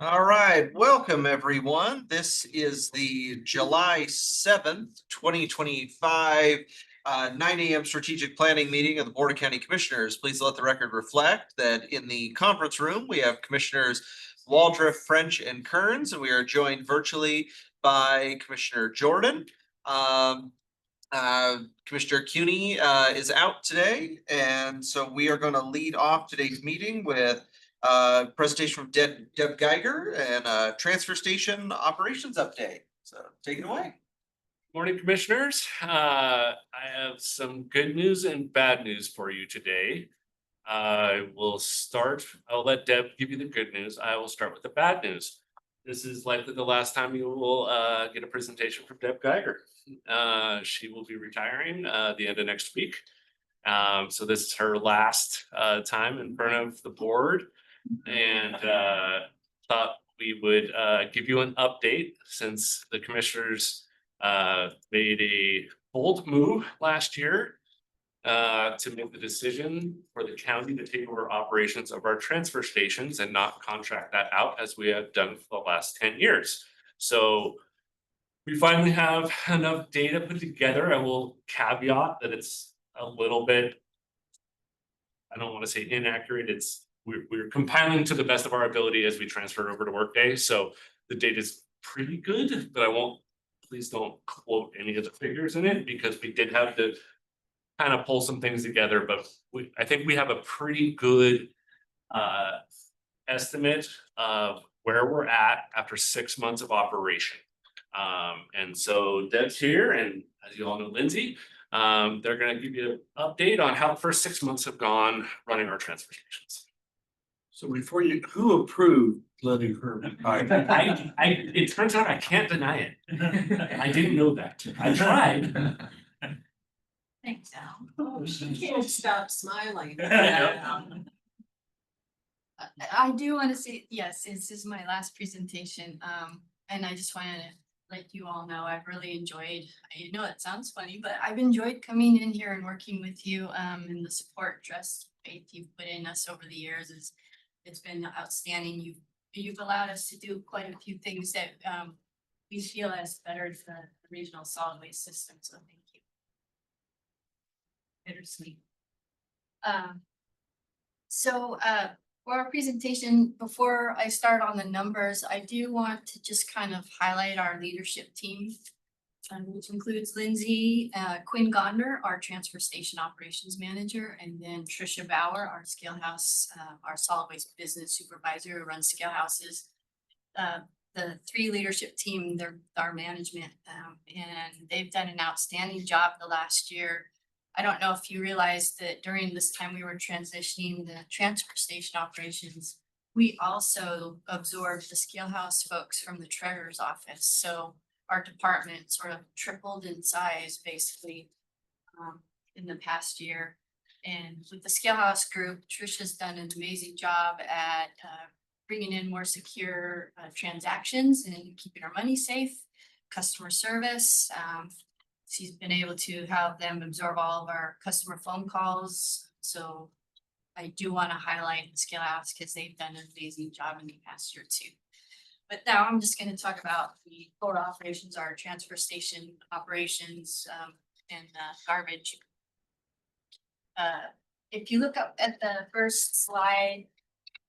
All right, welcome everyone. This is the July 7th, 2025, 9 a.m. strategic planning meeting of the Board of County Commissioners. Please let the record reflect that in the conference room, we have Commissioners Waldrop, French, and Kearns, and we are joined virtually by Commissioner Jordan. Commissioner Cuny is out today, and so we are going to lead off today's meeting with presentation from Deb Geiger and transfer station operations update. So take it away. Morning, commissioners. I have some good news and bad news for you today. I'll let Deb give you the good news. I will start with the bad news. This is likely the last time you will get a presentation from Deb Geiger. She will be retiring the end of next week. So this is her last time in front of the board, and thought we would give you an update since the commissioners made a bold move last year to make the decision for the county to take over operations of our transfer stations and not contract that out as we have done for the last 10 years. So we finally have enough data put together. I will caveat that it's a little bit, I don't want to say inaccurate. We're compiling to the best of our ability as we transfer over to Workday. So the data is pretty good, but please don't quote any of the figures in it, because we did have to kind of pull some things together. But I think we have a pretty good estimate of where we're at after 6 months of operation. And so Deb's here, and as you all know, Lindsay, they're going to give you an update on how the first 6 months have gone running our transfer stations. So who approved letting her? It turns out I can't deny it. I didn't know that. I tried. Thanks, Al. Oh, she can't stop smiling. I do want to say, yes, this is my last presentation. And I just wanted to let you all know I've really enjoyed, I know it sounds funny, but I've enjoyed coming in here and working with you, and the support, trust, faith you've put in us over the years it's been outstanding. You've allowed us to do quite a few things that we feel has bettered the regional solid waste system. So thank you. Bittersweet. For our presentation, before I start on the numbers, I do want to just kind of highlight our leadership team, which includes Lindsay, Quinn Gonder, our transfer station operations manager, and then Trisha Bauer, our scale house, our solid waste business supervisor who runs scale houses. The three leadership team, they're our management, and they've done an outstanding job the last year. I don't know if you realized that during this time we were transitioning the transfer station operations, we also absorbed the scale house folks from the treasurer's office. So our department sort of tripled in size basically in the past year. And with the scale house group, Trisha's done an amazing job at bringing in more secure transactions and keeping our money safe, customer service. She's been able to have them absorb all of our customer phone calls. So I do want to highlight the scale house because they've done an amazing job in the past year too. But now I'm just going to talk about the core operations, our transfer station operations, and garbage. If you look up at the first slide,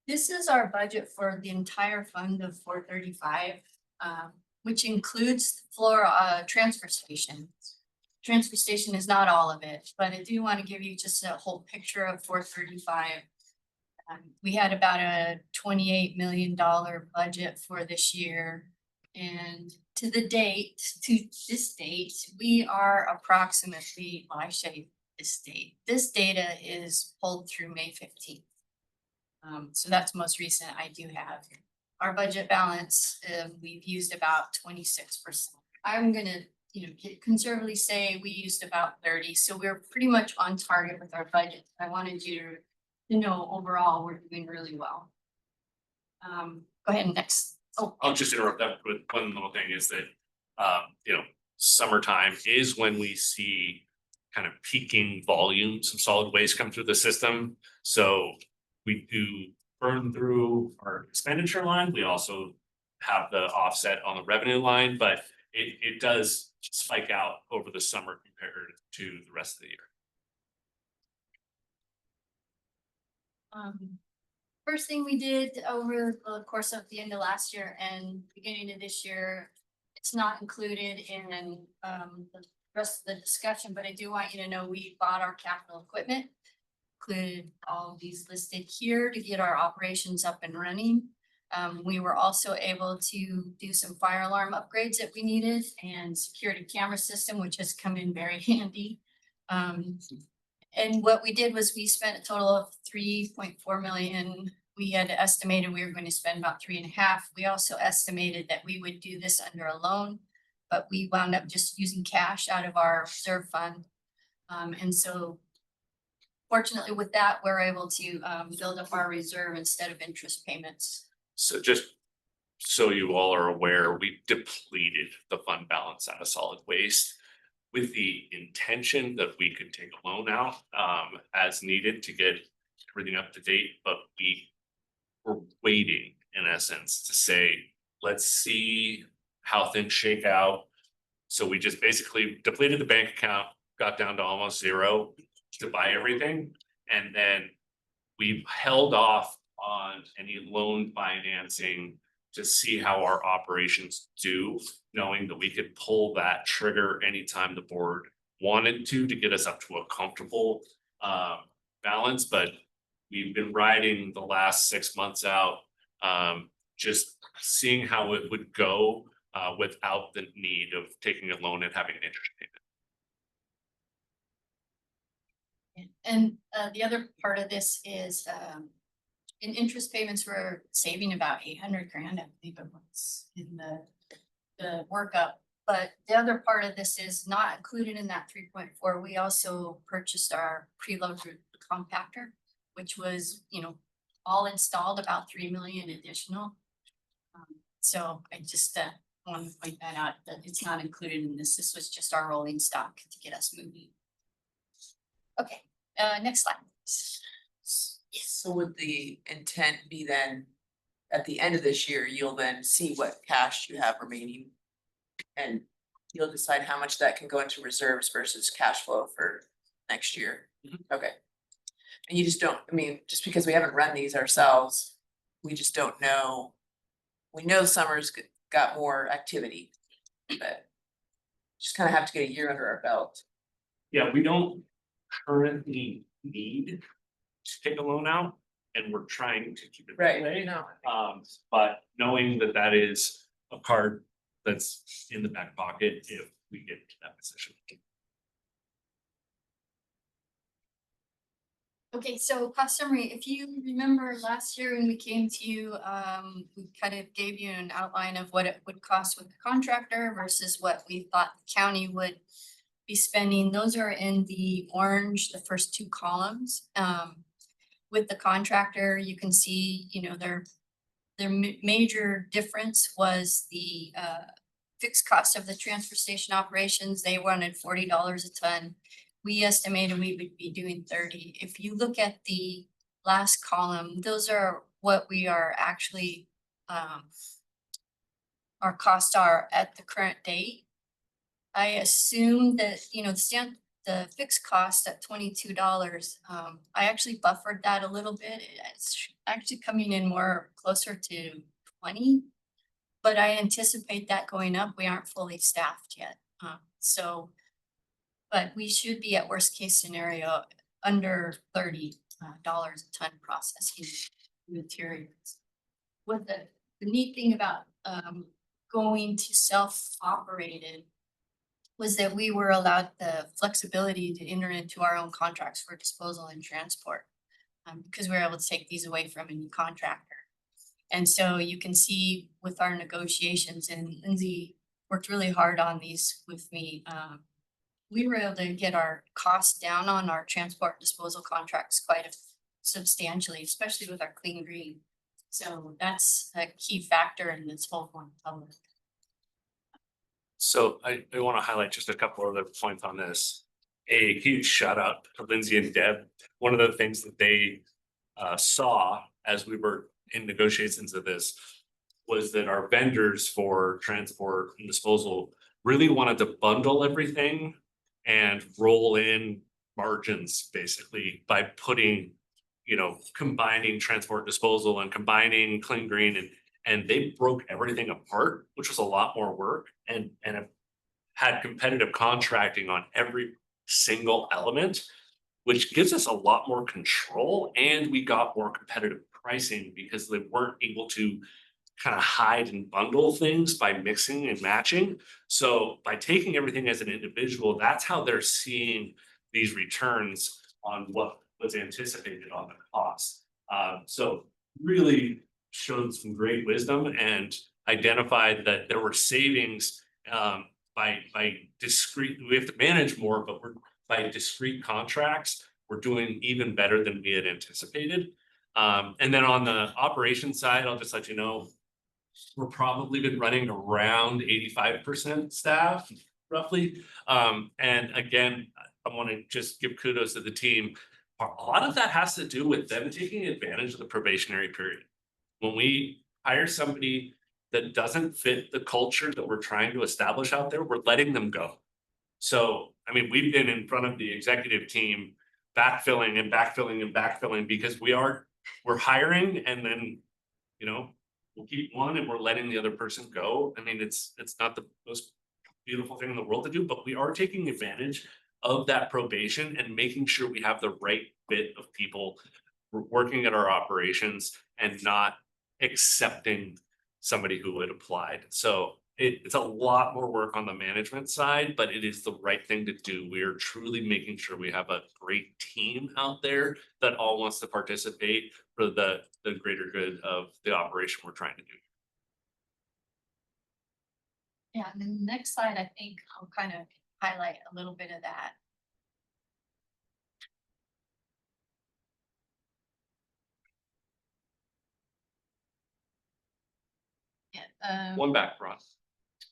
this is our budget for the entire fund of 435, which includes floor transfer station. Transfer station is not all of it, but I do want to give you just a whole picture of 435. We had about a $28 million budget for this year. And to this date, we are approximately, well, I say this date. This data is pulled through May 15th. So that's most recent I do have. Our budget balance, we've used about 26%. I'm going to conservatively say we used about 30. So we're pretty much on target with our budget. I wanted you to know overall we're doing really well. Go ahead next. Oh, I'll just interrupt that with one little thing is that, summertime is when we see kind of peaking volumes of solid waste come through the system. So we do burn through our expenditure line. We also have the offset on the revenue line, but it does spike out over the summer compared to the rest of the year. First thing we did over the course of the end of last year and beginning of this year, it's not included in the rest of the discussion, but I do want you to know we bought our capital equipment. Included all of these listed here to get our operations up and running. We were also able to do some fire alarm upgrades that we needed and security camera system, which has come in very handy. And what we did was we spent a total of 3.4 million. We had estimated we were going to spend about 3.5. We also estimated that we would do this under a loan, but we wound up just using cash out of our reserve fund. And so fortunately with that, we're able to build up our reserve instead of interest payments. So just so you all are aware, we depleted the fund balance out of solid waste with the intention that we could take a loan out as needed to get everything up to date, but we were waiting in essence to say, let's see how things shake out. So we just basically depleted the bank account, got down to almost zero to buy everything. And then we've held off on any loan financing to see how our operations do, knowing that we could pull that trigger anytime the board wanted to get us up to a comfortable balance. But we've been riding the last 6 months out, just seeing how it would go without the need of taking a loan and having an interest payment. And the other part of this is in interest payments, we're saving about 800 grand, I believe it was in the workup. But the other part of this is not included in that 3.4. We also purchased our preloaded compactor, which was, all installed about 3 million additional. So I just want to point that out, that it's not included in this. This was just our rolling stock to get us moving. Okay, next slide. So would the intent be then, at the end of this year, you'll then see what cash you have remaining? And you'll decide how much that can go into reserves versus cash flow for next year? Okay. And you just don't, just because we haven't run these ourselves, we just don't know. We know summer's got more activity, but just kind of have to get a year under our belt. Yeah, we don't currently need to take a loan out, and we're trying to keep it that way. No. But knowing that that is a card that's in the back pocket if we get to that position. Okay, so cost summary, if you remember last year when we came to you, we kind of gave you an outline of what it would cost with the contractor versus what we thought the county would be spending. Those are in the orange, the first two columns. With the contractor, you can see, their major difference was the fixed cost of the transfer station operations. They wanted $40 a ton. We estimated we would be doing 30. If you look at the last column, those are what we are actually, our costs are at the current date. I assume that, the fixed cost at $22, I actually buffered that a little bit. It's actually coming in more closer to 20, but I anticipate that going up. We aren't fully staffed yet. But we should be at worst case scenario under $30 a ton processing materials. What the neat thing about going to self-operated was that we were allowed the flexibility to enter into our own contracts for disposal and transport, because we were able to take these away from any contractor. And so you can see with our negotiations, and Lindsay worked really hard on these with me, we were able to get our costs down on our transport disposal contracts quite substantially, especially with our clean green. So that's a key factor in this whole one. So I want to highlight just a couple other points on this. A huge shout out to Lindsay and Deb. One of the things that they saw as we were in negotiations of this was that our vendors for transport and disposal really wanted to bundle everything and roll in margins basically by putting, combining transport disposal and combining clean green and they broke everything apart, which was a lot more work and have had competitive contracting on every single element, which gives us a lot more control and we got more competitive pricing because they weren't able to kind of hide and bundle things by mixing and matching. So by taking everything as an individual, that's how they're seeing these returns on what was anticipated on the cost. So really showed some great wisdom and identified that there were savings by discrete, we have to manage more, but by discrete contracts, we're doing even better than we had anticipated. And then on the operations side, I'll just let you know, we're probably been running around 85% staff roughly. And again, I want to just give kudos to the team. A lot of that has to do with them taking advantage of the probationary period. When we hire somebody that doesn't fit the culture that we're trying to establish out there, we're letting them go. So, I mean, we've been in front of the executive team backfilling and backfilling and backfilling because we're hiring and then, we'll keep one and we're letting the other person go. I mean, it's not the most beautiful thing in the world to do, but we are taking advantage of that probation and making sure we have the right fit of people working at our operations and not accepting somebody who had applied. So it's a lot more work on the management side, but it is the right thing to do. We are truly making sure we have a great team out there that all wants to participate for the greater good of the operation we're trying to do. Yeah, and then the next slide, I think I'll kind of highlight a little bit of that. Yeah, One back, Ron.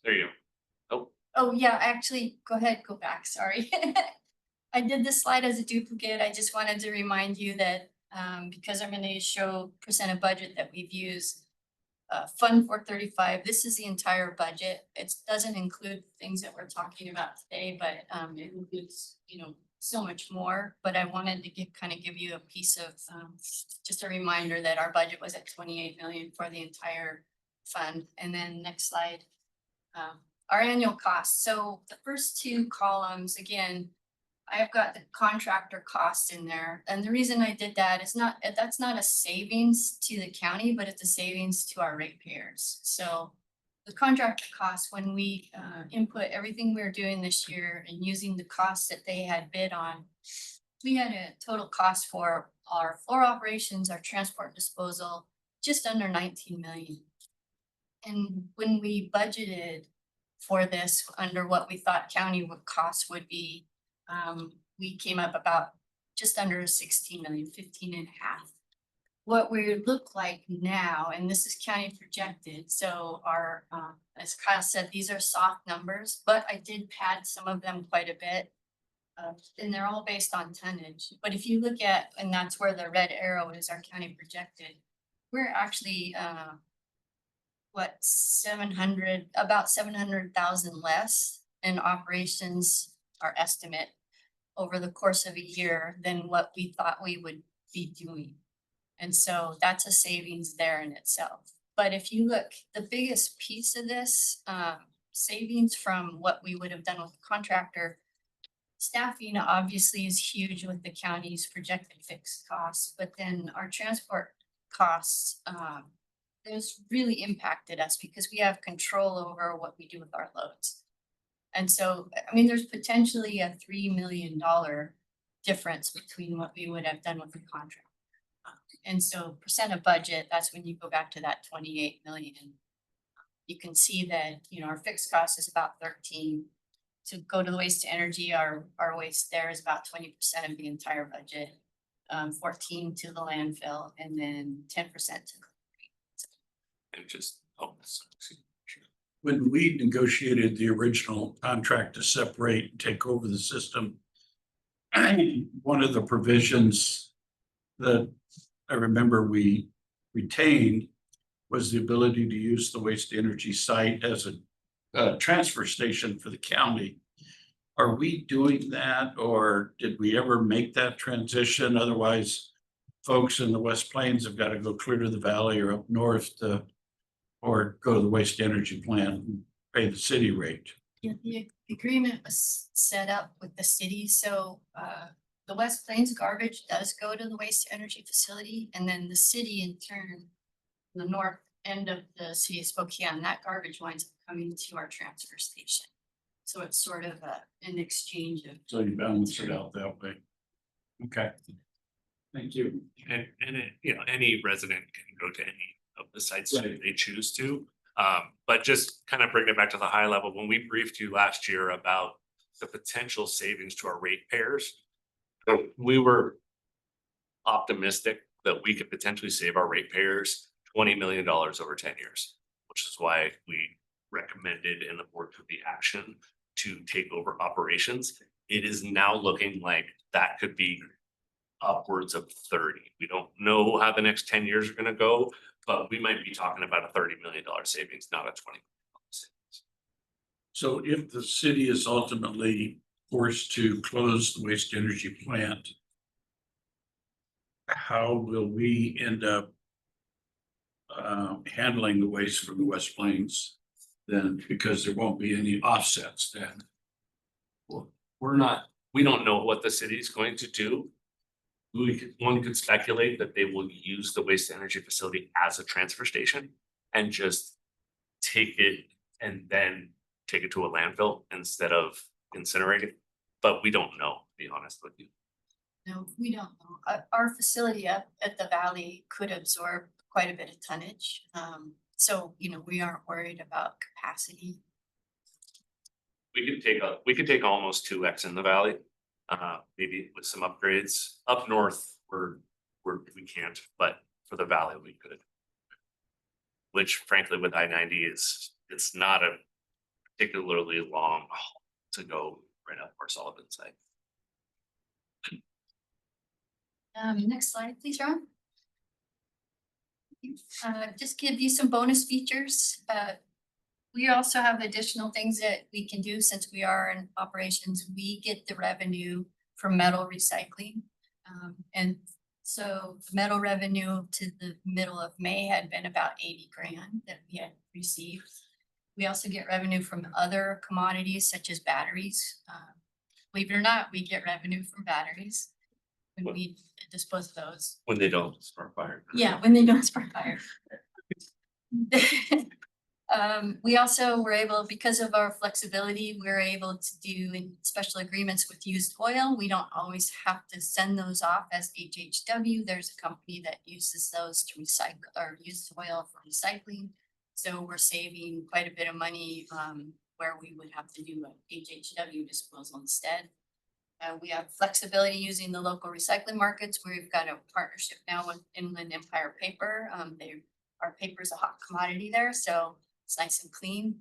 There you go. oh, yeah, actually, go ahead, go back, sorry. I did this slide as a duplicate. I just wanted to remind you that because I'm gonna show percent of budget that we've used. Fund 435, this is the entire budget. It doesn't include things that we're talking about today, but it includes, so much more. But I wanted to give you a piece of just a reminder that our budget was at 28 million for the entire fund. And then next slide, our annual costs. So the first two columns, again, I've got the contractor cost in there. And the reason I did that is that's not a savings to the county, but it's a savings to our ratepayers. So the contractor cost, when we input everything we're doing this year and using the costs that they had bid on, we had a total cost for our floor operations, our transport and disposal, just under 19 million. And when we budgeted for this under what we thought county costs would be, we came up about just under 16 million, 15 and a half. What we look like now, and this is county projected, so our, as Kyle said, these are soft numbers, but I did pad some of them quite a bit. And they're all based on tonnage, but if you look at, and that's where the red arrow is, our county projected, we're actually, about 700,000 less in operations, our estimate over the course of a year than what we thought we would be doing. And so that's a savings there in itself. But if you look, the biggest piece of this savings from what we would have done with the contractor, staffing obviously is huge with the county's projected fixed costs, but then our transport costs, those really impacted us because we have control over what we do with our loads. And so, I mean, there's potentially a $3 million difference between what we would have done with the contract. And so percent of budget, that's when you go back to that 28 million. You can see that, our fixed cost is about 13. To go to the waste to energy, our waste there is about 20% of the entire budget, 14 to the landfill, and then 10% to And just, When we negotiated the original contract to separate and take over the system, one of the provisions that I remember we retained was the ability to use the waste energy site as a transfer station for the county. Are we doing that, or did we ever make that transition? Otherwise, folks in the West Plains have got to go clear to the valley or up north to, or go to the waste energy plant and pay the city rate. Yeah, the agreement was set up with the city, so the West Plains garbage does go to the waste energy facility, and then the city in turn. The north end of the city of Spokane, that garbage winds up coming to our transfer station. So it's sort of an exchange of. So you balance it out that way. Okay. Thank you. And you know, any resident can go to any of the sites Right. if they choose to. But just kind of bring it back to the high level, when we briefed you last year about the potential savings to our ratepayers, we were optimistic that we could potentially save our ratepayers $20 million over 10 years, which is why we recommended and the board took the action to take over operations. It is now looking like that could be upwards of 30. We don't know how the next 10 years are going to go, but we might be talking about a $30 million savings, not a $20 million savings. So if the city is ultimately forced to close the waste energy plant, how will we end up handling the waste from the West Plains then? Because there won't be any offsets then. Well, we don't know what the city is going to do. One could speculate that they will use the waste energy facility as a transfer station and just take it and then take it to a landfill instead of incinerating. But we don't know, to be honest with you. No, we don't know. Our facility up at the valley could absorb quite a bit of tonnage. So, you know, we aren't worried about capacity. We could take almost 2x in the valley, maybe with some upgrades. Up north, we can't, but for the valley, we could. Which frankly, with I-90 it's not a particularly long haul to go right up our Sullivan site. Next slide, please, Ron. Just give you some bonus features. We also have additional things that we can do since we are in operations. We get the revenue from metal recycling. And so metal revenue to the middle of May had been about 80 grand that we had received. We also get revenue from other commodities such as batteries. Believe it or not, we get revenue from batteries when we dispose of those. When they don't spark fire. Yeah, when they don't spark fire. We also were able, because of our flexibility, we're able to do special agreements with used oil. We don't always have to send those off as HHW. There's a company that uses those to recycle or use oil for recycling. So we're saving quite a bit of money where we would have to do a HHW disposal instead. We have flexibility using the local recycling markets. We've got a partnership now with Inland Empire Paper. Our paper is a hot commodity there, so it's nice and clean.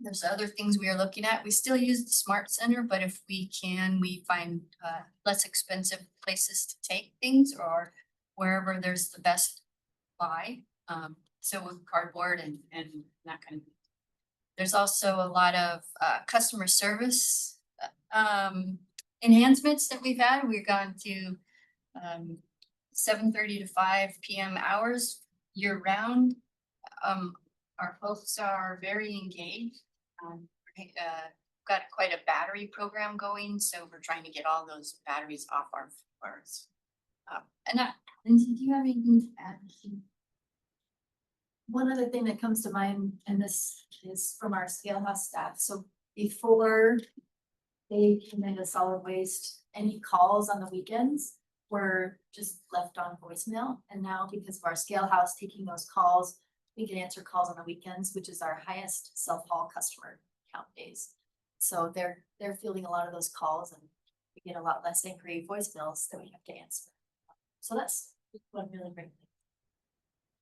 There's other things we are looking at. We still use the Smart Center, but if we can, we find less expensive places to take things or wherever there's the best buy. So with cardboard and that kind of thing. There's also a lot of customer service enhancements that we've had. We've gone to 7:30 to 5 p.m. hours year round. Our folks are very engaged. Got quite a battery program going, so we're trying to get all those batteries off our floors. Lindsay, do you have anything to add? One other thing that comes to mind, and this is from our scale house staff, so before they came into solid waste, any calls on the weekends were just left on voicemail. And now because of our scale house taking those calls, we can answer calls on the weekends, which is our highest self-haul customer count days. So they're fielding a lot of those calls and we get a lot less angry voicemails that we have to answer. So that's one really great thing.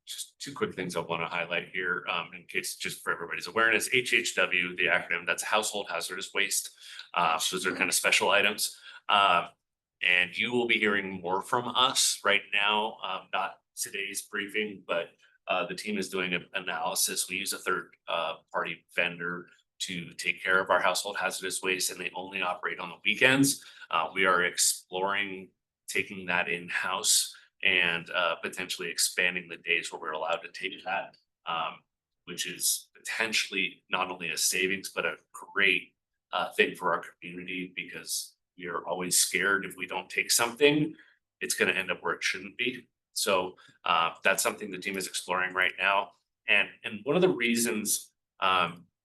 Just two quick things I want to highlight here, in case just for everybody's awareness. HHW, the acronym, that's household hazardous waste. So those are kind of special items. And you will be hearing more from us right now, not today's briefing, but the team is doing an analysis. We use a third party vendor to take care of our household hazardous waste, and they only operate on the weekends. We are exploring taking that in-house and potentially expanding the days where we're allowed to take that, which is potentially not only a savings, but a great thing for our community, because we are always scared if we don't take something, it's gonna end up where it shouldn't be. So that's something the team is exploring right now. And one of the reasons,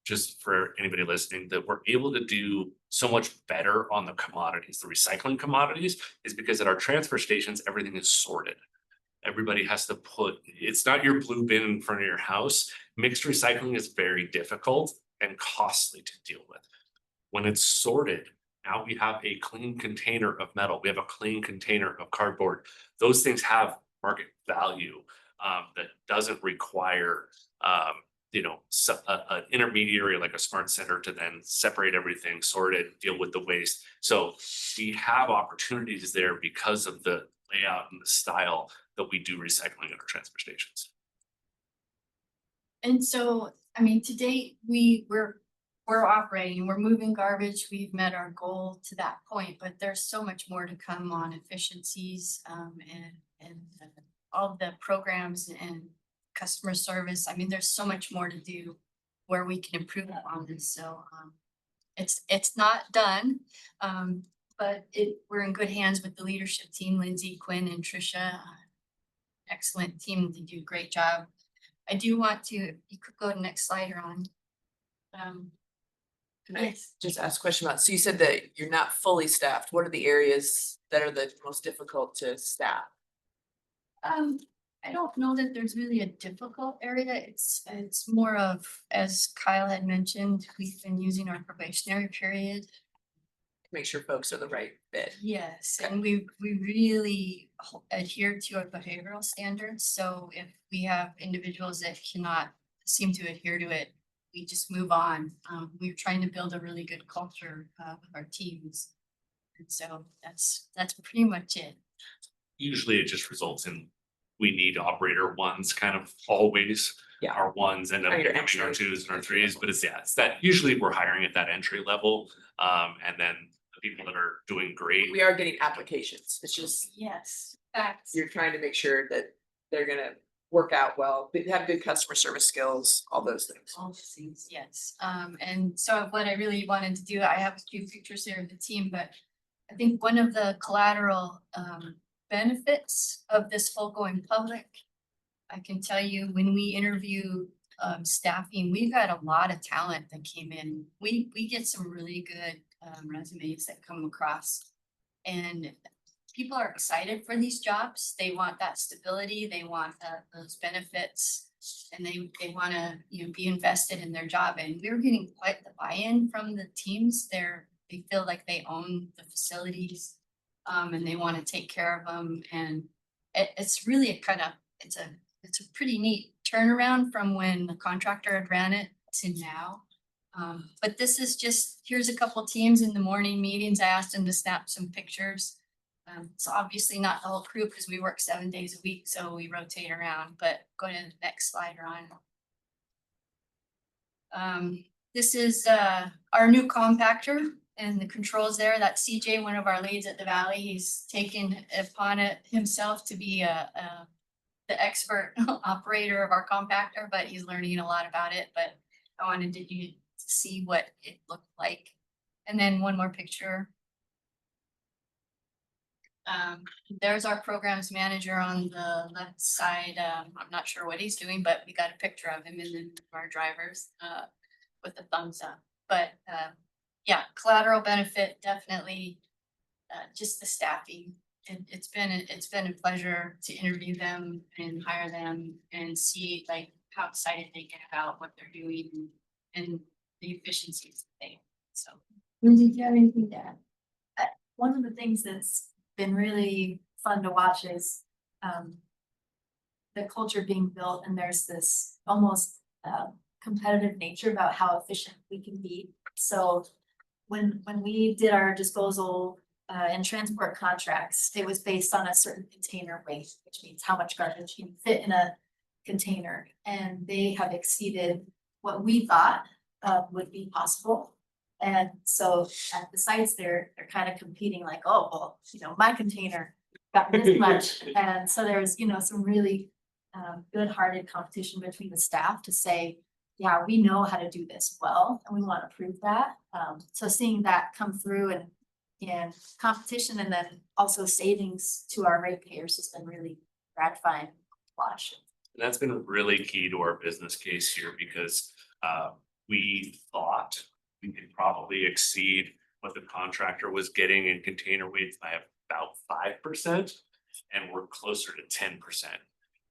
just for anybody listening, that we're able to do so much better on the commodities, the recycling commodities, is because at our transfer stations, everything is sorted. Everybody has to it's not your blue bin in front of your house. Mixed recycling is very difficult and costly to deal with. When it's sorted, now we have a clean container of metal, we have a clean container of cardboard. Those things have market value that doesn't require an intermediary like a smart center to then separate everything, sort it, deal with the waste. So we have opportunities there because of the layout and the style that we do recycling at our transfer stations. And so, I mean, to date, we're operating, we're moving garbage, we've met our goal to that point, but there's so much more to come on efficiencies, and all the programs and customer service. I mean, there's so much more to do where we can improve on this. So, it's not done. But we're in good hands with the leadership team, Lindsay, Quinn, and Trisha. Excellent team. They do a great job. I do want to, you could go to the next slide, Ron. Can I Yes. just ask a question about, so you said that you're not fully staffed. What are the areas that are the most difficult to staff? I don't know that there's really a difficult area. It's more of, as Kyle had mentioned, we've been using our probationary period. Make sure folks are the right fit. Yes, and we really adhere to our behavioral standards. So if we have individuals that cannot seem to adhere to it, we just move on. We're trying to build a really good culture with our teams. And so that's pretty much it. Usually it just results in, we need operator ones kind of always. Yeah. Our ones end up Or your becoming our entry- twos and our threes, but it's that usually we're hiring at that entry level. And then the people that are doing great. We are getting applications. It's just, Yes, facts. you're trying to make sure that they're gonna work out well, but have good customer service skills, all those things. All the things, yes. And so what I really wanted to do, I have a few pictures here of the team, but I think one of the collateral benefits of this whole going public, I can tell you, when we interview staffing, we've had a lot of talent that came in. We get some really good resumes that come across, and people are excited for these jobs. They want that stability, they want those benefits, and they want to, be invested in their job. And we're getting quite the buy-in from the teams. They feel like they own the facilities, and they want to take care of them. And it's really it's a pretty neat turnaround from when the contractor had ran it to now. But this is just, here's a couple teams in the morning meetings. I asked them to snap some pictures. It's obviously not the whole crew because we work 7 days a week, so we rotate around, but go to the next slide, Ron. This is our new compactor and the controls there. That's CJ, one of our leads at the Valley. He's taken upon it himself to be the expert operator of our compactor, but he's learning a lot about it. But I wanted you to see what it looked like. And then one more picture. There's our programs manager on the left side. I'm not sure what he's doing, but we got a picture of him and then our drivers with the thumbs up. But yeah, collateral benefit, definitely just the staffing. And it's been a pleasure to interview them and hire them and see like how excited they get about what they're doing and the efficiencies they have. So, Lindsay, do you have anything to add? One of the things that's been really fun to watch is the culture being built, and there's this almost competitive nature about how efficient we can be. So when we did our disposal in transport contracts, it was based on a certain container weight, which means how much garbage can fit in a container. And they have exceeded what we thought would be possible. And so at the sites, they're kind of competing like, oh, well, you know, my container got this much. And so there's, you know, some really good-hearted competition between the staff to say, yeah, we know how to do this well, and we want to prove that. So seeing that come through and competition, and then also savings to our ratepayers has been really gratifying to watch. And that's been really key to our business case here because we thought we could probably exceed what the contractor was getting in container weights by about 5%, and we're closer to 10%.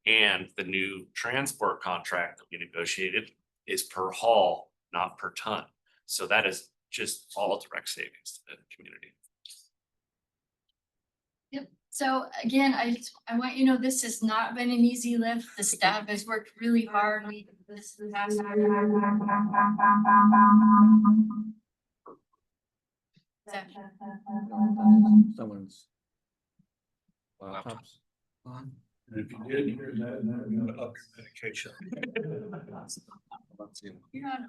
And the new transport contract that we negotiated is per haul, not per ton. So that is just all direct savings to the community. So again, I want you to know this has not been an easy lift. The staff has worked really hard. Someone's. Laptops. And if you didn't hear that, then I'm gonna up your medication. You're on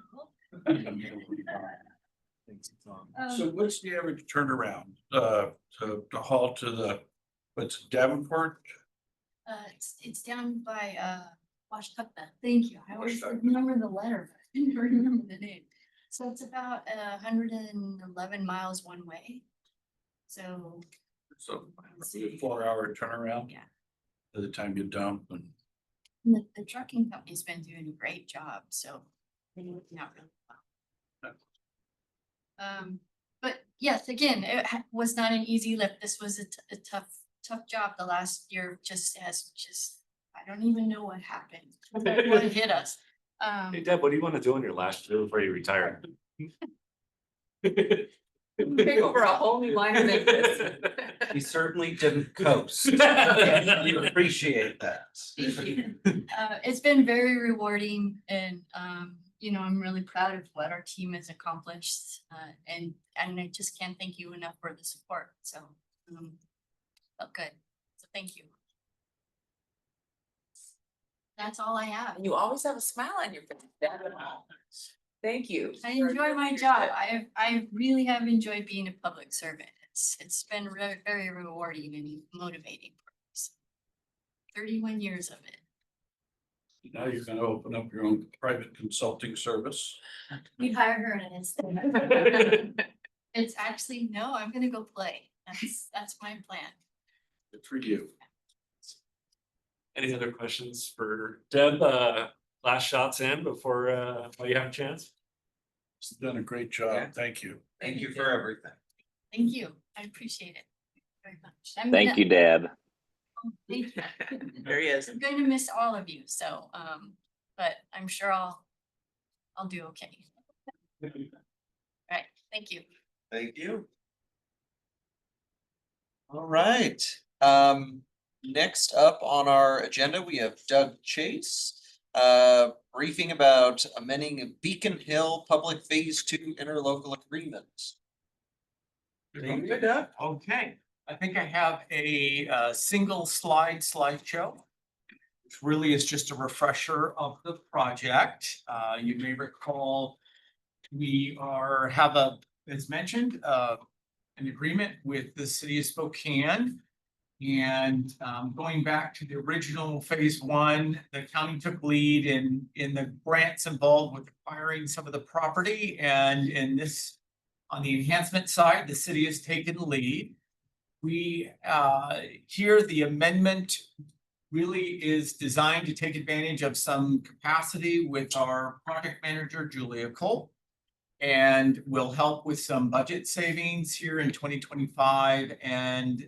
a So what's the average turnaround, to haul to the, what's Davenport? It's down by Washington. Thank you. I always Washington. remember the letter, but I didn't remember the name. So it's about 111 miles one way. So So 4-hour turnaround. Yeah. By the time you dump and. the trucking company's been doing a great job, so they're working out really well. But yes, again, it was not an easy lift. This was a tough job. The last year just I don't even know what happened. What hit us. Hey Deb, what do you want to do in your last year before you retire? Take over a whole new line of business. We certainly didn't coast. You appreciate that. Thank you. It's been very rewarding and, you know, I'm really proud of what our team has accomplished. And I just can't thank you enough for the support. So, felt good. So thank you. That's all I have. And you always have a smile on your face. Thank you. I enjoy my job. I really have enjoyed being a public servant. It's been very, very rewarding and motivating. 31 years of it. Now you're gonna open up your own private consulting service. We'd hire her in an instant. It's actually, no, I'm gonna go play. That's my plan. Good for you. Any other questions for Deb? Last shots in before while you have a chance? You've done a great Yeah. job. Thank you. Thank you for everything. Thank you. I appreciate it very much. Thank you, Deb. Thank you. There he is. I'm going to miss all of you, so, but I'm sure I'll do okay. All right, thank you. Thank you. All right, next up on our agenda, we have Doug Chase. Briefing about amending Beacon Hill Public Phase 2 interlocal agreement. Good. Doug. Okay, I think I have a single slideshow. Which really is just a refresher of the project. You may recall, we have as mentioned, an agreement with the city of Spokane. And going back to the original phase 1, the county took lead in the grants involved with acquiring some of the property. And in this, on the enhancement side, the city has taken lead. We here, the amendment really is designed to take advantage of some capacity with our project manager, Julia Cole. And will help with some budget savings here in 2025, and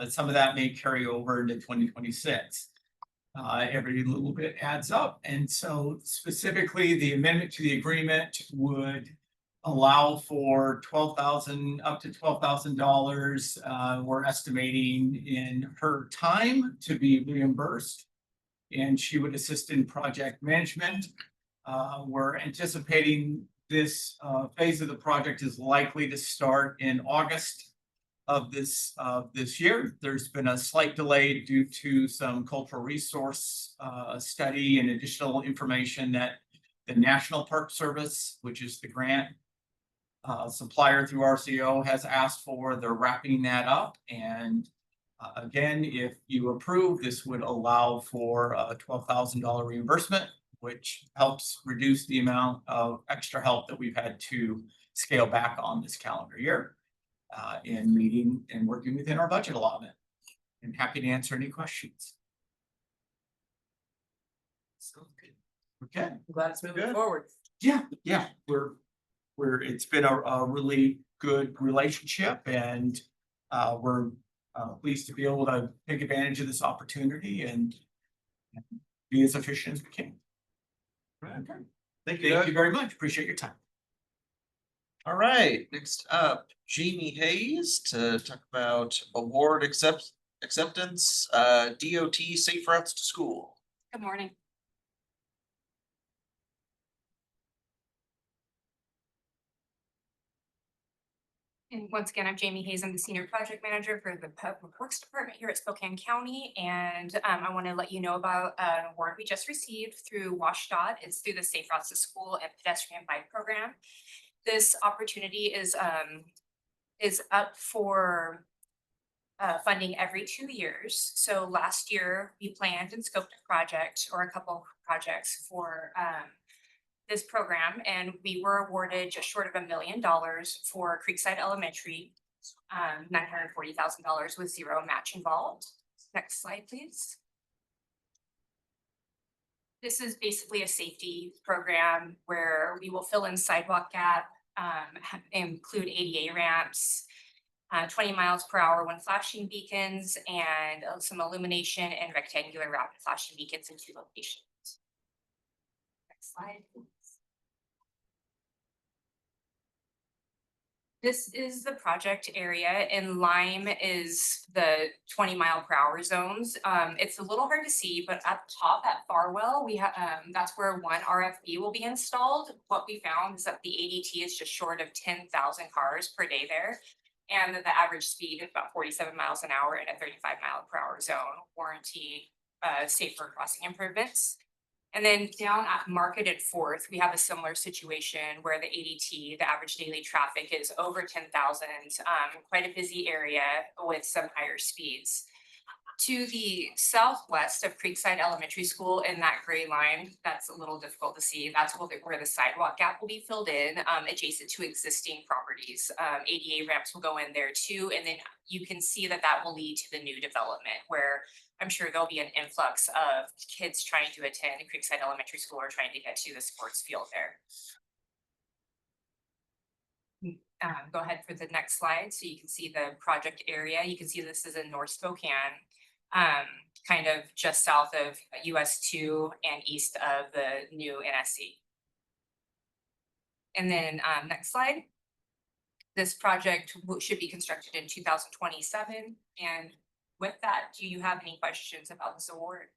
some of that may carry over into 2026. Every little bit adds up, and so specifically, the amendment to the agreement would allow for up to $12,000. We're estimating in her time to be reimbursed, and she would assist in project management. We're anticipating this phase of the project is likely to start in August of this year. There's been a slight delay due to some cultural resource study and additional information that the National Park Service, which is the grant supplier through RCO, has asked for. They're wrapping that up, and again, if you approve, this would allow for a $12,000 reimbursement, which helps reduce the amount of extra help that we've had to scale back on this calendar year in meeting and working within our budget allotment. And happy to answer any questions. So good. Okay. I'm glad it's moving Good. forward. Yeah, it's been a really good relationship, and we're pleased to be able to take advantage of this opportunity and be as efficient as we can. Right. Okay. Thank you, Thank Doug. you very much. Appreciate your time. All right, next up, Jamie Hayes to talk about award acceptance, DOT Safe Routes to School. Good morning. And once again, I'm Jamie Hayes. I'm the Senior Project Manager for the Public Works Department here at Spokane County. And I want to let you know about an award we just received through WashDOT. It's through the Safe Routes to School and Pedestrian Bike Program. This opportunity is up for funding every 2 years. So last year we planned and scoped a project or a couple of projects for this program, and we were awarded just short of $1 million for Creekside Elementary, $940,000 with zero match involved. Next slide, please. This is basically a safety program where we will fill in sidewalk gap, include ADA ramps, 20 miles per hour when flashing beacons, and some illumination and rectangular rapid flashing beacons in 2 locations. Next slide, please. This is the project area. In lime is the 20-mile-per-hour zones. It's a little hard to see, but at the top at Farwell, we have that's where one RFB will be installed. What we found is that the ADT is just short of 10,000 cars per day there, and that the average speed is about 47 miles an hour in a 35-mile-per-hour zone. Warranty safer crossing improvements. And then down at Market at 4th, we have a similar situation where the ADT, the average daily traffic, is over 10,000, quite a busy area with some higher speeds. To the southwest of Creekside Elementary School in that gray line, that's a little difficult to see. That's where the sidewalk gap will be filled in, adjacent to existing properties. ADA ramps will go in there too. And then you can see that that will lead to the new development where I'm sure there'll be an influx of kids trying to attend Creekside Elementary School or trying to get to the sports field there. Go ahead for the next slide so you can see the project area. You can see this is in North Spokane, kind of just south of US 2 and east of the new NSC. And then next slide. This project should be constructed in 2027. And with that, do you have any questions about this award?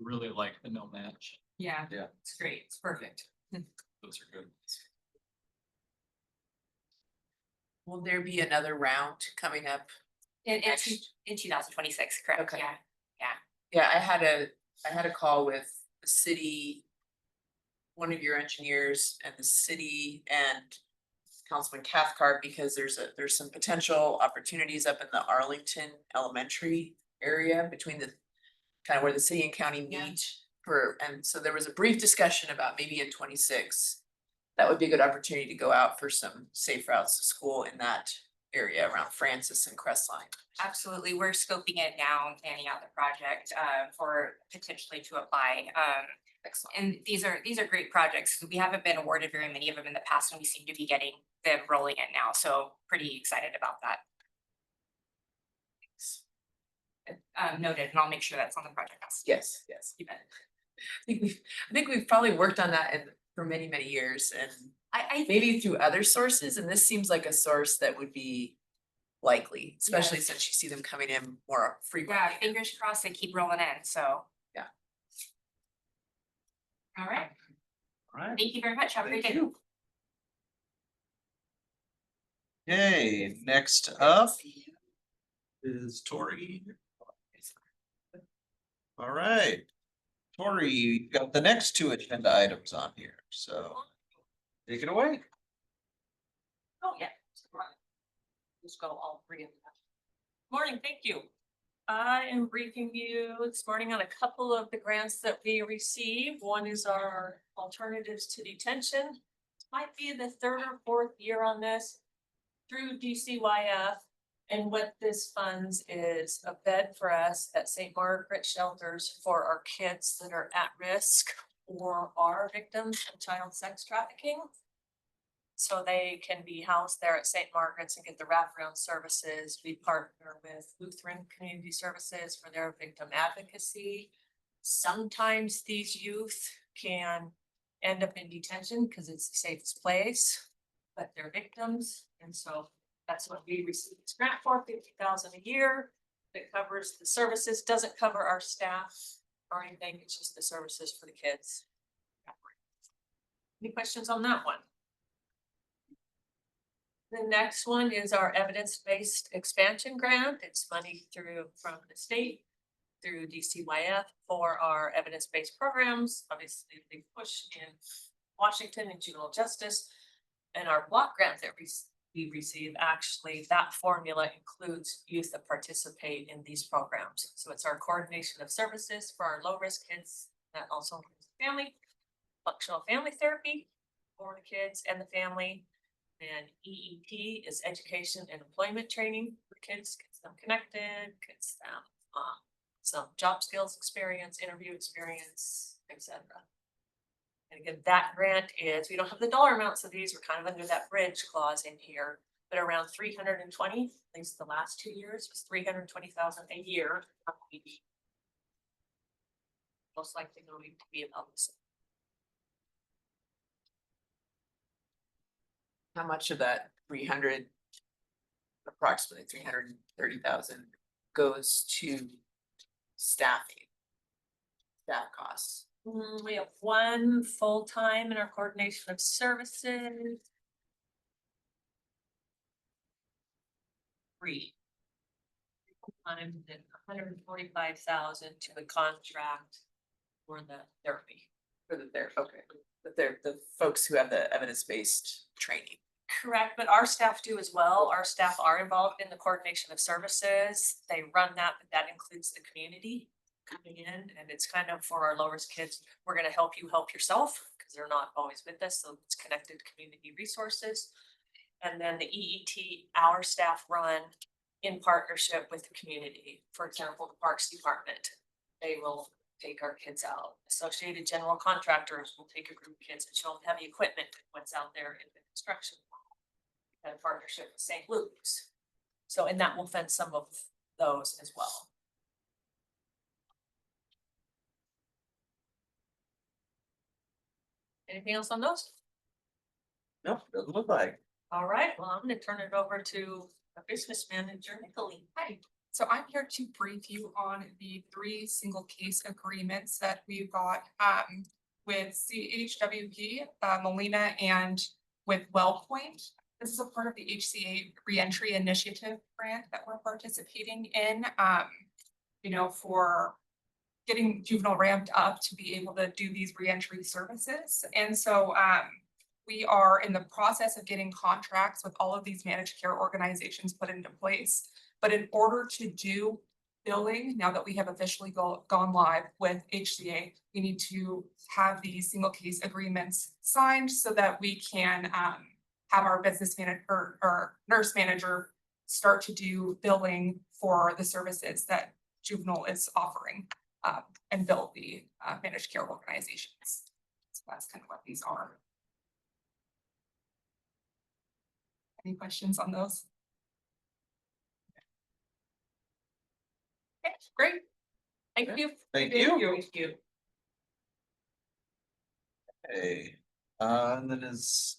Really like the no match. Yeah. Yeah. It's great. It's perfect. Those are good. Will there be another round coming up? In 2026, correct? Okay. Yeah. Yeah, I had a call with the city, one of your engineers and the city and Councilman Cathcart, because there's some potential opportunities up in the Arlington Elementary area between the kind of where the city and county Yeah. meet and so there was a brief discussion about maybe in 26. That would be a good opportunity to go out for some safe routes to school in that area around Francis and Crestline. Absolutely. We're scoping it now and planning out the project for potentially to apply. Excellent. And these are great projects. We haven't been awarded very many of them in the past, and we seem to be getting them rolling in now. So pretty excited about that. Noted, and I'll make sure that's on the project list. Yes. You bet. I think we've probably worked on that for many, many years and I maybe through other sources, and this seems like a source that would be likely, especially Yes. since you see them coming in more frequently. yeah, fingers crossed they keep rolling in. So Yeah. all right. All right. Thank you very much. Have a great Thank day. you. Okay, next up is Tori. All right. Tori, you got the next two agenda items on here, so take it away. Oh, yeah. Let's go all three of them. Morning, thank you. I am briefing you this morning on a couple of the grants that we received. One is our alternatives to detention. Might be the third or fourth year on this through DCYF. And what this funds is a bed for us at St. Margaret shelters for our kids that are at risk or are victims of child sex trafficking. So they can be housed there at St. Margaret's and get the wraparound services. We partner with Lutheran Community Services for their victim advocacy. Sometimes these youth can end up in detention because it's the safest place, but they're victims. And so that's what we receive this grant for, $50,000 a year. That covers the services, doesn't cover our staff or anything. It's just the services for the kids. Any questions on that one? The next one is our evidence-based expansion grant. It's money from the state through DCYF for our evidence-based programs. Obviously, a big push in Washington and juvenile justice. And our block grant that we receive, actually, that formula includes youth that participate in these programs. So it's our coordination of services for our low-risk kids. That also includes family, functional family therapy for the kids and the family. And EET is education and employment training for kids, gets them connected, gets them some job skills experience, interview experience, etc. And again, that grant is, we don't have the dollar amounts of these, we're kind of under that bridge clause in here, but around 320, at least the last 2 years was 320,000 a year. Most likely going to be about the same. How much of that 300, approximately 330,000 goes to staffing? Staff costs? We have one full-time in our coordination of services. 3. Full-time, then 145,000 to the contract for the therapy. For the there, okay, but they're the folks who have the evidence-based training. Correct, but our staff do as well. Our staff are involved in the coordination of services. They run that, but that includes the community coming in, and it's kind of for our lowest kids. We're gonna help you help yourself because they're not always with us, so it's connected to community resources. And then the EET, our staff run in partnership with the community. For example, the Parks Department, they will take our kids out. Associated General Contractors will take a group of kids and show them heavy equipment, what's out there in the construction. We had a partnership with St. Luke's. So, and that will fund some of those as well. Anything else on those? No, doesn't look like. All right, well, I'm gonna turn it over to a business manager, Nicolene. Hi, so I'm here to brief you on the 3 single case agreements that we've got with CHWP, Molina, and with WellPoint. This is a part of the HCA Reentry Initiative grant that we're participating in, for getting juvenile ramped up to be able to do these reentry services. And so we are in the process of getting contracts with all of these managed care organizations put into place. But in order to do billing, now that we have officially gone live with HCA, we need to have these single case agreements signed so that we can have our business manager or nurse manager start to do billing for the services that juvenile is offering and bill the managed care organizations. So that's kind of what these are. Any questions on those? Okay, great. Thank you. Thank you. Thank you. Okay, and then is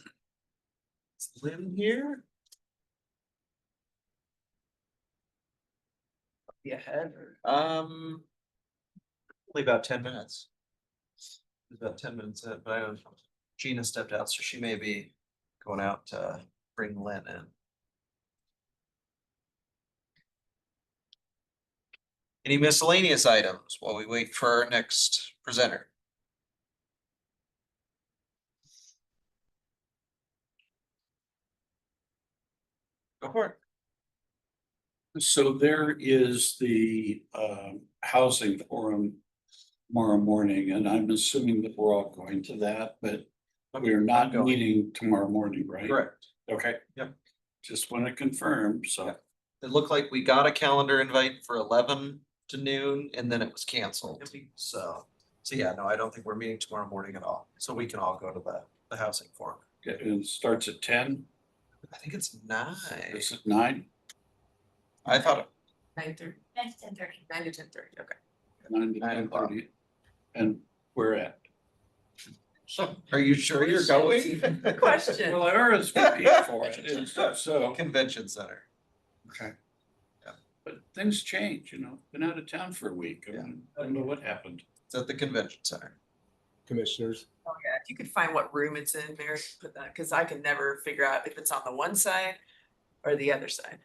Lynn here? Be ahead. Only about 10 minutes. It's about 10 minutes ahead, but I don't. Gina stepped out, so she may be going out to bring Lynn in. Any miscellaneous items while we wait for our next presenter? Go for it. So there is the housing forum tomorrow morning, and I'm assuming that we're all going to that, but we are not going. meeting tomorrow morning, right? Correct. Okay. Yep. Just want to confirm, so. It looked like we got a calendar invite for 11 to noon and then it was canceled. So yeah, no, I don't think we're meeting tomorrow morning at all. So we can all go to the housing forum. It starts at 10, I think it's 9. is it 9? I thought 9:30, Next 10:30. 9 to 10:30, okay. 9 to 9 o'clock. 10:30. And we're at. so. Are you sure you're going? Question. Well, I RSVP'd for it, and so. Convention Center. Okay. Yeah. But things change, been out of town for a week. I don't know what happened. It's at the convention center. Commissioners, Oh, yeah, if you could find what room it's in, Mary, put that, because I can never figure out if it's on the one side or the other side.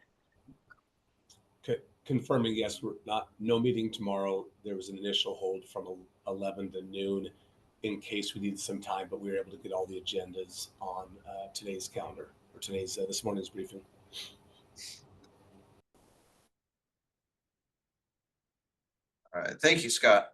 confirming, yes, we're no meeting tomorrow. There was an initial hold from 11 to noon in case we needed some time, but we were able to get all the agendas on today's calendar or this morning's briefing. All right, thank you, Scott.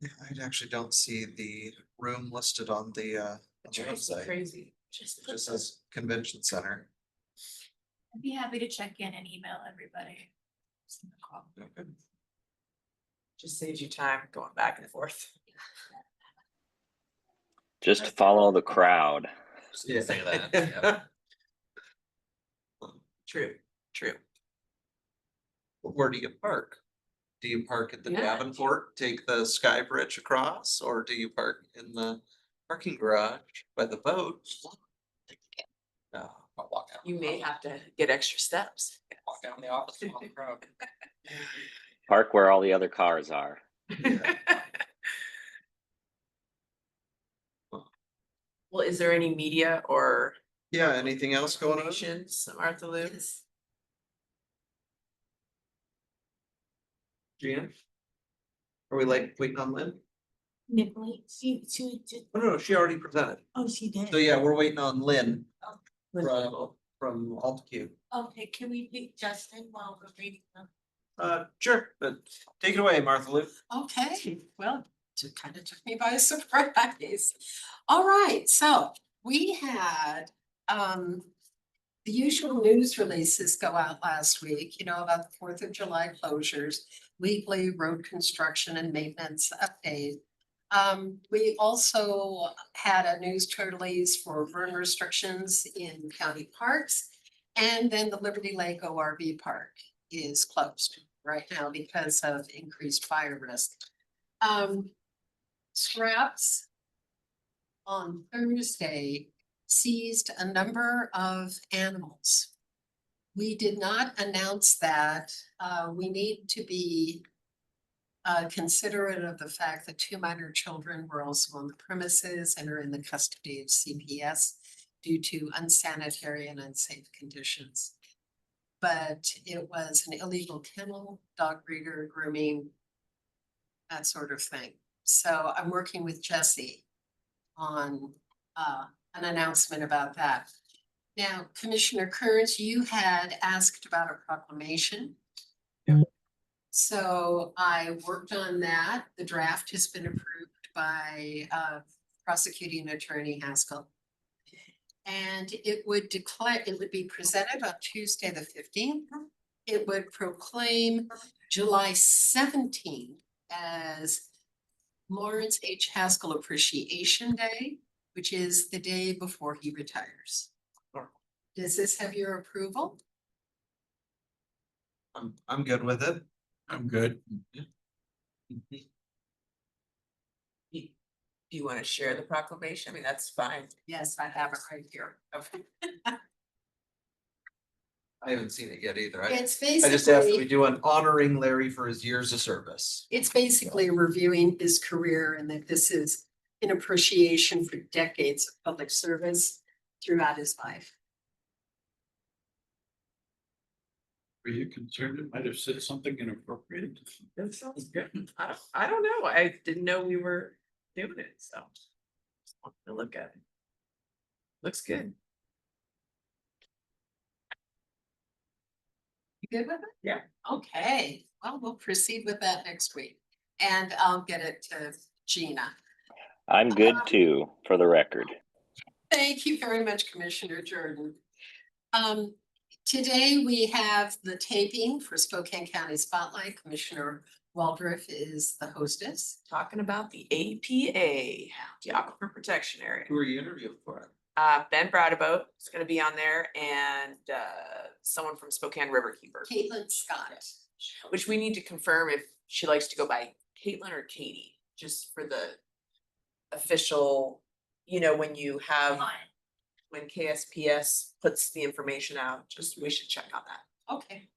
Yeah, I actually don't see the room listed on the website. Crazy. It just says convention center. I'd be happy to check in and email everybody. Okay. Just saves you time going back and forth. Just follow the crowd. Yeah. Say that, yeah. True, true. Where do you park? Do you park at the Yeah. Davenport, take the Sky Bridge across, or do you park in the parking garage by the boat? No, I'll walk out. You may have to get extra steps. Walk down the opposite on the road. Park where all the other cars are. Well, is there any media or Yeah, anything else going on? donations, Martha Lou? Gina? Are we like waiting on Lynn? Nicolay, she Oh, no, she already presented. oh, she did. So yeah, we're waiting on Lynn Lynn. from AltQ. Okay, can we pick Justin while we're reading them? Sure, but take it away, Martha Lou. Okay, well, it kind of took me by surprise. All right, so we had the usual news releases go out last week, about the 4th of July closures, weekly road construction and maintenance update. We also had a news release for burn restrictions in county parks. And then the Liberty Lake ORV Park is closed right now because of increased fire risk. Scraps on Thursday seized a number of animals. We did not announce that. We need to be considerate of the fact that 2 minor children were also on the premises and are in the custody of CPS due to unsanitary and unsafe conditions. But it was an illegal kennel, dog breeder, grooming, that sort of thing. So I'm working with Jesse on an announcement about that. Now, Commissioner Kearns, you had asked about a proclamation. So I worked on that. The draft has been approved by prosecuting attorney Haskell. And it would be presented on Tuesday, the 15th. It would proclaim July 17th as Lawrence H. Haskell Appreciation Day, which is the day before he retires. Does this have your approval? I'm good with it. I'm good. Do you want to share the proclamation? I mean, that's fine. Yes, I have it right here. Okay. I haven't seen it yet either. It's I just asked that we basically, do an honoring Larry for his years of service. it's basically reviewing his career and that this is an appreciation for decades of public service throughout his life. Were you concerned it might have said something inappropriate? That sounds good. I don't know. I didn't know we were doing it, so. Just wanted to look at it. Looks good. You good with it? Yeah. Okay, well, we'll proceed with that next week. And I'll get it to Gina. I'm good too, for the record. Thank you very much, Commissioner Jordan. Today we have the taping for Spokane County Spotlight. Commissioner Waldriff is the hostess. Talking about the APA, the Aquifer Protection Area. Who are you interviewing for? Ben Bradeboat is gonna be on there and someone from Spokane Riverkeeper, Caitlin Scott. which we need to confirm if she likes to go by Caitlin or Katie, just for the official, you know, when you have, when KSPS puts the information out, just, we should check on that. Okay.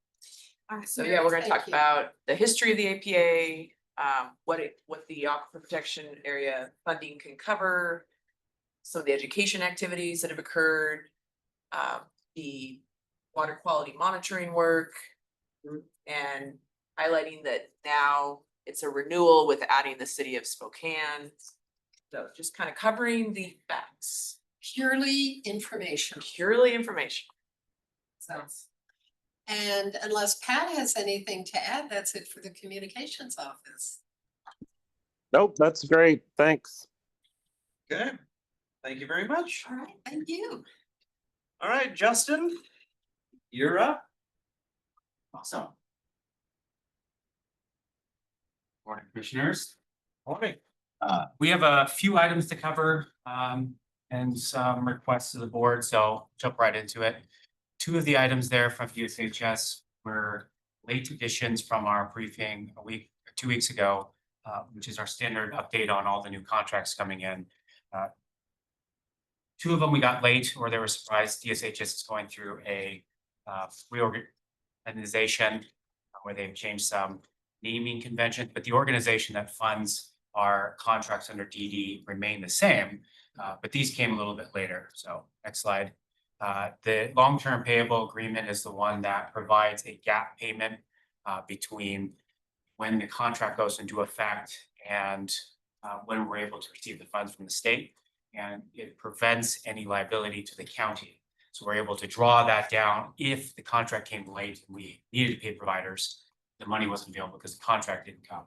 So yeah, we're gonna Thank talk you. about the history of the APA, what the Aquifer Protection Area funding can cover, some of the education activities that have occurred, the water quality monitoring work, and highlighting that now it's a renewal with adding the city of Spokane. So just kind of covering the facts, Purely informational. purely information. Sounds. And unless Pat has anything to add, that's it for the communications office. Nope, that's great. Thanks. Okay, thank you very much. All right, thank you. All right, Justin, you're up. Awesome. Morning, commissioners. Morning. We have a few items to cover, and some requests to the board, so jump right into it. Two of the items there from DSHS were late additions from our briefing 2 weeks ago, which is our standard update on all the new contracts coming in. Two of them we got late, or they were surprised. DSHS is going through a reorganization where they've changed some naming conventions, but the organization that funds our contracts under DD remain the same, but these came a little bit later. So next slide. The long-term payable agreement is the one that provides a gap payment between when the contract goes into effect and when we're able to receive the funds from the state. And it prevents any liability to the county. So we're able to draw that down if the contract came late and we needed to pay providers, the money wasn't available because the contract didn't come.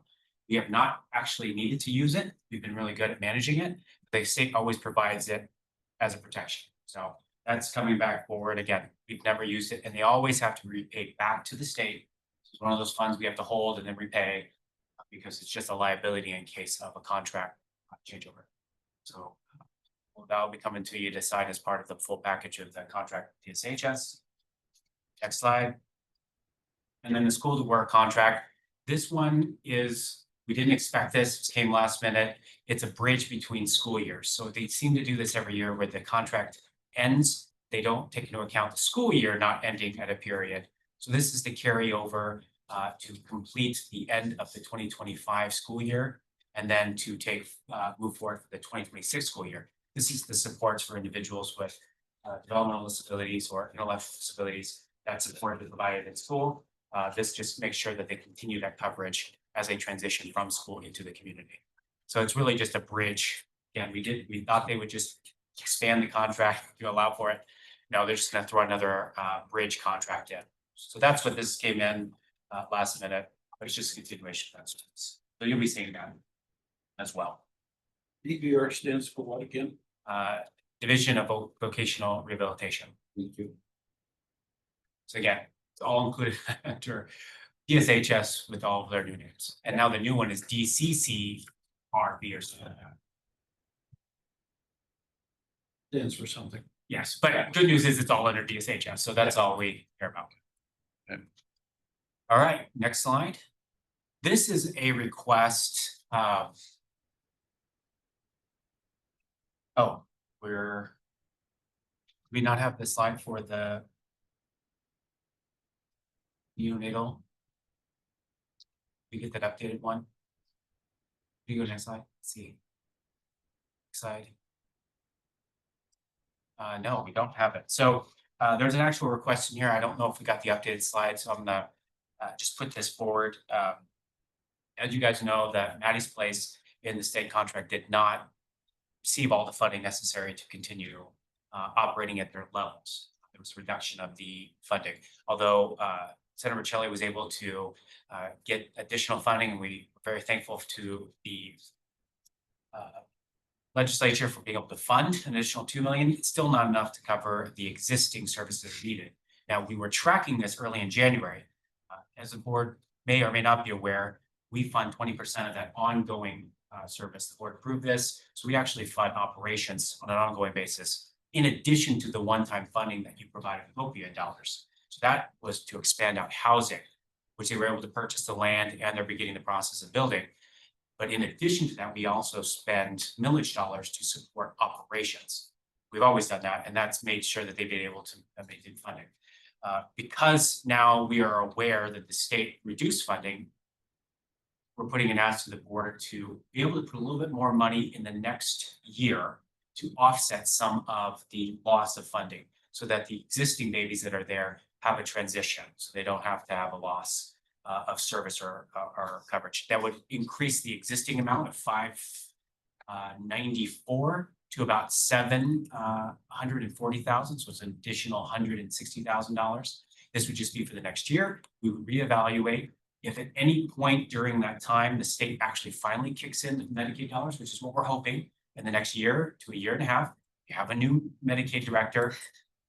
We have not actually needed to use it. We've been really good at managing it. The state always provides it as a protection. So that's coming back forward again. We've never used it and they always have to be repaid back to the state. It's one of those funds we have to hold and then repay because it's just a liability in case of a contract changeover. So that will be coming to you to sign as part of the full package of the contract with DSHS. Next slide. And then the school to work contract. This one is, we didn't expect this came last minute. It's a bridge between school years. So they seem to do this every year where the contract ends. They don't take into account the school year not ending at a period. So this is the carryover to complete the end of the 2025 school year and then to move forward for the 2026 school year. This is the supports for individuals with developmental disabilities or intellectual disabilities that support is provided in school. This just makes sure that they continue that coverage as they transition from school into the community. So it's really just a bridge. Again, we thought they would just expand the contract to allow for it. No, they're just gonna throw another bridge contract in. So that's what this came in last minute, but it's just a continuation of that service. So you'll be seeing that as well. DVR stands for what again? Division of Vocational Rehabilitation. Thank you. So again, it's all included under DSHS with all of their new names. And now the new one is DCCRB or something like that. Stands for something. Yes, but good news is it's all under DSHS, so that's all we care about. Okay. All right, next slide. This is a request. Oh, we not have the slide for the. neonatal. We get that updated one. You go to the next slide, let's see. Next slide. No, we don't have it. So there's an actual request in here. I don't know if we got the updated slide, so I'm gonna just put this forward. As you guys know, that Maddie's Place in the state contract did not receive all the funding necessary to continue operating at their levels. There was a reduction of the funding, although Senator Michelli was able to get additional funding, and we were very thankful to the legislature for being able to fund an additional 2 million. It's still not enough to cover the existing services needed. Now, we were tracking this early in January. As the board may or may not be aware, we fund 20% of that ongoing service. The board approved this, so we actually fund operations on an ongoing basis, in addition to the one-time funding that you provided with opioid dollars. So that was to expand out housing, which they were able to purchase the land, and they're beginning the process of building. But in addition to that, we also spend millage dollars to support operations. We've always done that, and that's made sure that they've been able to maintain funding. Because now we are aware that the state reduced funding, we're putting an ask to the board to be able to put a little bit more money in the next year to offset some of the loss of funding, so that the existing babies that are there have a transition, so they don't have to have a loss of service or coverage. That would increase the existing amount of 594 to about 740,000. So it's an additional $160,000. This would just be for the next year. We would reevaluate. If at any point during that time, the state actually finally kicks in the Medicaid dollars, which is what we're hoping in the next year to a year and a half, you have a new Medicaid director.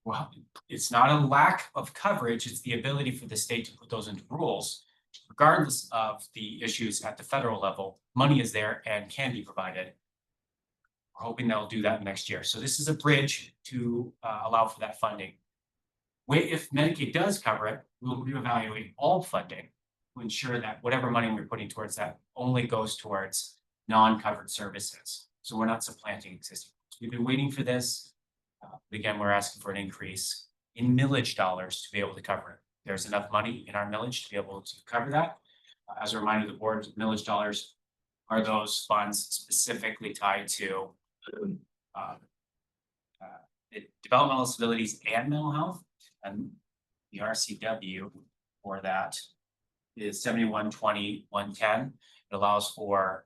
Well, it's not a lack of coverage, it's the ability for the state to put those into rules. Regardless of the issues at the federal level, money is there and can be provided. We're hoping they'll do that next year. So this is a bridge to allow for that funding. If Medicaid does cover it, we'll reevaluate all funding to ensure that whatever money we're putting towards that only goes towards non-covered services. So we're not supplanting existing. We've been waiting for this. Again, we're asking for an increase in millage dollars to be able to cover it. There's enough money in our millage to be able to cover that. As a reminder to the board, millage dollars are those funds specifically tied to developmental disabilities and mental health. And the RCW for that is 7120-110. It allows for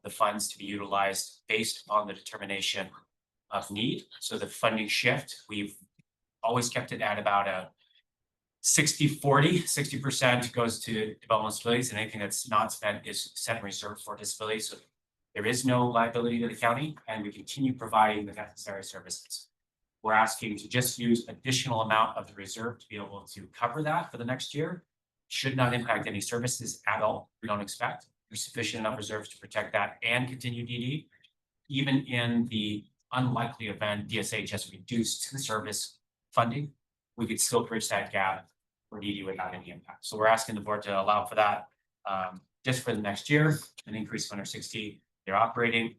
the funds to be utilized based on the determination of need. So the funding shift, we've always kept it at about a 60-40, 60% goes to developmental disabilities, and anything that's not spent is set and reserved for disabilities. So there is no liability to the county, and we continue providing the necessary services. We're asking to just use additional amount of the reserve to be able to cover that for the next year. Should not impact any services at all. We don't expect. There's sufficient enough reserves to protect that and continue DD. Even in the unlikely event DSH has reduced the service funding, we could still bridge that gap for DD without any impact. So we're asking the board to allow for that just for the next year, an increase of 160. They're operating.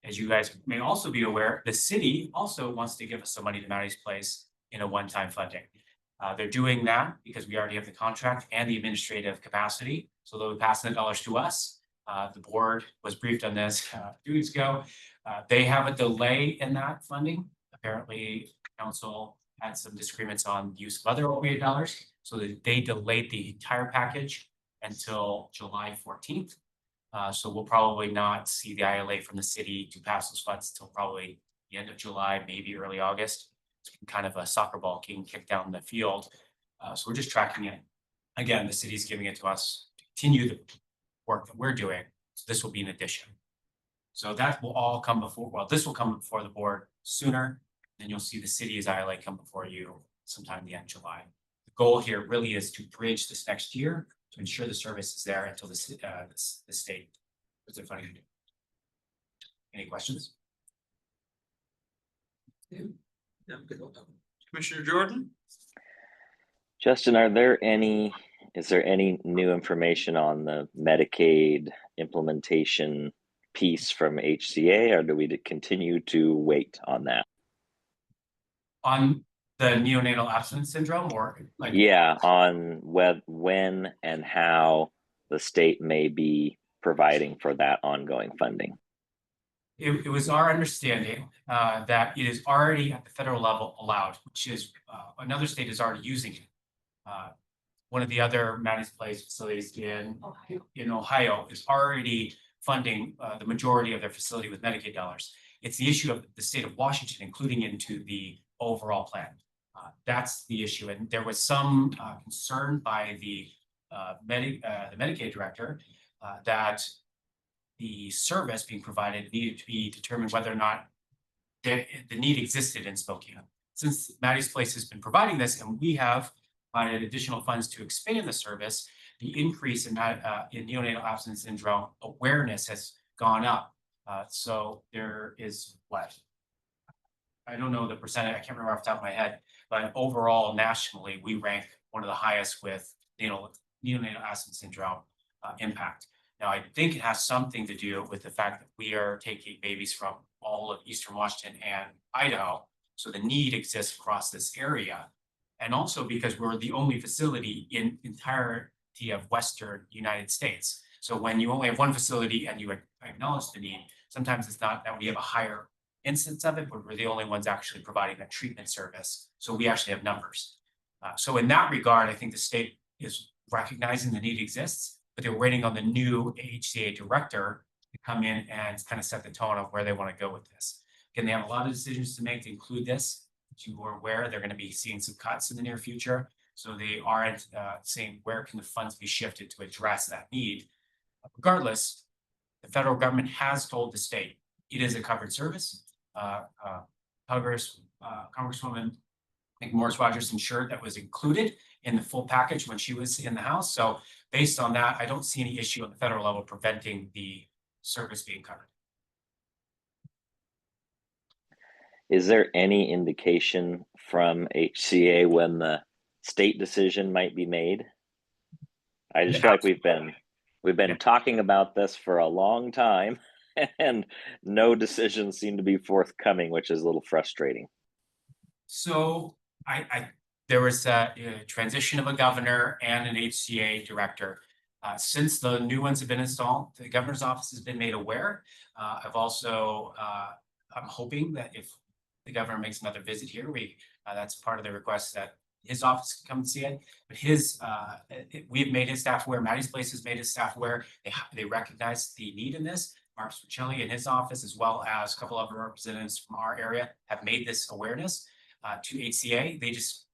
As you guys may also be aware, the city also wants to give us some money to Maddie's Place in a one-time funding. They're doing that because we already have the contract and the administrative capacity. So they'll be passing the dollars to us. The board was briefed on this 2 weeks ago. They have a delay in that funding. Apparently, council had some disagreements on the use of other opioid dollars. So they delayed the entire package until July 14th. So we'll probably not see the ILA from the city to pass those funds until probably the end of July, maybe early August. It's kind of a soccer ball getting kicked down the field. So we're just tracking it. Again, the city's giving it to us to continue the work that we're doing. So this will be an addition. So that will all come before, well, this will come before the board sooner. Then you'll see the city's ILA come before you sometime in the end of July. The goal here really is to bridge this next year to ensure the service is there until the state puts their funding. Any questions? Commissioner Jordan? Justin, is there any new information on the Medicaid implementation piece from HCA, or do we continue to wait on that? On The neonatal abstinence syndrome, or like? Yeah, on when and how the state may be providing for that ongoing funding. It was our understanding that it is already at the federal level allowed, which is another state is already using it. One of the other managed place facilities in Ohio is already funding the majority of their facility with Medicaid dollars. It's the issue of the state of Washington including it into the overall plan. That's the issue, and there was some concern by the Medicaid director that the service being provided needed to be determined whether or not the need existed in Spokane. Since Maddie's Place has been providing this and we have provided additional funds to expand the service, the increase in neonatal abstinence syndrome awareness has gone up. So there is what? I don't know the percentage, I can't remember off the top of my head, but overall nationally, we rank one of the highest with neonatal abstinence syndrome impact. Now, I think it has something to do with the fact that we are taking babies from all of Eastern Washington and Idaho. So the need exists across this area. And also because we're the only facility in entirety of Western United States. So when you only have one facility and you acknowledge the need, sometimes it's not that we have a higher instance of it, but we're the only ones actually providing that treatment service. So we actually have numbers. So in that regard, I think the state is recognizing the need exists, but they're waiting on the new HCA director to come in and kind of set the tone of where they want to go with this. Again, they have a lot of decisions to make to include this. As you are aware, they're going to be seeing some cuts in the near future. So they aren't saying where can the funds be shifted to address that need. Regardless, the federal government has told the state it is a covered service. Congresswoman, I think Morris Rogers ensured that was included in the full package when she was in the House. So based on that, I don't see any issue at the federal level preventing the service being covered. Is there any indication from HCA when the state decision might be made? I just feel like we've been talking about this for a long time and no decisions seem to be forthcoming, which is a little frustrating. So there was a transition of a governor and an HCA director. Since the new ones have been installed, the governor's office has been made aware. I've also, I'm hoping that if the governor makes another visit here, that's part of the request that his office can come and see it. But we've made his staff aware, Maddie's Place has made his staff aware. They recognize the need in this. Mark Spichelli in his office, as well as a couple of representatives from our area, have made this awareness to HCA. They just,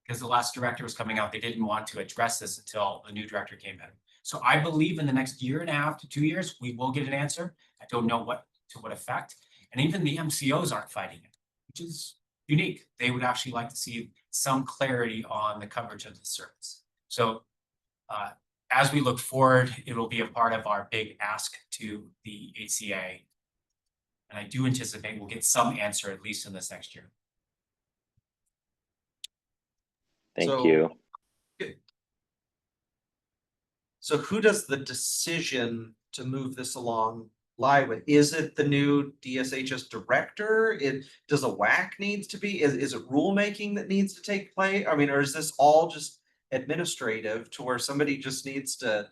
because the last director was coming out, they didn't want to address this until the new director came in. So I believe in the next 1.5 to 2 years, we will get an answer. I don't know to what effect. And even the MCOs aren't fighting it, which is unique. They would actually like to see some clarity on the coverage of the service. So as we look forward, it will be a part of our big ask to the HCA. And I do anticipate we'll get some answer at least in this next year. Thank you. So who does the decision to move this along lie with? Is it the new DSHS director? Does a WAC needs to be? Is it rulemaking that needs to take place? I mean, or is this all just administrative to where somebody just needs to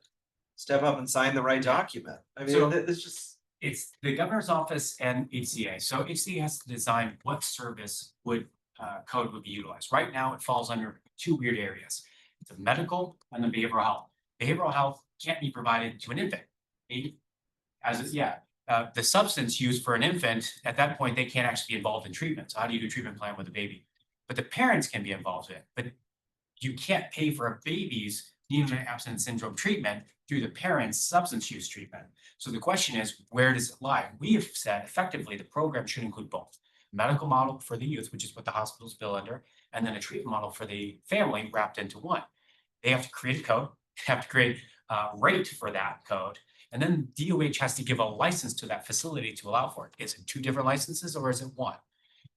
step up and sign the right document? I mean, So- it's just. It's the governor's office and HCA. So HCA has to design what service code would be utilized. Right now, it falls under 2 weird areas. It's a medical and a behavioral health. Behavioral health can't be provided to an infant. The substance used for an infant, at that point, they can't actually be involved in treatment. So how do you do a treatment plan with a baby? But the parents can be involved in it. But you can't pay for a baby's neonatal abstinence syndrome treatment through the parent's substance use treatment. So the question is, where does it lie? We have said effectively the program should include both. Medical model for the youth, which is what the hospitals bill under, and then a treatment model for the family wrapped into one. They have to create a code, they have to create a rate for that code, and then DOH has to give a license to that facility to allow for it. Is it 2 different licenses or is it 1?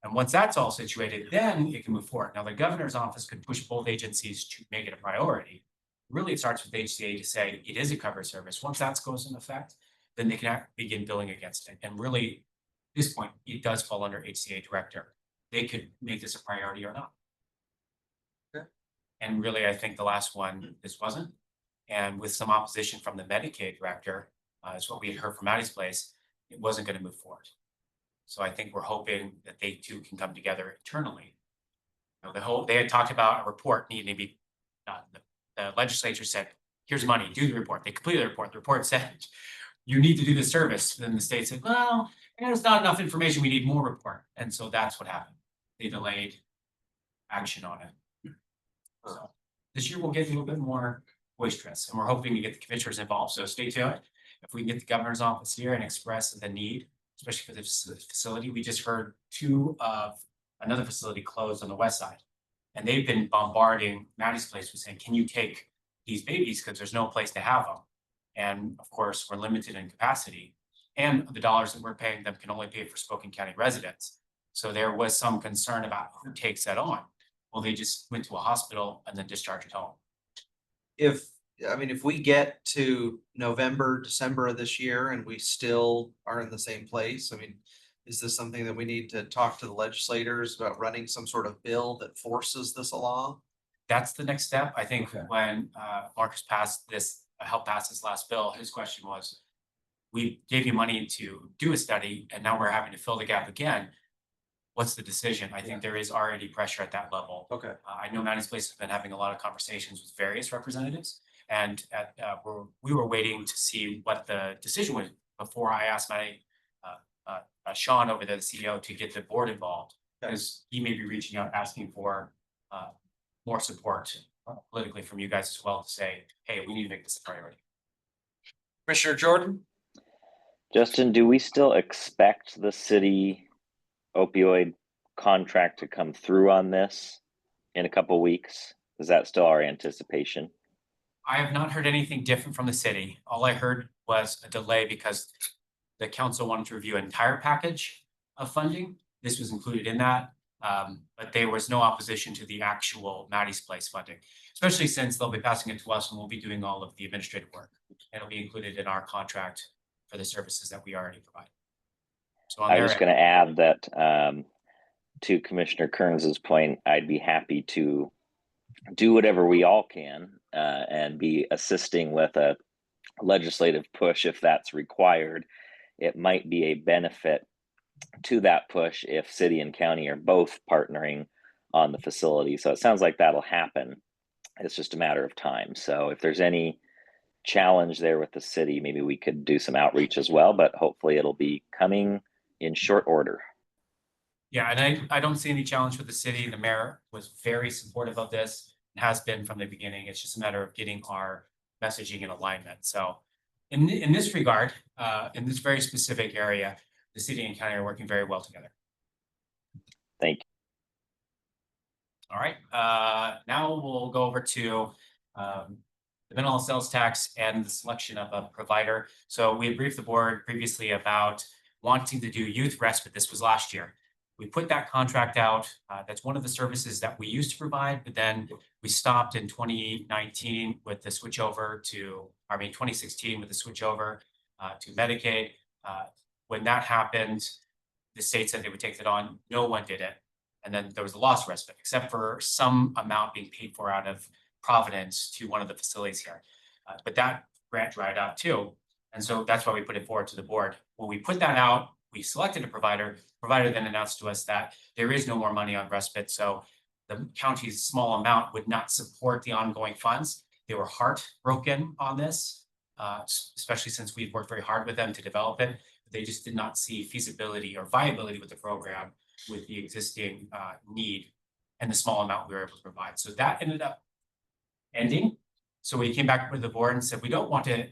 And once that's all situated, then it can move forward. Now, the governor's office could push both agencies to make it a priority. Really, it starts with HCA to say it is a covered service. Once that goes into effect, then they can begin billing against it. And really, at this point, it does fall under HCA director. they could make this a priority or not. Okay. And really, I think the last one, this wasn't. And with some opposition from the Medicaid director, is what we had heard from Maddie's place, it wasn't going to move forward. So I think we're hoping that they too can come together internally. You know, they had talked about a report needing to be, the legislature said, here's money, do the report. They completed the report. The report said, you need to do the service. Then the state said, well, there's not enough information. We need more report. And so that's what happened. They delayed action on it. So this year we'll get a little bit more boisterous, and we're hoping to get the commissioners involved. So stay tuned. If we can get the governor's office here and express the need, especially for this facility, we just heard two of another facility closed on the west side. And they've been bombarding Maddie's place with saying, can you take these babies? Because there's no place to have them. And of course, we're limited in capacity. And the dollars that we're paying them can only pay for Spokane County residents. So there was some concern about who takes that on. Well, they just went to a hospital and then discharged home. If we get to November, December of this year and we still are in the same place, is this something that we need to talk to the legislators about, running some sort of bill that forces this along? That's the next step. I think Okay. when Marcus helped pass this last bill, his question was, we gave you money to do a study and now we're having to fill the gap again. What's the decision? I think there is already pressure at that level. Okay. I know Maddie's place has been having a lot of conversations with various representatives, and we were waiting to see what the decision was before I asked Sean over there, the CEO, to get the board involved, because he may be reaching out asking for more support politically from you guys as well, to say, hey, we need to make this a priority. Commissioner Jordan? Justin, do we still expect the city opioid contract to come through on this in a couple of weeks? Is that still our anticipation? I have not heard anything different from the city. All I heard was a delay because the council wanted to review an entire package of funding. This was included in that, but there was no opposition to the actual Maddie's place funding, especially since they'll be passing it to us and we'll be doing all of the administrative work. It'll be included in our contract for the services that we already provide. So I was going to add that to Commissioner Kearns's point, I'd be happy to do whatever we all can and be assisting with a legislative push if that's required. It might be a benefit to that push if city and county are both partnering on the facility. So it sounds like that'll happen. It's just a matter of time. So if there's any challenge there with the city, maybe we could do some outreach as well, but hopefully it'll be coming in short order. Yeah, and I don't see any challenge with the city. The mayor was very supportive of this and has been from the beginning. It's just a matter of getting our messaging in alignment. So in this regard, in this very specific area, the city and county are working very well together. Thank you. All right, now we'll go over to the mental health sales tax and the selection of a provider. So we had briefed the board previously about wanting to do youth respite. This was last year. We put that contract out. That's one of the services that we used to provide, but then we stopped in 2019 with the switch over to, 2016 with the switch over to Medicaid. When that happened, the state said they would take it on. No one did it. And then there was a loss respite, except for some amount being paid for out of Providence to one of the facilities here. But that grant dried out too. And so that's why we put it forward to the board. When we put that out, we selected a provider. Provider then announced to us that there is no more money on respite. So the county's small amount would not support the ongoing funds. They were heartbroken on this, especially since we've worked very hard with them to develop it. They just did not see feasibility or viability with the program with the existing need and the small amount we were able to provide. So that ended up ending. So we came back with the board and said, we don't want to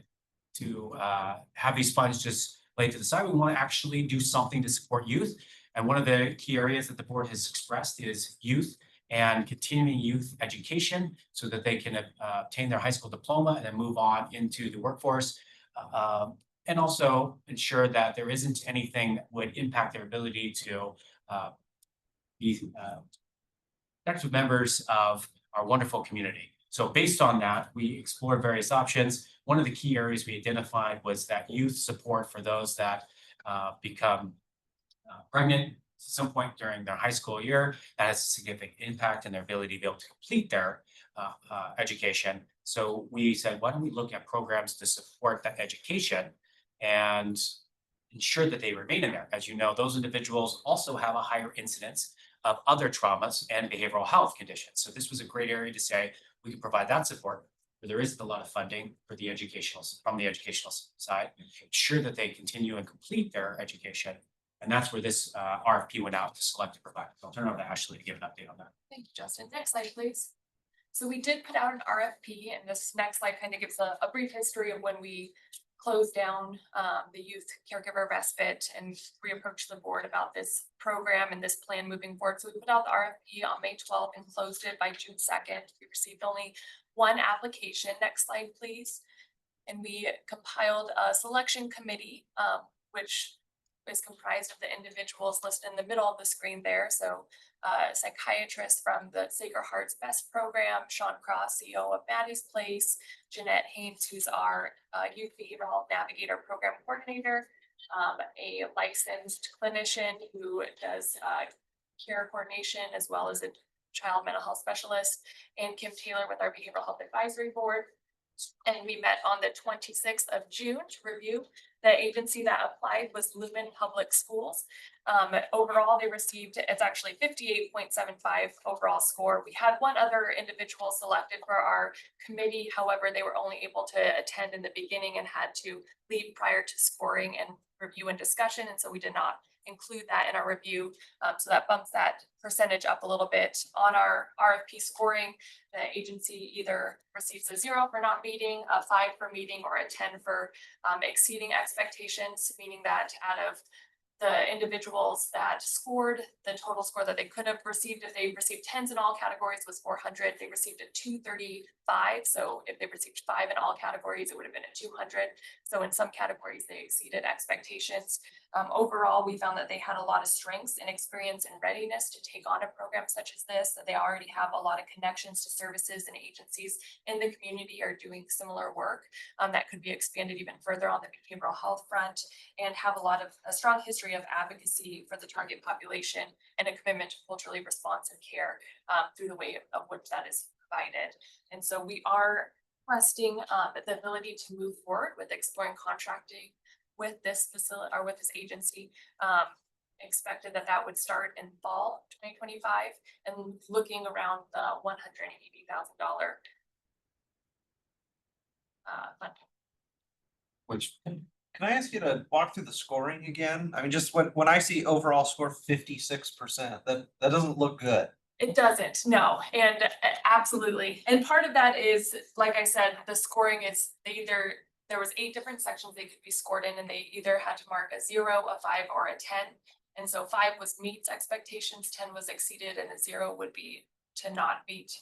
have these funds just laid to the side. We want to actually do something to support youth. And one of the key areas that the board has expressed is youth and continuing youth education so that they can obtain their high school diploma and then move on into the workforce. And also ensure that there isn't anything that would impact their ability to be active members of our wonderful community. So based on that, we explored various options. One of the key areas we identified was that youth support for those that become pregnant, some point during their high school year, that has a significant impact on their ability to be able to complete their education. So we said, why don't we look at programs to support that education and ensure that they remain in there? As you know, those individuals also have a higher incidence of other traumas and behavioral health conditions. So this was a great area to say we can provide that support, where there isn't a lot of funding for the educational, from the educational side, ensure that they continue and complete their education. And that's where this RFP went out to select a provider. So I'll turn it over to Ashley to give an update on that. Thank you, Justin. Next slide, please. So we did put out an RFP, and this next slide kind of gives a brief history of when we closed down the youth caregiver respite and reapproached the board about this program and this plan moving forward. So we put out the RFP on May 12th and closed it by June 2nd. We received only one application. Next slide, please. And we compiled a selection committee, which is comprised of the individuals listed in the middle of the screen there. So a psychiatrist from the Sacred Heart's BEST program, Sean Cross, CEO of Maddie's Place, Jeanette Haynes, who's our Youth Behavioral Health Navigator Program Coordinator, a licensed clinician who does care coordination as well as a child mental health specialist, and Kim Taylor with our Behavioral Health Advisory Board. And we met on the 26th of June to review. The agency that applied was Lumen Public Schools. Overall, they received, it's actually 58.75 overall score. We had one other individual selected for our committee. However, they were only able to attend in the beginning and had to leave prior to scoring and review and discussion. And so we did not include that in our review. So that bumps that percentage up a little bit. On our RFP scoring, the agency either receives a 0 for not meeting, a 5 for meeting, or a 10 for exceeding expectations, meaning that out of the individuals that scored, the total score that they could have received if they received 10s in all categories was 400. They received a 235. So if they received 5 in all categories, it would have been a 200. So in some categories, they exceeded expectations. Overall, we found that they had a lot of strengths and experience and readiness to take on a program such as this, that they already have a lot of connections to services and agencies in the community are doing similar work that could be expanded even further on the behavioral health front, and have a strong history of advocacy for the target population and a commitment to culturally responsive care through the way of which that is provided. And so we are requesting the ability to move forward with exploring contracting with this facility or with this agency. Expected that would start in fall 2025, and looking around the $180,000 funding. Which, Can I ask you to walk through the scoring again? I mean, just when I see overall score 56%, that doesn't look good. It doesn't, no, and absolutely. And part of that is, like I said, the scoring is there was 8 different sections they could be scored in, and they either had to mark a 0, a 5, or a 10. And so 5 was meets expectations, 10 was exceeded, and a 0 would be to not meet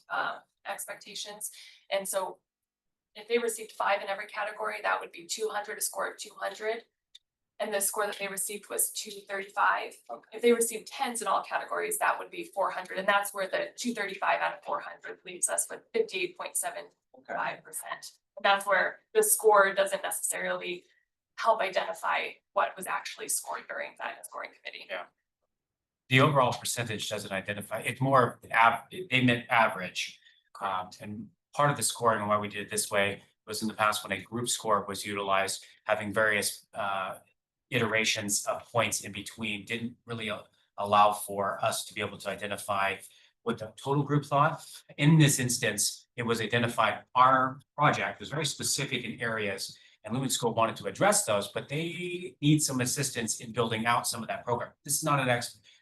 expectations. And so if they received 5 in every category, that would be 200, a score of 200. And the score that they received was 235. Okay. If they received 10s in all categories, that would be 400. And that's where the 235 out of 400 leaves us with 58.75%. And that's where the score doesn't necessarily help identify what was actually scored during that scoring committee. Yeah. The overall percentage doesn't identify, it's more they meant average. And part of the scoring and why we did it this way was in the past when a group score was utilized, having various iterations of points in between didn't really allow for us to be able to identify what the total group thought. In this instance, it was identified our project was very specific in areas, and Lumen School wanted to address those, but they need some assistance in building out some of that program. This is not an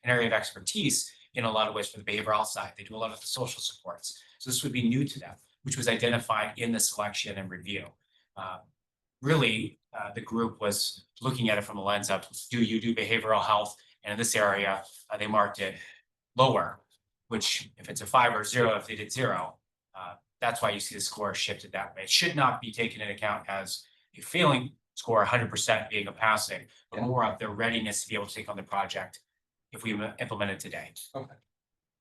area of expertise in a lot of ways for the behavioral health side. They do a lot of the social supports. So this would be new to them, which was identified in the selection and review. The group was looking at it from a lens of, do you do behavioral health? And in this area, they marked it lower, which if it's a 5 or 0, if they did 0, that's why you see the score shifted that way. It should not be taken into account as a failing score, 100% being a passing, but more of their readiness to be able to take on the project if we implement it today. Okay,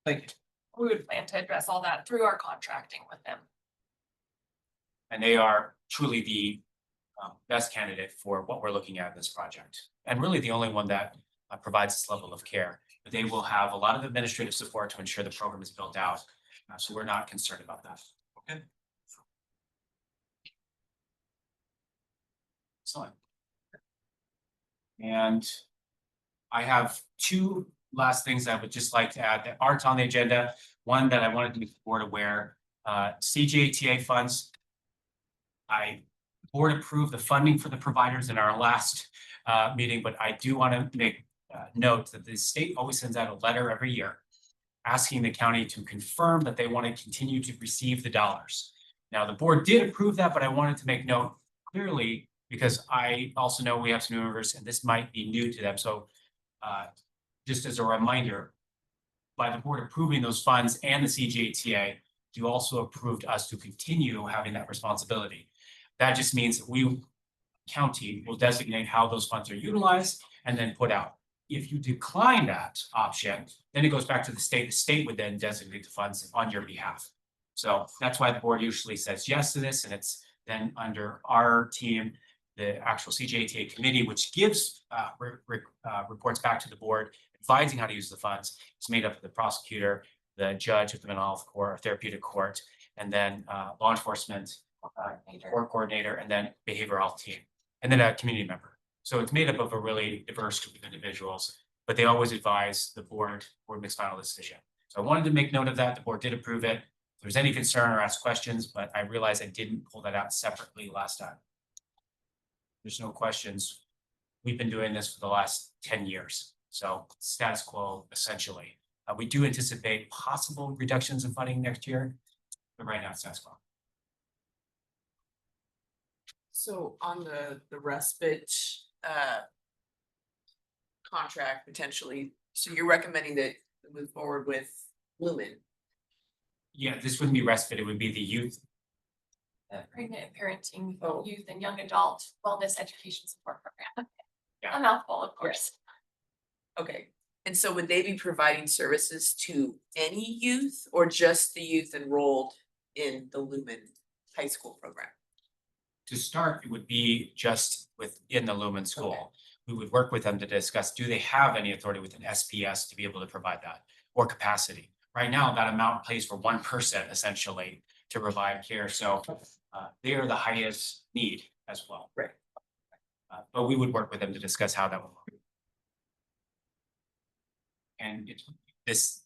thank you. We would plan to address all that through our contracting with them. And they are truly the best candidate for what we're looking at in this project. And really the only one that provides this level of care but they will have a lot of administrative support to ensure the program is built out. So we're not concerned about that. Okay. Excellent. And I have two last things I would just like to add that aren't on the agenda. One that I wanted to make the board aware, CGATA funds. Board approved the funding for the providers in our last meeting, but I do want to make note that the state always sends out a letter every year asking the county to confirm that they want to continue to receive the dollars. Now, the board did approve that, but I wanted to make note clearly because I also know we have some new members and this might be new to them. So just as a reminder, by the board approving those funds and the CGATA, you also approved us to continue having that responsibility. That just means that we, county, will designate how those funds are utilized and then put out. If you decline that option, then it goes back to the state. The state would then designate the funds on your behalf. So that's why the board usually says yes to this, and it's then under our team, the actual CGATA committee, which gives reports back to the board, advising how to use the funds. It's made up of the prosecutor, the judge of the mental health court, or therapeutic court, and then law enforcement, court coordinator, and then behavioral health team, and then a community member. So it's made up of a really diverse group of individuals, but they always advise the board makes final decision. So I wanted to make note of that. The board did approve it. If there's any concern or ask questions, but I realized I didn't pull that out separately last time. There's no questions. We've been doing this for the last 10 years. So status quo, essentially. We do anticipate possible reductions in funding next year, but right now it's status quo. So on the respite contract potentially, so you're recommending that we move forward with Lumen? Yeah, this wouldn't be respite, it would be the youth. Pregnant and parenting, youth and young adult wellness education support program. Yeah. A mouthful, of course. Okay, and so would they be providing services to any youth or just the youth enrolled in the Lumen High School program? To start, it would be just within the Lumen School. Okay. We would work with them to discuss, do they have any authority within SPS to be able to provide that or capacity? Right now, that amount pays for one person essentially to provide care. So they are the highest need as well. Right. But we would work with them to discuss how that would work. And this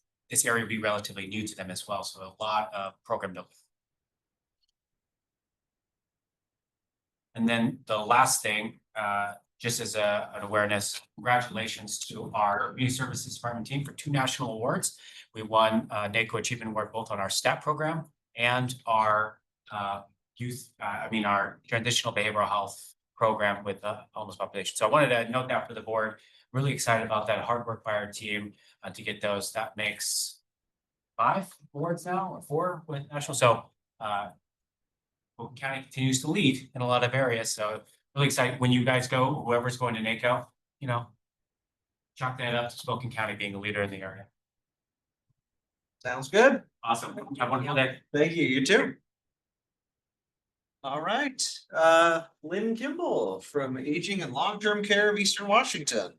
area would be relatively new to them as well. So a lot of program building. And then the last thing, just as an awareness, congratulations to our Community Services Department team for 2 national awards. We won NACO Achievement Award both on our STAT program and our our transitional behavioral health program with the homeless population. So I wanted to note that for the board. Really excited about that hard work by our team to get those. That makes 5 awards now or 4 with national. So Spokane County continues to lead in a lot of areas. So really excited when you guys go, whoever's going to NACO, chalk that up to Spokane County being a leader in the area. Sounds good. Awesome. Have a wonderful day. Thank you. You too. All right, Lynn Kimball from Aging and Long-Term Care of Eastern Washington.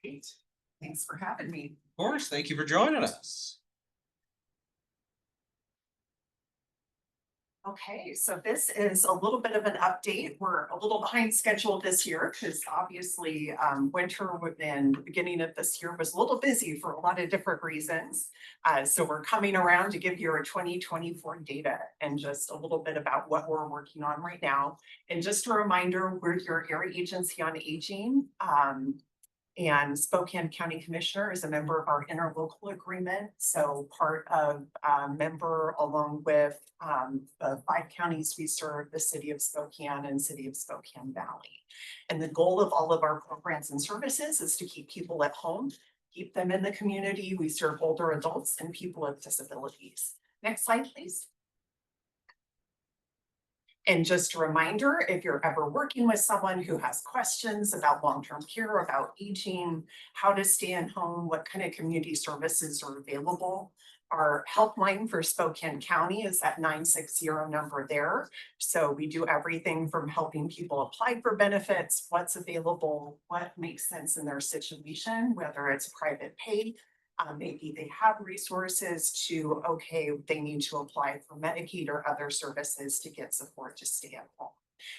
Great. Thanks for having me. Of course, thank you for joining us. Okay, so this is a little bit of an update. We're a little behind schedule this year because obviously winter and the beginning of this year was a little busy for a lot of different reasons. So we're coming around to give you our 2024 data and just a little bit about what we're working on right now. And just a reminder, we're your area agency on aging. And Spokane County Commissioner is a member of our interlocal agreement. So part of member along with the 5 counties we serve, the city of Spokane and city of Spokane Valley. And the goal of all of our programs and services is to keep people at home, keep them in the community. We serve older adults and people with disabilities. Next slide, please. And just a reminder, if you're ever working with someone who has questions about long-term care, about aging, how to stay in home, what kind of community services are available. Our helpline for Spokane County is that 960 number there. So we do everything from helping people apply for benefits, what's available, what makes sense in their situation, whether it's private pay. Maybe they have resources to, okay, they need to apply for Medicaid or other services to get support to stay at home.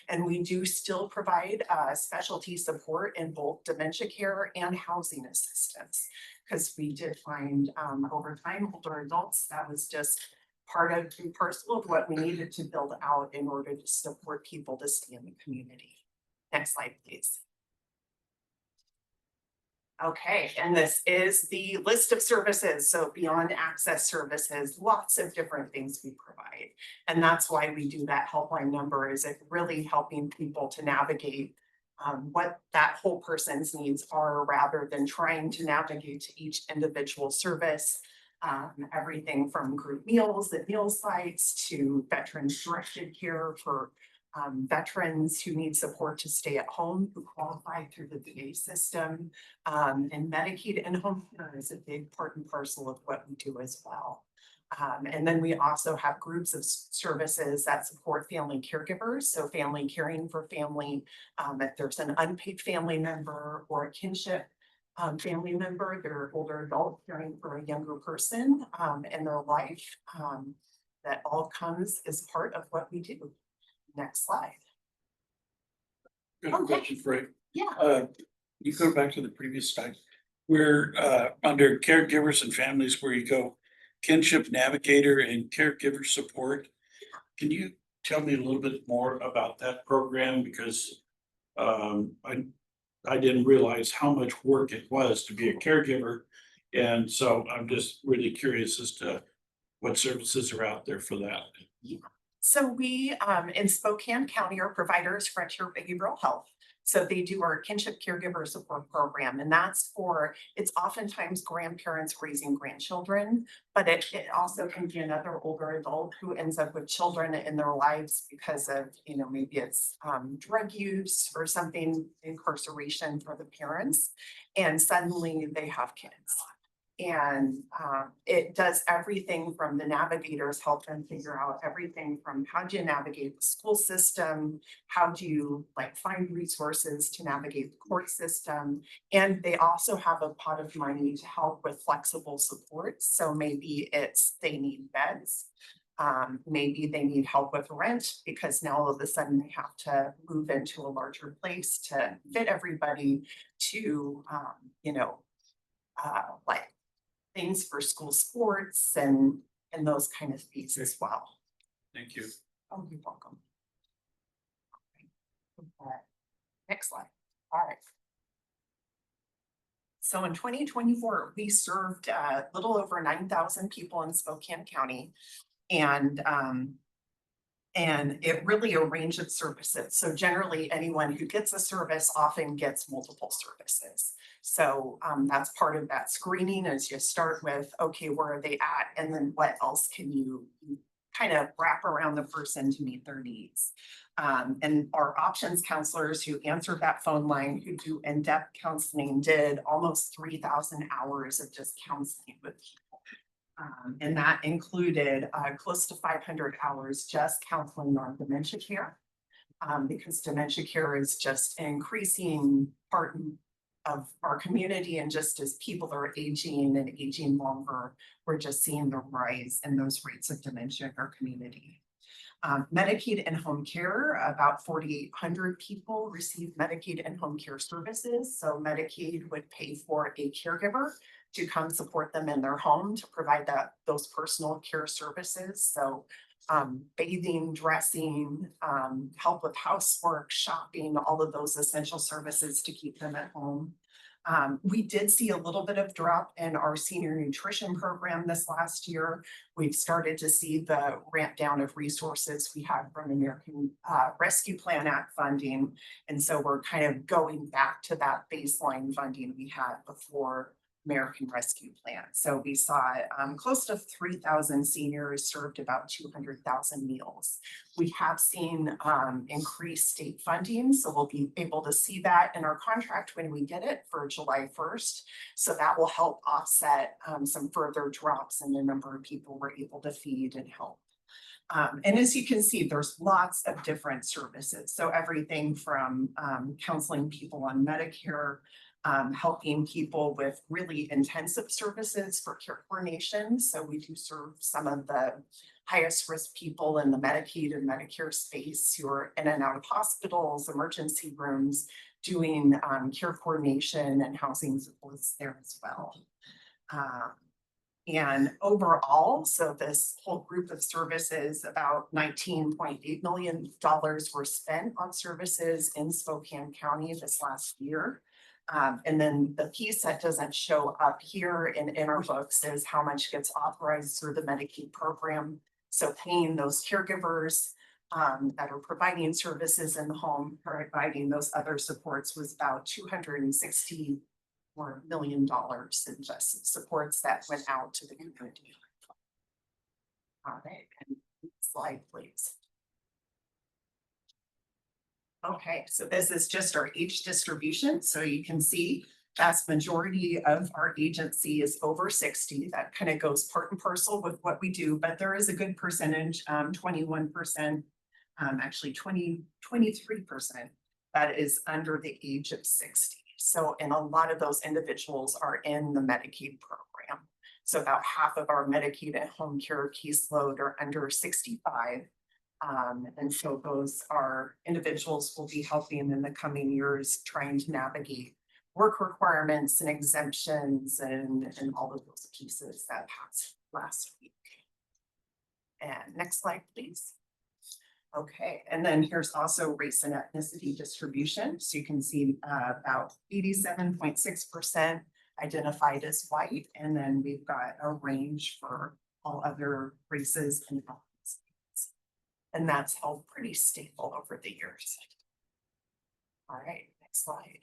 And we do still provide specialty support in both dementia care and housing assistance. Because we did find over time, older adults, that was just part of and parcel of what we needed to build out in order to support people to stay in the community. Next slide, please. Okay, and this is the list of services. So beyond access services, lots of different things we provide. And that's why we do that helpline number, is it really helping people to navigate what that whole person's needs are, rather than trying to navigate to each individual service. Everything from group meals at meal sites to veterans directed care for veterans who need support to stay at home, who qualify through the VA system. And Medicaid and home care is a big part and parcel of what we do as well. And then we also have groups of services that support family caregivers. So family caring for family, if there's an unpaid family member or a kinship family member, they're older adult caring for a younger person in their life. That all comes as part of what we do. Next slide. Good question for you. Yeah. You go back to the previous slide. We're under caregivers and families, where you go kinship navigator and caregiver support. Can you tell me a little bit more about that program? Because I didn't realize how much work it was to be a caregiver. And so I'm just really curious as to what services are out there for that. So we in Spokane County are providers Frontier Behavioral Health. So they do our kinship caregiver support program, and that's for, it's oftentimes grandparents raising grandchildren, but it also can be another older adult who ends up with children in their lives because of, you know, maybe it's drug use or something, incarceration for the parents, and suddenly they have kids. And it does everything from the navigators help them figure out everything from how do you navigate the school system, how do you like find resources to navigate the court system, and they also have a pot of money to help with flexible support. So maybe it's they need beds. Maybe they need help with rent because now all of a sudden they have to move into a larger place to fit everybody to, you know, like things for school sports and those kind of things as well. Thank you. Oh, you're welcome. Okay. Next slide. All right. So in 2024, we served a little over 9,000 people in Spokane County, and it really a range of services. So generally anyone who gets a service often gets multiple services. So that's part of that screening, is you start with, okay, where are they at? And then what else can you kind of wrap around the person to meet their needs? And our options counselors who answered that phone line, who do in-depth counseling, did almost 3,000 hours of just counseling with people. And that included close to 500 hours just counseling on dementia care, because dementia care is just an increasing part of our community. And just as people are aging and aging longer, we're just seeing the rise in those rates of dementia in our community. Medicaid and home care, about 4,800 people receive Medicaid and home care services. So Medicaid would pay for a caregiver to come support them in their home to provide those personal care services. So bathing, dressing, help with housework, shopping, all of those essential services to keep them at home. We did see a little bit of drop in our senior nutrition program this last year. We've started to see the ramp down of resources we had from American Rescue Plan Act funding. And so we're kind of going back to that baseline funding we had before American Rescue Plan. So we saw close to 3,000 seniors served about 200,000 meals. We have seen increased state funding, so we'll be able to see that in our contract when we get it for July 1st. So that will help offset some further drops in the number of people we're able to feed and help. And as you can see, there's lots of different services. So everything from counseling people on Medicare, helping people with really intensive services for care coordination. So we do serve some of the highest risk people in the Medicaid and Medicare space who are in and out of hospitals, emergency rooms, doing care coordination and housing supports there as well. And overall, so this whole group of services, about $19.8 million were spent on services in Spokane County this last year. And then the piece that doesn't show up here in our books is how much gets authorized through the Medicaid program. So paying those caregivers that are providing services in the home, providing those other supports was about $264 million in just supports that went out to the community. All right, and slide please. Okay, so this is just our age distribution. So you can see vast majority of our agency is over 60. That kind of goes part and parcel with what we do, but there is a good percentage, 21%, actually 23% that is under the age of 60. So, and a lot of those individuals are in the Medicaid program. So about half of our Medicaid at home care caseload are under 65. And so those are individuals we'll be helping in the coming years, trying to navigate work requirements and exemptions and all of those pieces that passed last week. And next slide, please. Okay, and then here's also race and ethnicity distribution. So you can see about 87.6% identified as white, and then we've got a range for all other races and ethnicities. And that's held pretty stable over the years. All right, next slide.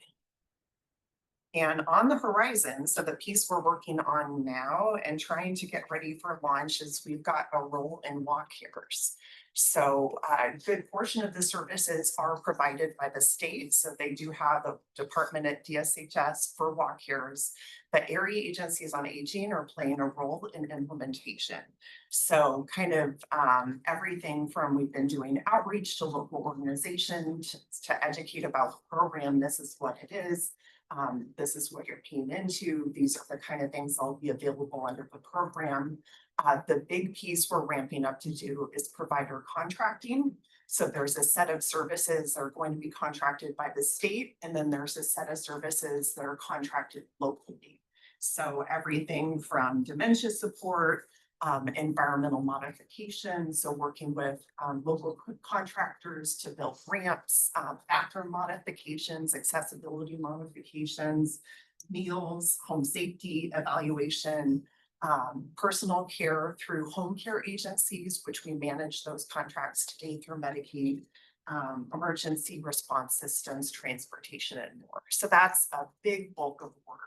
And on the horizon, so the piece we're working on now and trying to get ready for launch is we've got a role in walk here's. So a good portion of the services are provided by the state. So they do have a department at DSHS for walk here's. The area agencies on aging are playing a role in implementation. So kind of everything from we've been doing outreach to local organizations to educate about the program. This is what it is. This is what you're paying into. These are the kind of things that'll be available under the program. The big piece we're ramping up to do is provider contracting. So there's a set of services that are going to be contracted by the state, and then there's a set of services that are contracted locally. So everything from dementia support, environmental modification, so working with local contractors to build ramps, bathroom modifications, accessibility modifications, meals, home safety evaluation, personal care through home care agencies, which we manage those contracts today through Medicaid, emergency response systems, transportation, and more. So that's a big bulk of work.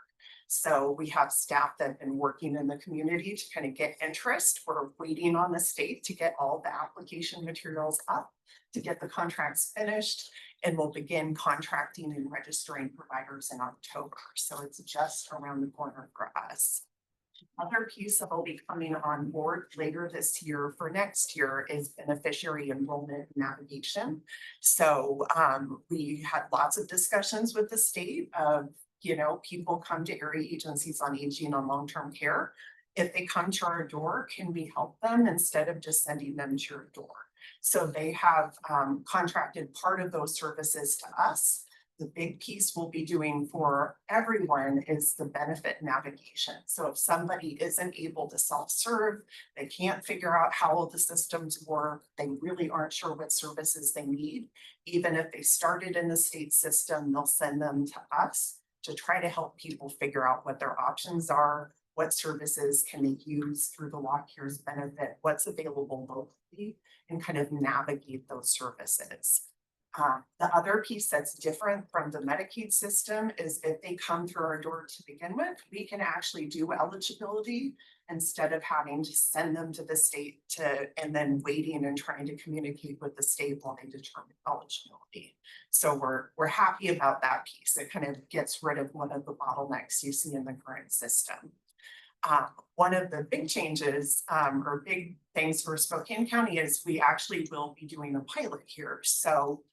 So we have staff that have been working in the community to kind of get interest. We're waiting on the state to get all the application materials up to get the contracts finished, and we'll begin contracting and registering providers in October. So it's just around the corner for us. Other piece that will be coming on board later this year for next year is beneficiary enrollment navigation. So we had lots of discussions with the state of, you know, people come to area agencies on aging on long-term care. If they come to our door, can we help them instead of just sending them to your door? So they have contracted part of those services to us. The big piece we'll be doing for everyone is the benefit navigation. So if somebody isn't able to self-serve, they can't figure out how all the systems work, they really aren't sure what services they need. Even if they started in the state system, they'll send them to us to try to help people figure out what their options are, what services can they use through the Walk Here's benefit, what's available locally, and kind of navigate those services. The other piece that's different from the Medicaid system is if they come through our door to begin with, we can actually do eligibility instead of having to send them to the state and then waiting and trying to communicate with the state while they determine eligibility. So we're happy about that piece. It kind of gets rid of one of the bottlenecks you see in the current system. One of the big changes or big things for Spokane County is we actually will be doing a pilot here. So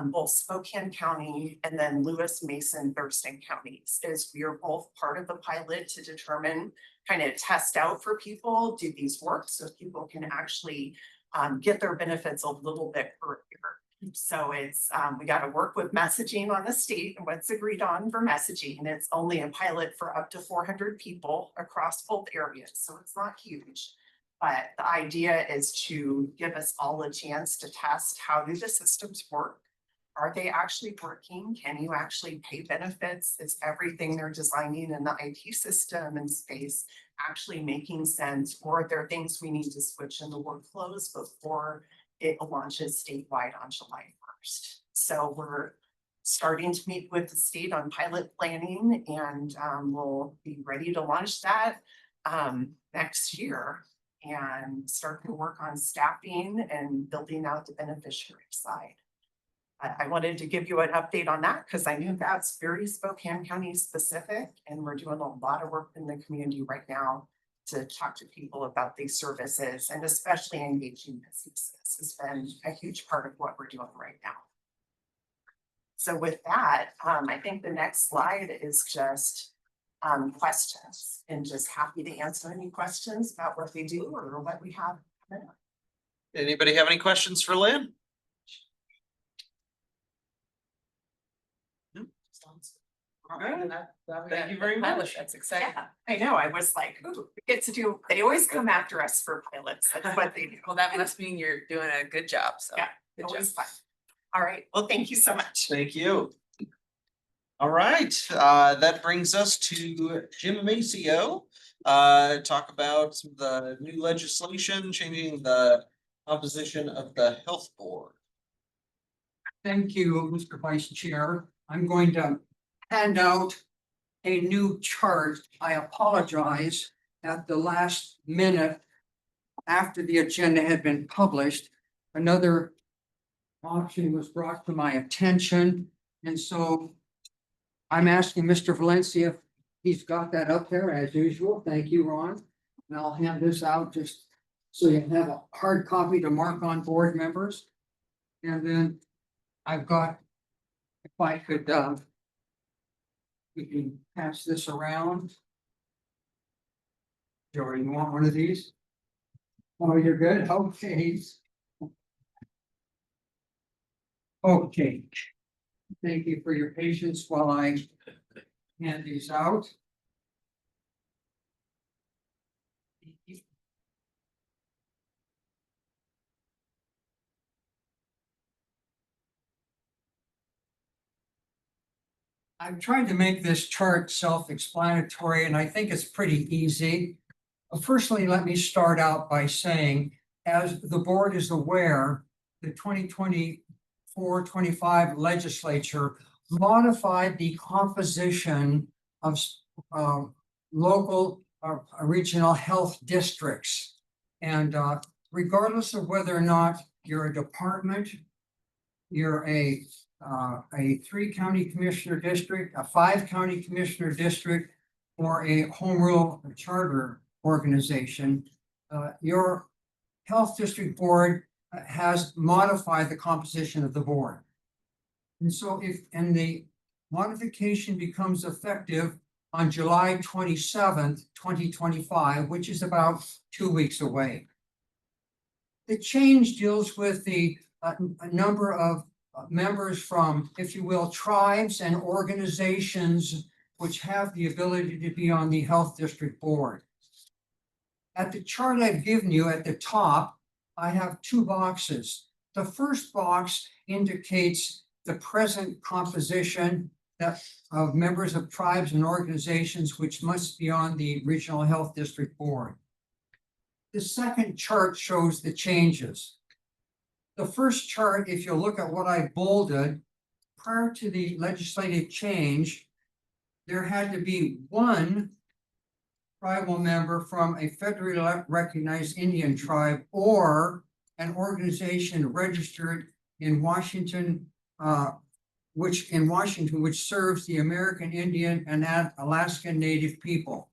both Spokane County and then Lewis, Mason, Thurston counties is we are both part of the pilot to determine, kind of test out for people, do these work so people can actually get their benefits a little bit earlier. So it's, we got to work with messaging on the state and what's agreed on for messaging. And it's only a pilot for up to 400 people across both areas. So it's not huge. But the idea is to give us all a chance to test how do the systems work? Are they actually working? Can you actually pay benefits? Is everything they're designing in the IT system and space actually making sense? Or are there things we need to switch in the workflows before it launches statewide on July 1st? So we're starting to meet with the state on pilot planning and we'll be ready to launch that next year and start to work on staffing and building out the beneficiary side. I wanted to give you an update on that because I knew that's very Spokane County specific and we're doing a lot of work in the community right now to talk to people about these services and especially engaging businesses has been a huge part of what we're doing right now. So with that, I think the next slide is just questions and just happy to answer any questions about what they do or what we have. Anybody have any questions for Lynn? All right. Thank you very much. That's exciting. Yeah, I know. I was like, ooh, we get to do, they always come after us for pilots. That's what they do. Well, that must mean you're doing a good job, so. Yeah, Good job. always fun. All right, well, thank you so much. Thank you. All right, that brings us to Jim Maceo. Talk about some of the new legislation, changing the composition of the health board. Thank you, Mr. Vice Chair. I'm going to hand out a new chart. I apologize at the last minute after the agenda had been published. Another option was brought to my attention. And so I'm asking Mr. Valencia if he's got that up there as usual. Thank you, Ron. And I'll hand this out just so you have a hard copy to mark on board members. And then I've got, if I could, we can pass this around. Jordan, you want one of these? Oh, you're good? Okay. Okay. Thank you for your patience while I hand these out. I'm trying to make this chart self-explanatory, and I think it's pretty easy. Firstly, let me start out by saying, as the board is aware, the 2024-25 legislature modified the composition of local regional health districts. And regardless of whether or not you're a department, you're a 3-county commissioner district, a 5-county commissioner district, or a home rule charter organization, your health district board has modified the composition of the board. And so the modification becomes effective on July 27th, 2025, which is about 2 weeks away. The change deals with a number of members from, if you will, tribes and organizations which have the ability to be on the health district board. At the chart I've given you at the top, I have 2 boxes. The first box indicates the present composition of members of tribes and organizations which must be on the regional health district board. The second chart shows the changes. The first chart, if you look at what I bolded, prior to the legislative change, there had to be one tribal member from a federally recognized Indian tribe or an organization registered in Washington, which serves the American Indian and Alaskan Native people.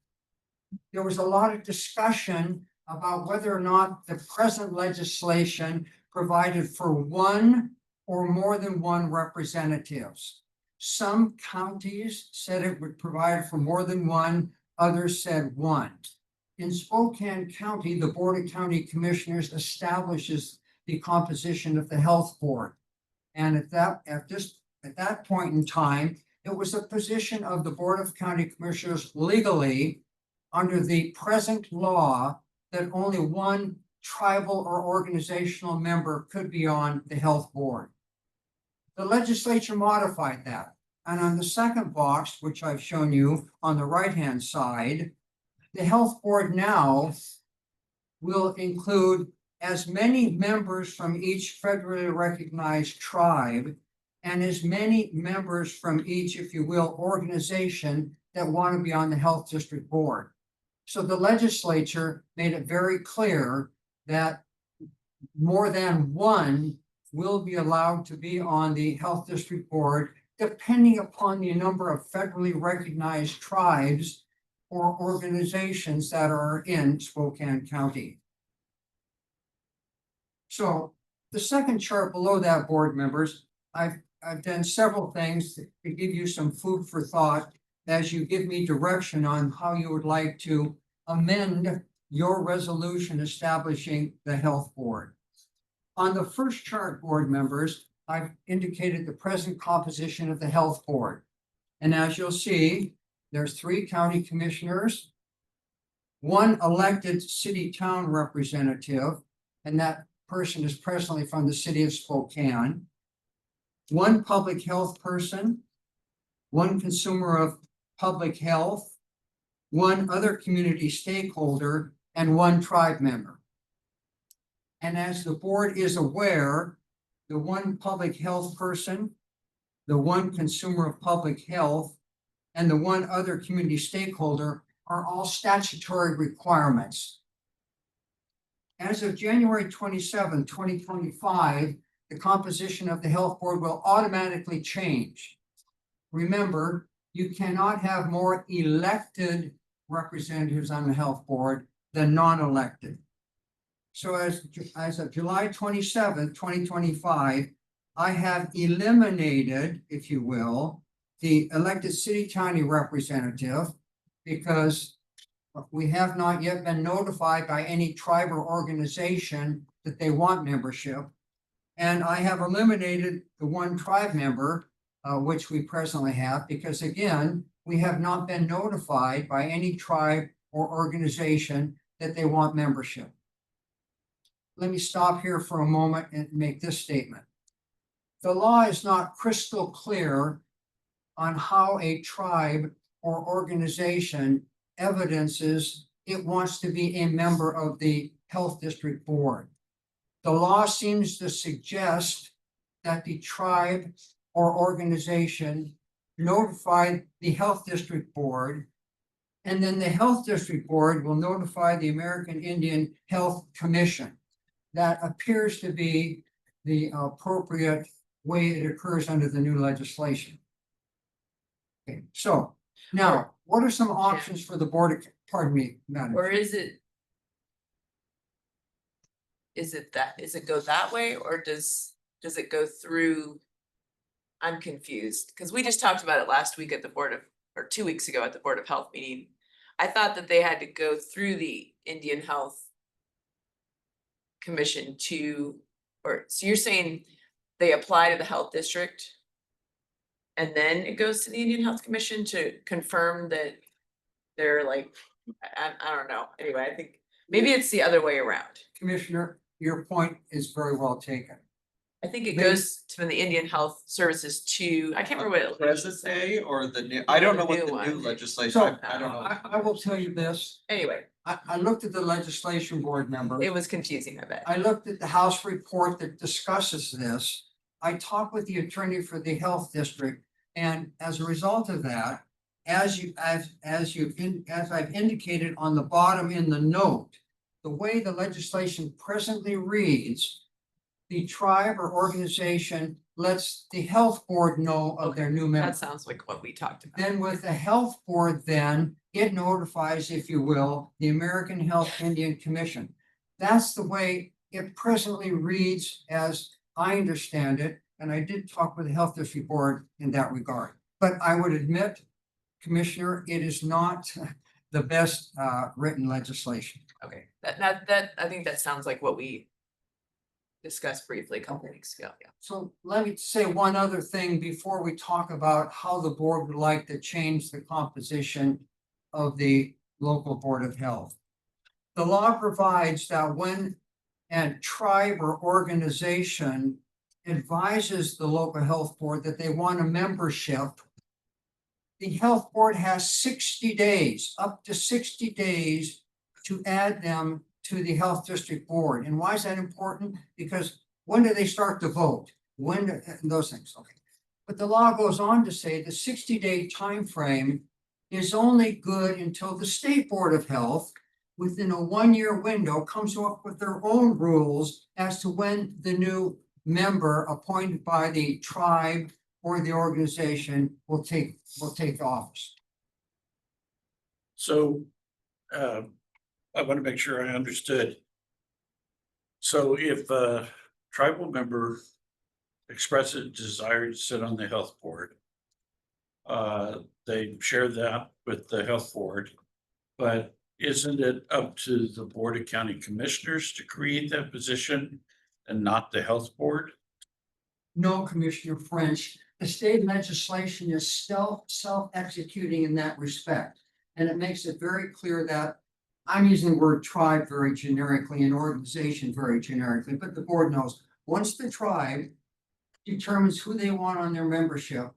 There was a lot of discussion about whether or not the present legislation provided for one or more than one representatives. Some counties said it would provide for more than one, others said one. In Spokane County, the Board of County Commissioners establishes the composition of the health board. And at that point in time, it was a position of the Board of County Commissioners legally under the present law that only one tribal or organizational member could be on the health board. The legislature modified that. And on the second box, which I've shown you on the right-hand side, the health board now will include as many members from each federally recognized tribe and as many members from each, if you will, organization that want to be on the health district board. So the legislature made it very clear that more than one will be allowed to be on the health district board, depending upon the number of federally recognized tribes or organizations that are in Spokane County. So the second chart below that, board members, I've done several things to give you some food for thought as you give me direction on how you would like to amend your resolution establishing the health board. On the first chart, board members, I've indicated the present composition of the health board. And as you'll see, there's 3 county commissioners, 1 elected city-town representative, and that person is presently from the city of Spokane, 1 public health person, 1 consumer of public health, 1 other community stakeholder, and 1 tribe member. And as the board is aware, the 1 public health person, the 1 consumer of public health, and the 1 other community stakeholder are all statutory requirements. As of January 27, 2025, the composition of the health board will automatically change. Remember, you cannot have more elected representatives on the health board than non-elected. So as of July 27, 2025, I have eliminated, if you will, the elected city county representative because we have not yet been notified by any tribe or organization that they want membership. And I have eliminated the 1 tribe member, which we presently have, because again, we have not been notified by any tribe or organization that they want membership. Let me stop here for a moment and make this statement. The law is not crystal clear on how a tribe or organization evidences it wants to be a member of the health district board. The law seems to suggest that the tribe or organization notify the health district board, and then the health district board will notify the American Indian Health Commission. That appears to be the appropriate way it occurs under the new legislation. Okay, so now, what are some options for the board? Pardon me, Madam. Or is it go that way, or does it go through? I'm confused, because we just talked about it last week at the or 2 weeks ago at the Board of Health meeting. I thought that they had to go through the Indian Health Commission so you're saying they apply to the health district and then it goes to the Indian Health Commission to confirm that they're like, I don't know. Anyway, I think maybe it's the other way around. Commissioner, your point is very well taken. I think it goes to the Indian Health Services to, I can't remember what it Present day or the new, I don't know what new the new one. legislation, So I don't know. I will tell you this. Anyway, I looked at the legislation board member. It was confusing, I bet. I looked at the House report that discusses this. I talked with the attorney for the health district, and as a result of that, as I've indicated on the bottom in the note, the way the legislation presently reads, the tribe or organization lets the health board know of their new member. That sounds like what we talked about. Then with the health board, then it notifies, if you will, the American Health Indian Commission. That's the way it presently reads, as I understand it, and I did talk with the Health District Board in that regard. But I would admit, Commissioner, it is not the best written legislation. Okay, that, I think that sounds like what we discussed briefly a couple weeks ago, yeah. So let me say one other thing before we talk about how the board would like to change the composition of the local board of health. The law provides that when a tribe or organization advises the local health board that they want a membership, the health board has 60 days, up to 60 days to add them to the health district board. And why is that important? Because when do they start to vote? When, those things, okay. But the law goes on to say the 60-day time frame is only good until the state board of health, within a 1-year window, comes up with their own rules as to when the new member appointed by the tribe or the organization will take office. So I want to make sure I understood. So if a tribal member expresses a desire to sit on the health board, they share that with the health board, but isn't it up to the Board of County Commissioners to create that position and not the health board? No, Commissioner French, the state legislation is self-executing in that respect. And it makes it very clear that I'm using the word tribe very generically and organization very generically, but the board knows once the tribe determines who they want on their membership,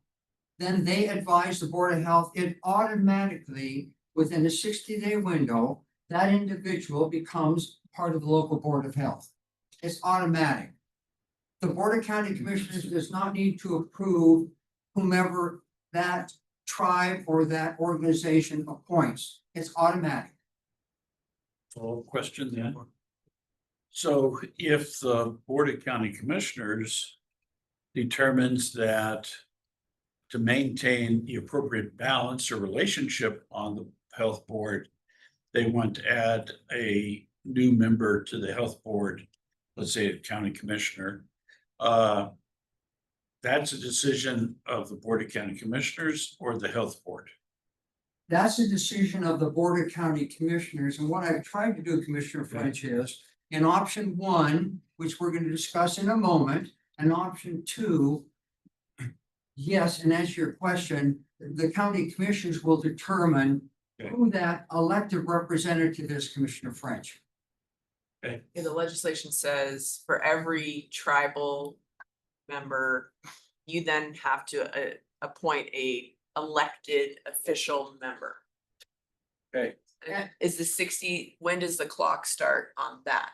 then they advise the Board of Health. It automatically, within a 60-day window, that individual becomes part of the local Board of Health. It's automatic. The Board of County Commissioners does not need to approve whomever that tribe or that organization appoints. It's automatic. Follow-up question then. So if the Board of County Commissioners determines that to maintain the appropriate balance or relationship on the health board, they want to add a new member to the health board, let's say a county commissioner, that's a decision of the Board of County Commissioners or the health board? That's a decision of the Board of County Commissioners. And what I've tried to do, Commissioner French, is in option 1, which we're going to discuss in a moment, and option 2, yes, and answer your question, the county commissioners will determine who that elected representative is, Commissioner French. And the legislation says for every tribal member, you then have to appoint a elected official member. Okay. Is the 60, when does the clock start on that?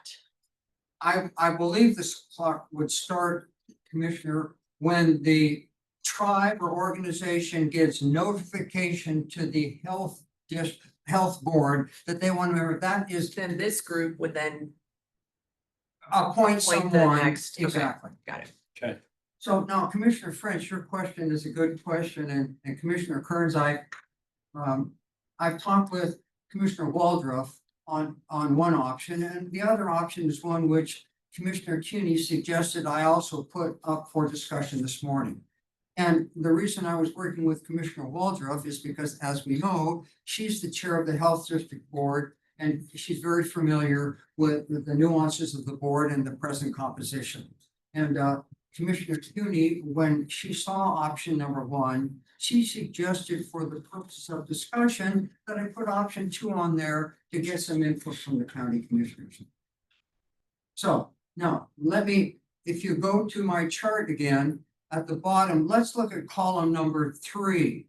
I believe this clock would start, Commissioner, when the tribe or organization gives notification to the health board that they want to member. That is, Then this group would then appoint the someone. next. Okay, Exactly. got it. Okay. So now, Commissioner French, your question is a good question, and Commissioner Kearns, I've talked with Commissioner Waldruff on one option, and the other option is one which Commissioner Cuny suggested I also put up for discussion this morning. And the reason I was working with Commissioner Waldruff is because, as we know, she's the chair of the Health District Board, and she's very familiar with the nuances of the board and the present composition. And Commissioner Cuny, when she saw option number 1, she suggested for the purposes of discussion that I put option 2 on there to get some input from the county commissioners. So now if you go to my chart again, at the bottom, let's look at column number 3.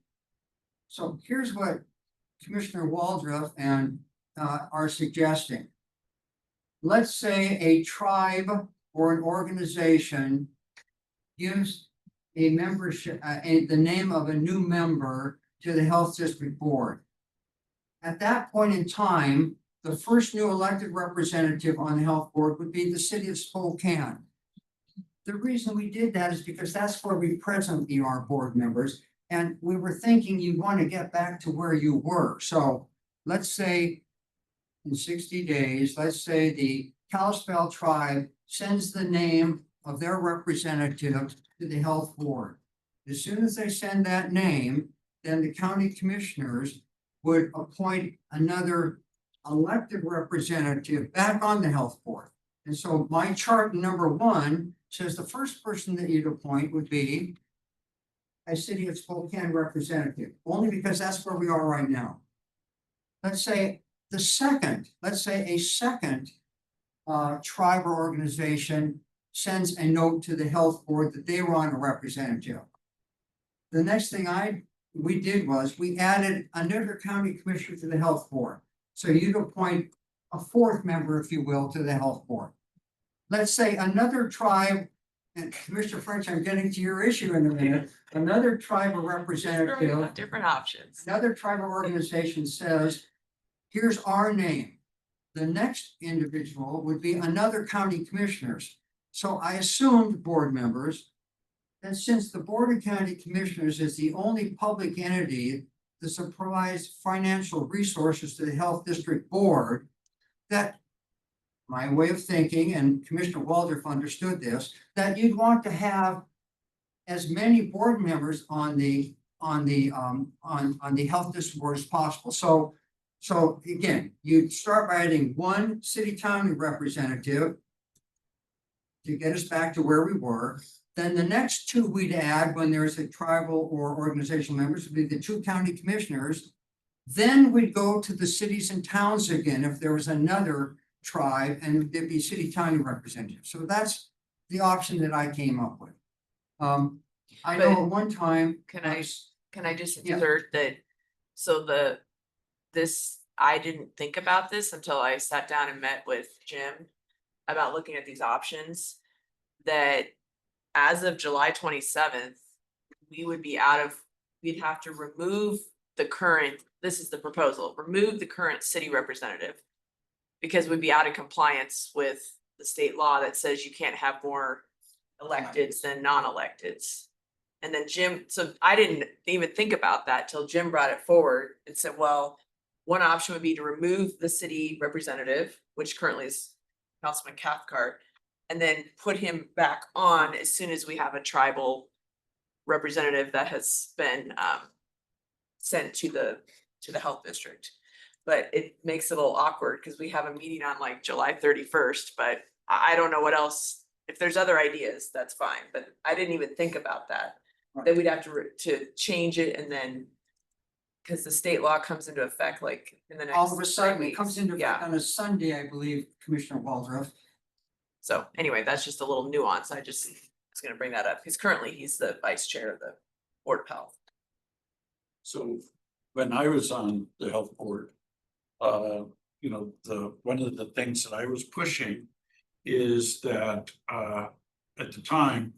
So here's what Commissioner Waldruff and are suggesting. Let's say a tribe or an organization gives a membership, the name of a new member to the Health District Board. At that point in time, the first new elected representative on the Health Board would be the city of Spokane. The reason we did that is because that's where we presently are board members. And we were thinking you want to get back to where you were. So let's say in 60 days, let's say the Kalispell tribe sends the name of their representative to the health board. As soon as they send that name, then the county commissioners would appoint another elected representative back on the health board. And so my chart number 1 says the first person that you'd appoint would be a city of Spokane representative, only because that's where we are right now. Let's say a second tribe or organization sends a note to the health board that they want a representative. The next thing we did was we added another county commissioner to the health board. So you'd appoint a 4th member, if you will, to the health board. Let's say another tribe, and Commissioner French, I'm getting to your issue in a minute, another tribe or representative. Different options. Another tribal organization says, here's our name. The next individual would be another county commissioners. So I assumed, board members, that since the Board of County Commissioners is the only public entity that provides financial resources to the Health District Board, that my way of thinking, and Commissioner Waldorf understood this, that you'd want to have as many board members on the Health District Board as possible. So again, you'd start by adding 1 city county representative to get us back to where we were. Then the next 2 we'd add when there's a tribal or organizational members would be the 2 county commissioners. Then we'd go to the cities and towns again if there was another tribe, and there'd be city county representatives. So that's the option that I came up with. I know at one time. Can I just Yeah. insert that? So I didn't think about this until I sat down and met with Jim about looking at these options. That as of July 27th, we'd have to remove the current, this is the proposal, remove the current city representative. Because we'd be out of compliance with the state law that says you can't have more electeds than non-electeds. And then Jim, so I didn't even think about that till Jim brought it forward and said, well, one option would be to remove the city representative, which currently is Councilman Cathcart, and then put him back on as soon as we have a tribal representative that has been sent to the health district. But it makes it a little awkward because we have a meeting on like July 31st, but I don't know what else. If there's other ideas, that's fine, but I didn't even think about that. Right. That we'd have to change it, and then because the state law comes into effect like in the next. All of a sudden, 3 it comes weeks. into Yeah. effect on a Sunday, I believe, Commissioner Waldorf. So anyway, that's just a little nuance. I just was gonna bring that up because currently he's the vice chair of the Board of Health. So when I was on the health board, one of the things that I was pushing is that at the time,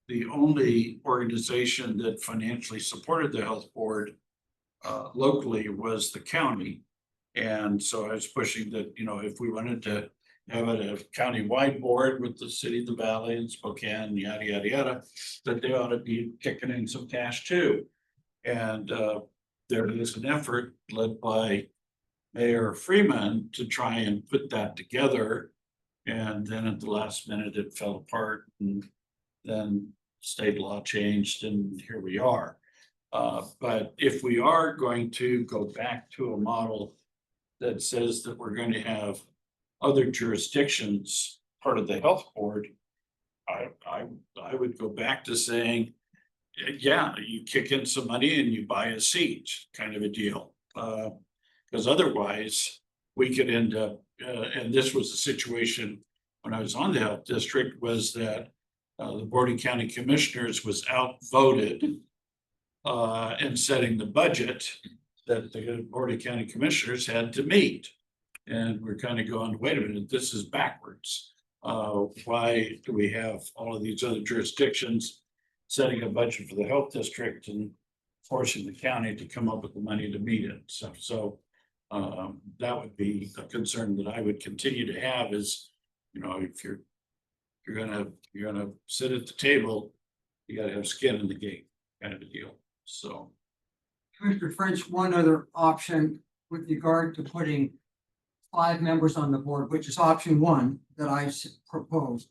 the only organization that financially supported the health board locally was the county. And so I was pushing that, if we wanted to have it a county-wide board with the city of the Valley and Spokane, yada, yada, yada, that they ought to be kicking in some cash too. And there is an effort led by Mayor Freeman to try and put that together. And then at the last minute, it fell apart, and then state law changed, and here we are. But if we are going to go back to a model that says that we're going to have other jurisdictions part of the health board, I would go back to saying, yeah, you kick in some money and you buy a seat, kind of a deal. Because otherwise, we could end up, and this was the situation when I was on the health district, was that the Board of County Commissioners was outvoted in setting the budget that the Board of County Commissioners had to meet. And we're kind of going, wait a minute, this is backwards. Why do we have all of these other jurisdictions setting a budget for the health district and forcing the county to come up with the money to meet it? So that would be a concern that I would continue to have is, you know, if you're gonna sit at the table, you gotta have skin in the game kind of a deal. So Commissioner French, one other option with regard to putting 5 members on the board, which is option 1 that I proposed.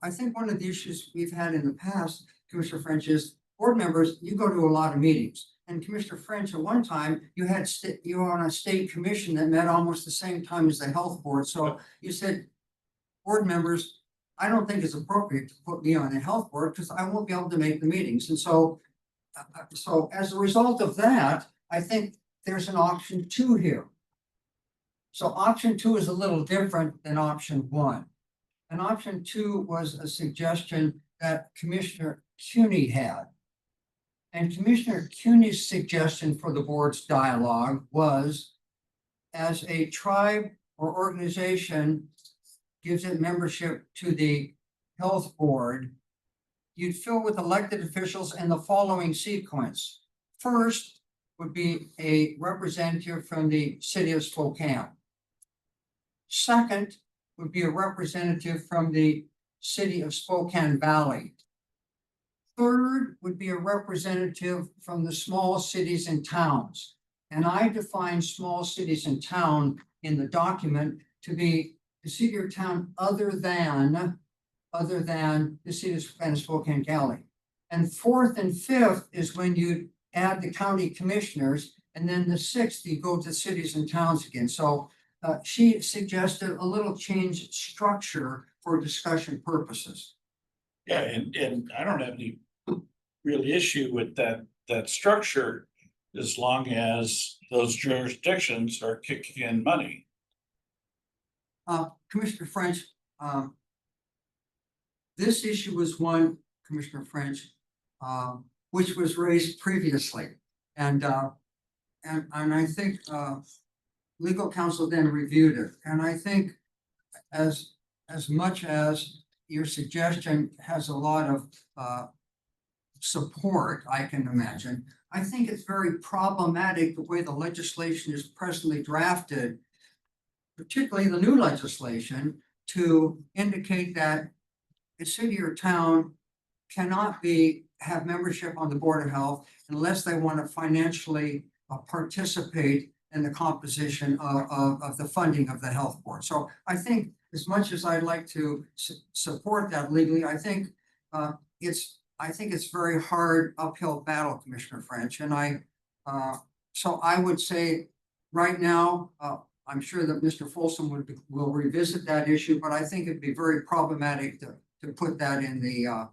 I think one of the issues we've had in the past, Commissioner French, is board members, you go to a lot of meetings. And Commissioner French, at one time, you were on a state commission that met almost the same time as the health board. So you said, board members, I don't think it's appropriate to put me on the health board because I won't be able to make the meetings. And so as a result of that, I think there's an option 2 here. So option 2 is a little different than option 1. And option 2 was a suggestion that Commissioner CUNY had. And Commissioner CUNY's suggestion for the board's dialogue was, as a tribe or organization gives it membership to the health board, you'd fill with elected officials in the following sequence. First would be a representative from the city of Spokane. Second would be a representative from the city of Spokane Valley. Third would be a representative from the small cities and towns. And I define small cities and town in the document to be the city or town other than the city of Spokane Valley. And fourth and fifth is when you add the county commissioners, and then the sixth, you go to cities and towns again. So she suggested a little change structure for discussion purposes. yeah, and I don't have any real issue with that structure as long as those jurisdictions are kicking in money. Commissioner French, this issue was one, Commissioner French, which was raised previously. And I think legal counsel then reviewed it. And I think as much as your suggestion has a lot of support, I can imagine, I think it's very problematic the way the legislation is presently drafted, particularly the new legislation, to indicate that a city or town cannot have membership on the Board of Health unless they want to financially participate in the composition of the funding of the health board. So I think as much as I'd like to support that legally, I think it's very hard uphill battle, Commissioner French. And so I would say right now, I'm sure that Mr. Folsom will revisit that issue, but I think it'd be very problematic to put that in the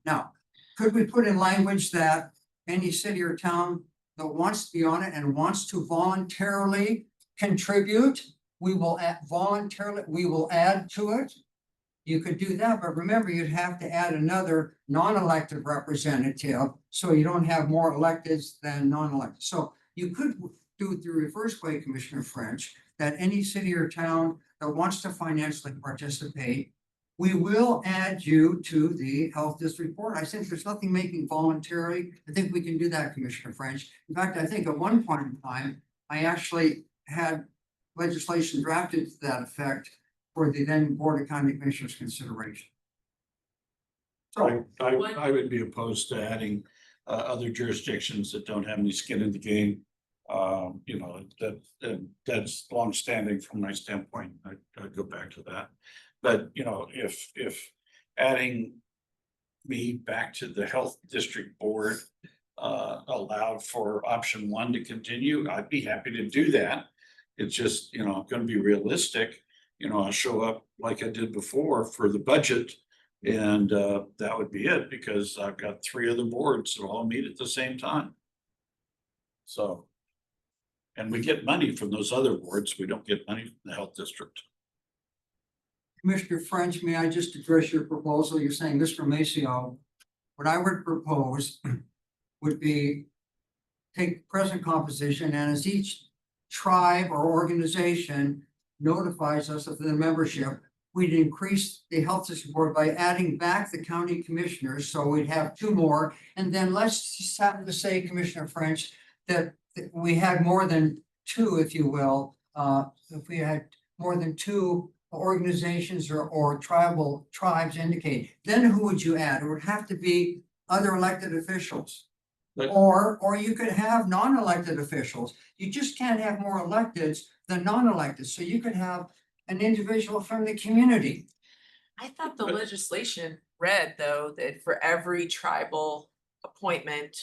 now. Could we put in language that any city or town that wants to be on it and wants to voluntarily contribute, we will add to it? You could do that, but remember, you'd have to add another non-elected representative, so you don't have more electeds than non-elected. So you could do it the reverse way, Commissioner French, that any city or town that wants to financially participate, we will add you to the health district board. I think there's nothing making voluntarily. I think we can do that, Commissioner French. In fact, I think at one point in time, I actually had legislation drafted to that effect for the then Board of County Commissioners consideration. So I would be opposed to adding other jurisdictions that don't have any skin in the game. You know, that's longstanding from my standpoint. I'd go back to that. But, you know, if adding me back to the health district board allowed for option 1 to continue, I'd be happy to do that. It's just, you know, I'm going to be realistic. You know, I'll show up like I did before for the budget, and that would be it, because I've got 3 other boards that all meet at the same time. So, and we get money from those other boards. We don't get money from the health district. Commissioner French, may I just address your proposal? You're saying, Mr. Maceo, what I would propose would be take present composition, and as each tribe or organization notifies us of the membership, we'd increase the health district board by adding back the county commissioners, so we'd have two more. And then let's just happen to say, Commissioner French, that we had more than two, if you will, if we had more than two organizations or tribes indicate, then who would you add? It would have to be other elected officials. But- Or you could have non-elected officials. You just can't have more electeds than non-elected. So you could have an individual from the community. I thought the legislation read though, that for every tribal appointment,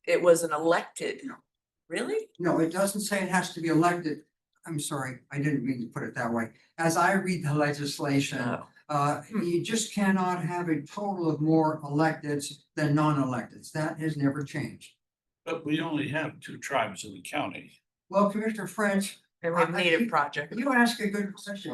it was an elected. Really? No, it doesn't say it has to be elected. I'm sorry, I didn't mean to put it that way. As I read the legislation, you just cannot have a total of more electeds than non-electeds. That has never changed. But we only have two tribes in the county. Well, Commissioner French, And we have I- Native Project. you ask a good question.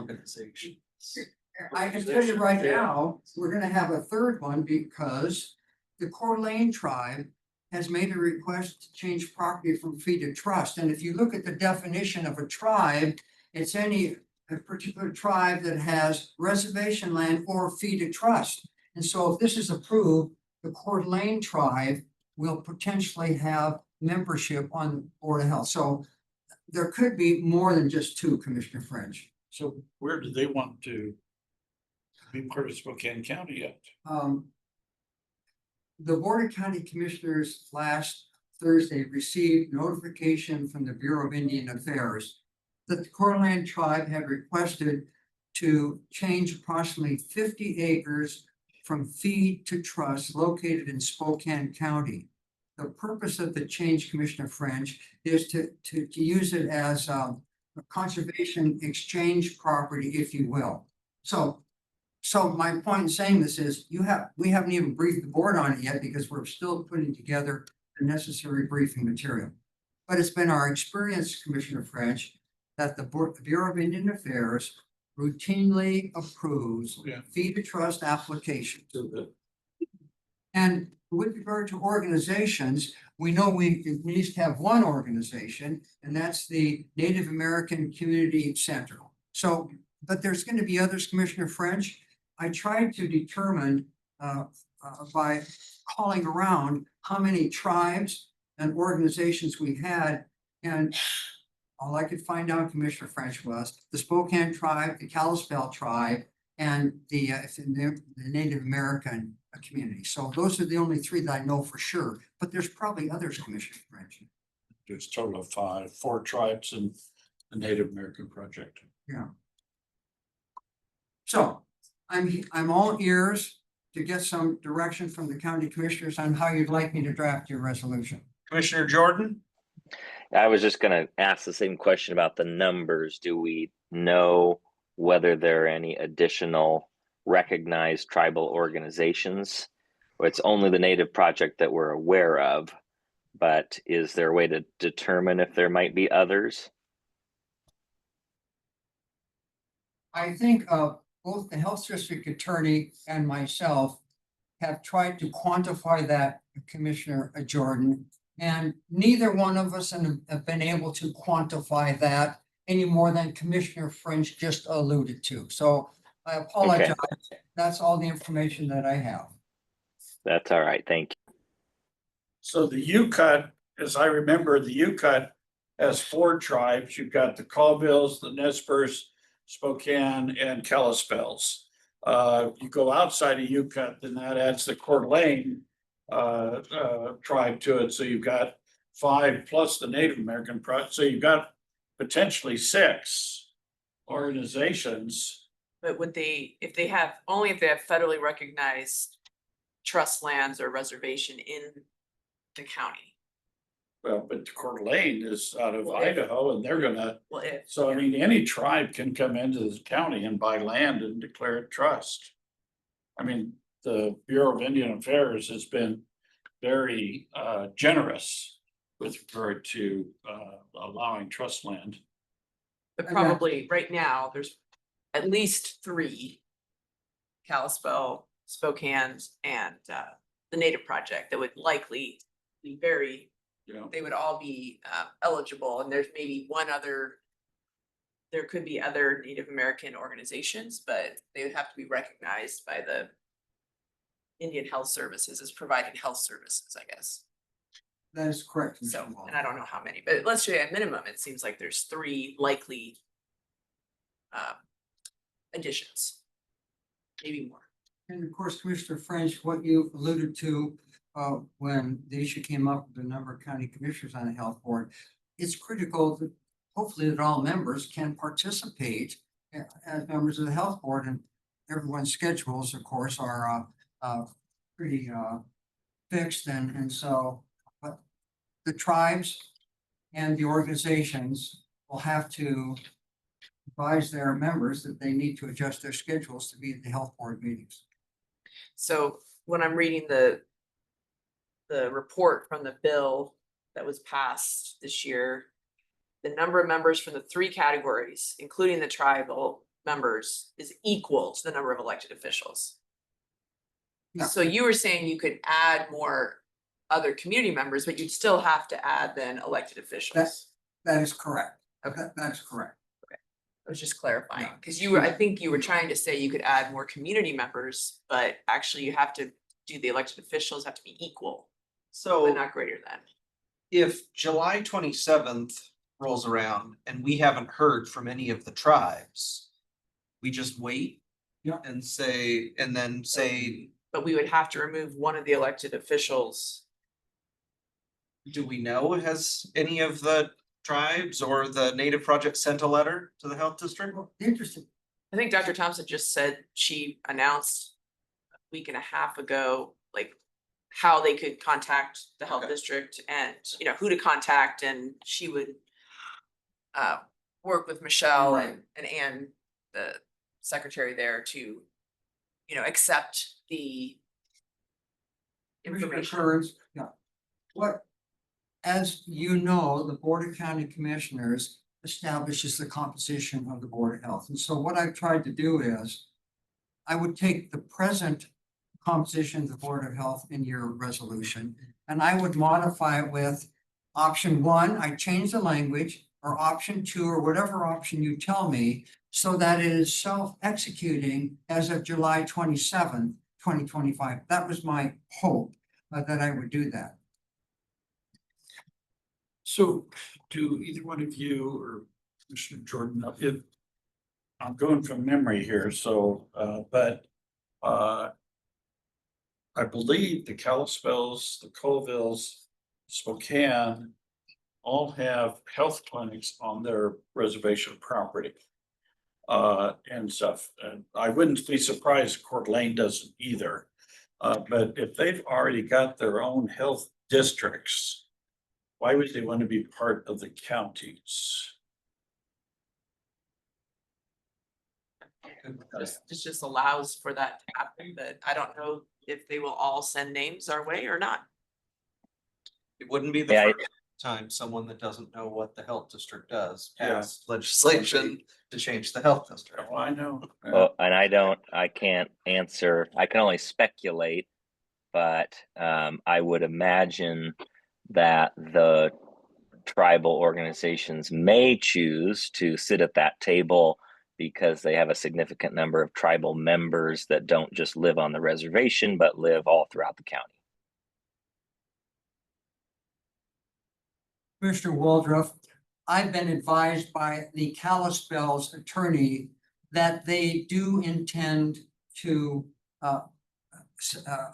I can tell you right now, we're gonna have a third one because the Coeur d'Alene tribe has made a request to change property from fee to trust. And if you look at the definition of a tribe, it's any a particular tribe that has reservation land or fee to trust. And so if this is approved, the Coeur d'Alene tribe will potentially have membership on the Board of Health. So there could be more than just two, Commissioner French. So where do they want to be part of Spokane County yet? The Board of County Commissioners last Thursday received notification from the Bureau of Indian Affairs that the Coeur d'Alene tribe had requested to change approximately 50 acres from fee to trust located in Spokane County. The purpose of the change, Commissioner French, is to use it as a conservation exchange property, if you will. So my point in saying this is we haven't even briefed the board on it yet because we're still putting together the necessary briefing material. But it's been our experience, Commissioner French, that the Bureau of Indian Affairs routinely approves fee to trust applications. And with regard to organizations, we know we at least have one organization, and that's the Native American Community Center. So, but there's going to be others, Commissioner French. I tried to determine by calling around how many tribes and organizations we had, and all I could find out, Commissioner French, was the Spokane tribe, the Kalispel tribe, and the Native American community. So those are the only three that I know for sure, but there's probably others, Commissioner French. There's a total of four tribes in the Native American Project. Yeah. So I'm all ears to get some direction from the county commissioners on how you'd like me to draft your resolution. Commissioner Jordan? I was just gonna ask the same question about the numbers. Do we know whether there are any additional recognized tribal organizations? Or it's only the Native Project that we're aware of, but is there a way to determine if there might be others? I think both the health district attorney and myself have tried to quantify that, Commissioner Jordan. And neither one of us have been able to quantify that any more than Commissioner French just alluded to. So I apologize. That's all the information that I have. That's all right, thank you. So the UCUT, as I remember, the UCUT has four tribes. You've got the Colvilles, the Nespers, Spokane, and Kalispels. You go outside of UCUT, then that adds the Coeur d'Alene tribe to it. So you've got 5 plus the Native American project. So you've got potentially 6 organizations. But would they, if they have federally recognized trust lands or reservation in the county? Well, but the Coeur d'Alene is out of Well, if- Idaho, and they're gonna. Well, if. So I mean, any tribe can come into the county and buy land and declare it trust. I mean, the Bureau of Indian Affairs has been very generous with regard to allowing trust land. But probably right now, there's at least 3 Kalispel, Spokane's, and the Native Project that would likely be very, Yeah. they would all be eligible, and there's maybe one other there could be other Native American organizations, but they would have to be recognized by the Indian Health Services as providing health services, I guess. That is correct. Mr. So, Wall. and I don't know how many, but let's say at minimum, it seems like there's 3 likely additions, maybe more. And of course, Commissioner French, what you alluded to, when the issue came up with the number of county commissioners on the health board, it's critical that hopefully that all members can participate as members of the health board, and everyone's schedules, of course, are, pretty, fixed, and so, but the tribes and the organizations will have to advise their members that they need to adjust their schedules to be at the health board meetings. So when I'm reading the report from the bill that was passed this year, the number of members from the 3 categories, including the tribal members, is equal to the number of elected officials. Yeah. So you were saying you could add more other community members, but you'd still have to add then elected officials. That is correct. Okay. That's correct. I was just clarifying, Yeah. because you were, I think you were trying to say you could add more community members, but actually you have to do the elected officials have to be equal, but So not greater than. if July 27th rolls around and we haven't heard from any of the tribes, we just wait. Yeah. And say, and then say, But we would have to remove one of the elected officials. do we know, has any of the tribes or the Native Project sent a letter to the health district? Interesting. I think Dr. Thompson just said she announced a week and a half ago, like how they could contact the health Okay. district and, you know, who to contact, and she would work with Michelle and Ann, the secretary there, to, you know, accept the Commissioner information. Kearns, yeah. What, as you know, the Board of County Commissioners establishes the composition of the Board of Health. And so what I've tried to do is I would take the present composition of the Board of Health in your resolution, and I would modify it with option 1, I change the language, or option 2, or whatever option you tell me, so that it is self-executing as of July 27th, 2025. That was my hope, that I would do that. So do either one of you or Commissioner Jordan, if I'm going from memory here, so but I believe the Kalispells, the Colvilles, Spokane all have health clinics on their reservation property. And stuff, and I wouldn't be surprised if Coeur d'Alene doesn't either. But if they've already got their own health districts, why would they want to be part of the counties? This just allows for that to happen, but I don't know if they will all send names our way or not. It wouldn't be the Yeah, first time someone that doesn't know what the health district does Yeah. passed legislation to change the health district. Oh, I know. Well, and I can't answer, I can only speculate, but I would imagine that the tribal organizations may choose to sit at that table because they have a significant number of tribal members that don't just live on the reservation, but live all throughout the county. Commissioner Waldruff, I've been advised by the Kalispell's attorney that they do intend to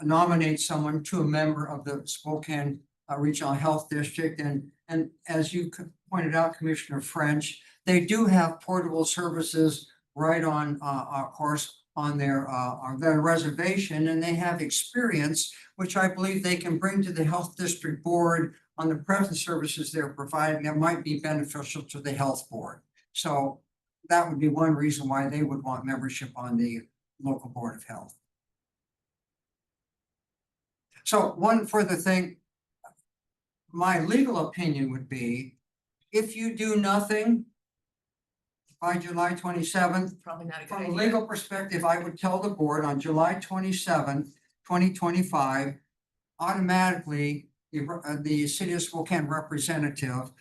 nominate someone to a member of the Spokane Regional Health District. And as you pointed out, Commissioner French, they do have portable services right on, of course, on their reservation, and they have experience, which I believe they can bring to the Health District Board on the present services they're providing that might be beneficial to the health board. So that would be one reason why they would want membership on the local Board of Health. So one further thing, my legal opinion would be, if you do nothing by July 27th, Probably not a good from a idea. legal perspective, I would tell the board on July 27th, 2025, automatically, the city of Spokane representative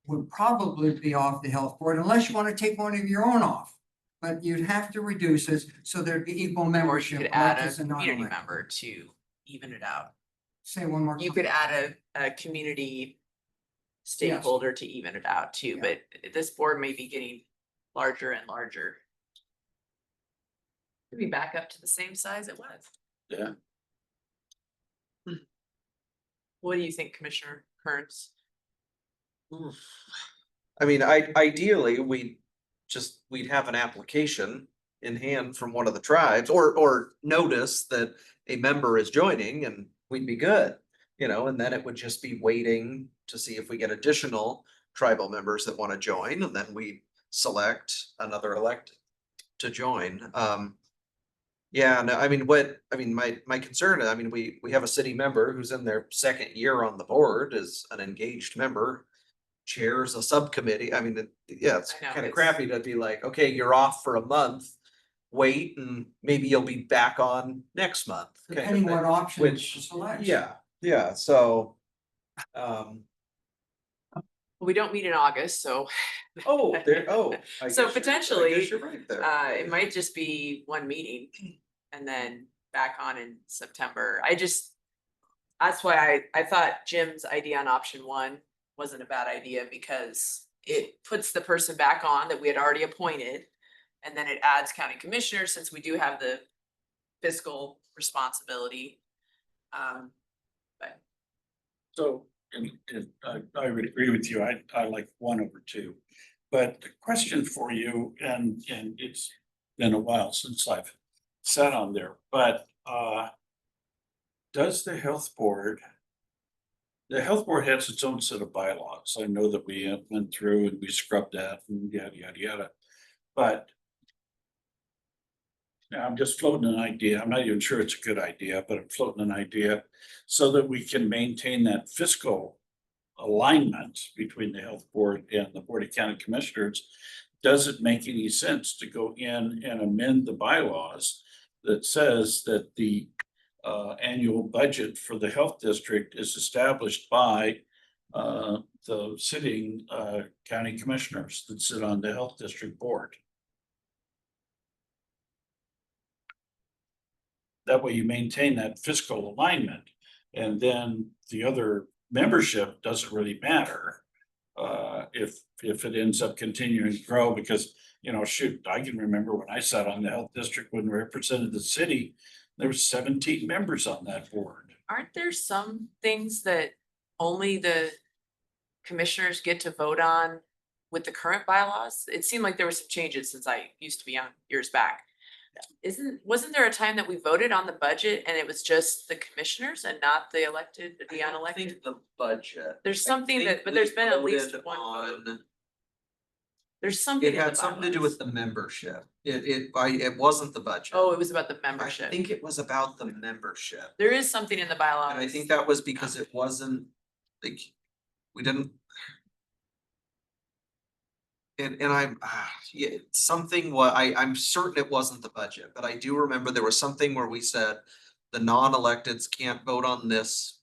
would probably be off the health board unless you want to take one of your own off. But you'd have to reduce it so there'd be equal Or you membership. could add electeds a and community non-elected. member to even it out. Say one more. You time. could add a community stakeholder to even it out too, Yeah. but this board may be getting larger and larger. Could be back up to the same size it was. Yeah. What do you think, Commissioner Kearns? I mean, ideally, we'd have an application in hand from one of the tribes or notice that a member is joining and we'd be good. And then it would just be waiting to see if we get additional tribal members that want to join, and then we select another elected to join. Yeah, no, I mean, my concern, I mean, we have a city member who's in their second year on the board, is an engaged member, chairs a subcommittee. I mean, yeah, it's I know, kind of it's- crappy to be like, okay, you're off for a month. Wait, and maybe you'll be back on next month. kind of Depending thing, what option which- you select. Yeah, so. We don't meet in August, so. Oh, So I guess I potentially, guess you're right there. It might just be one meeting and then back on in September. That's why I thought Jim's idea on option one wasn't a bad idea, because it puts the person back on that we had already appointed. And then it adds county commissioners, since we do have the fiscal responsibility. So, I would agree with you. I like 1/2. But the question for you, and it's been a while since I've sat on there, but does the health board has its own set of bylaws. I know that we went through and we scrubbed that and yada, yada, yada. But I'm just floating an idea. I'm not even sure it's a good idea, but I'm floating an idea so that we can maintain that fiscal alignment between the health board and the Board of County Commissioners. Does it make any sense to go in and amend the bylaws that says that the annual budget for the health district is established by the sitting county commissioners that sit on the health district board? That way you maintain that fiscal alignment, and then the other membership doesn't really matter. If it ends up continuing to grow, because, shoot, I can remember when I sat on the health district when we represented the city, there were 17 members on that board. Aren't there some things that only the commissioners get to vote on with the current bylaws? It seemed like there were some changes since I used to be on years back. Wasn't there a time that we voted on the budget and it was just the commissioners and not the elected, the I unelected? think the budget. There's I something think but there's we been at least voted one vote. on- There's something. It in the had something to do bylaws. with the membership. It wasn't the budget. Oh, it was about the I membership. think it was about the membership. There is something in the bylaws. And I think that was because it wasn't, like, we didn't. And I'm, yeah, I'm certain it wasn't the budget, but I do remember there was something where we said the non-electeds can't vote on this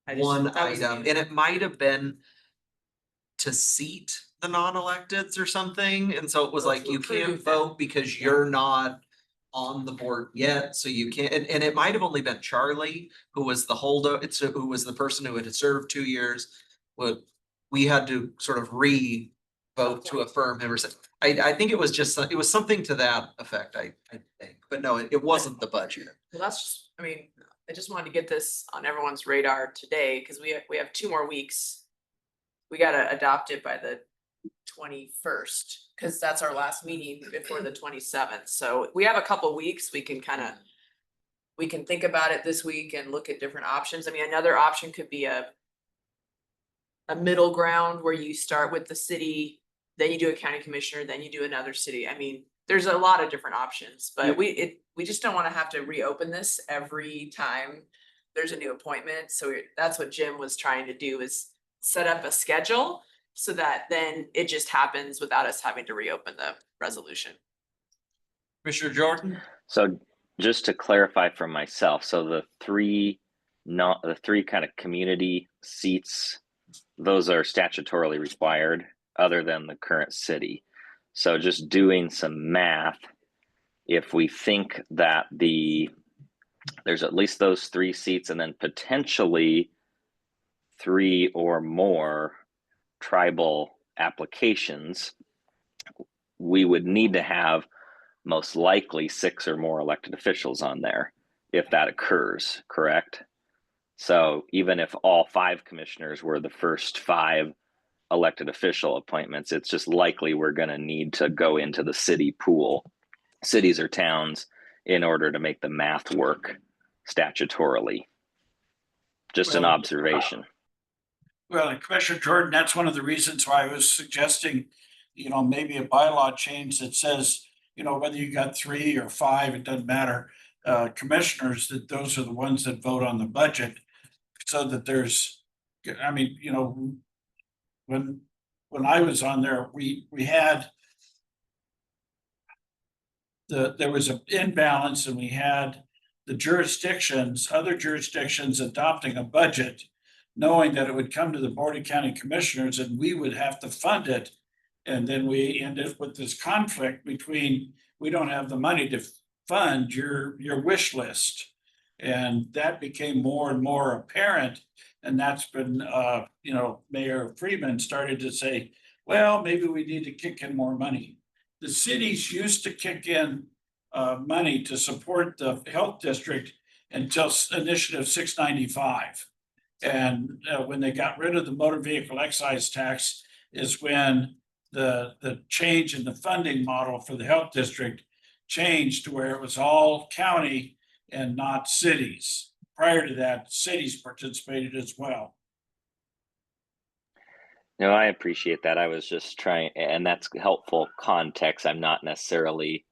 that was item, me. and it might have been to seat the non-electeds or something, and so it was like, you can't approve them. vote because you're not on the board yet, so you can't, and it might have only been Charlie who was the holdout, who was the person who had served 2 years. We had to sort of vote to affirm him or something. I think it was just, it was something to that effect, I think, but no, it wasn't the budget. Well, I just wanted to get this on everyone's radar today, because we have 2 more weeks. We gotta adopt it by the 21st, because that's our last meeting before the 27th. So we have a couple weeks, we can think about it this week and look at different options. I mean, another option could be a middle ground where you start with the city, then you do a county commissioner, then you do another city. I mean, there's a lot of different options, but we just don't want to have to reopen this every time there's a new appointment. So that's what Jim was trying to do, is set up a schedule so that then it just happens without us having to reopen the resolution. Commissioner Jordan? So just to clarify for myself, so the three kind of community seats those are statutorily required other than the current city. So just doing some math, if we think that there's at least those 3 seats and then potentially 3 or more tribal applications, we would need to have most likely 6 or more elected officials on there if that occurs, correct? So even if all 5 commissioners were the first 5 elected official appointments, it's just likely we're going to need to go into the city pool, cities or towns, in order to make the math work statutorily. Just an Well, observation. Well, and Commissioner Jordan, that's one of the reasons why I was suggesting, maybe a bylaw change that says, whether you got 3 or 5, it doesn't matter. Commissioners, that those are the ones that vote on the budget, so that there's, when I was on there, we had there was an imbalance, and we had the jurisdictions, other jurisdictions adopting a budget, knowing that it would come to the Board of County Commissioners and we would have to fund it. And then we ended with this conflict between, we don't have the money to fund your wish list. And that became more and more apparent. And that's been, Mayor Freeman started to say, well, maybe we need to kick in more money. The cities used to kick in money to support the health district until Initiative 695. And when they got rid of the motor vehicle excise tax is when the change in the funding model for the health district changed to where it was all county and not cities. Prior to that, cities participated as well. No, I appreciate that. I was just trying, and that's helpful context. I'm not necessarily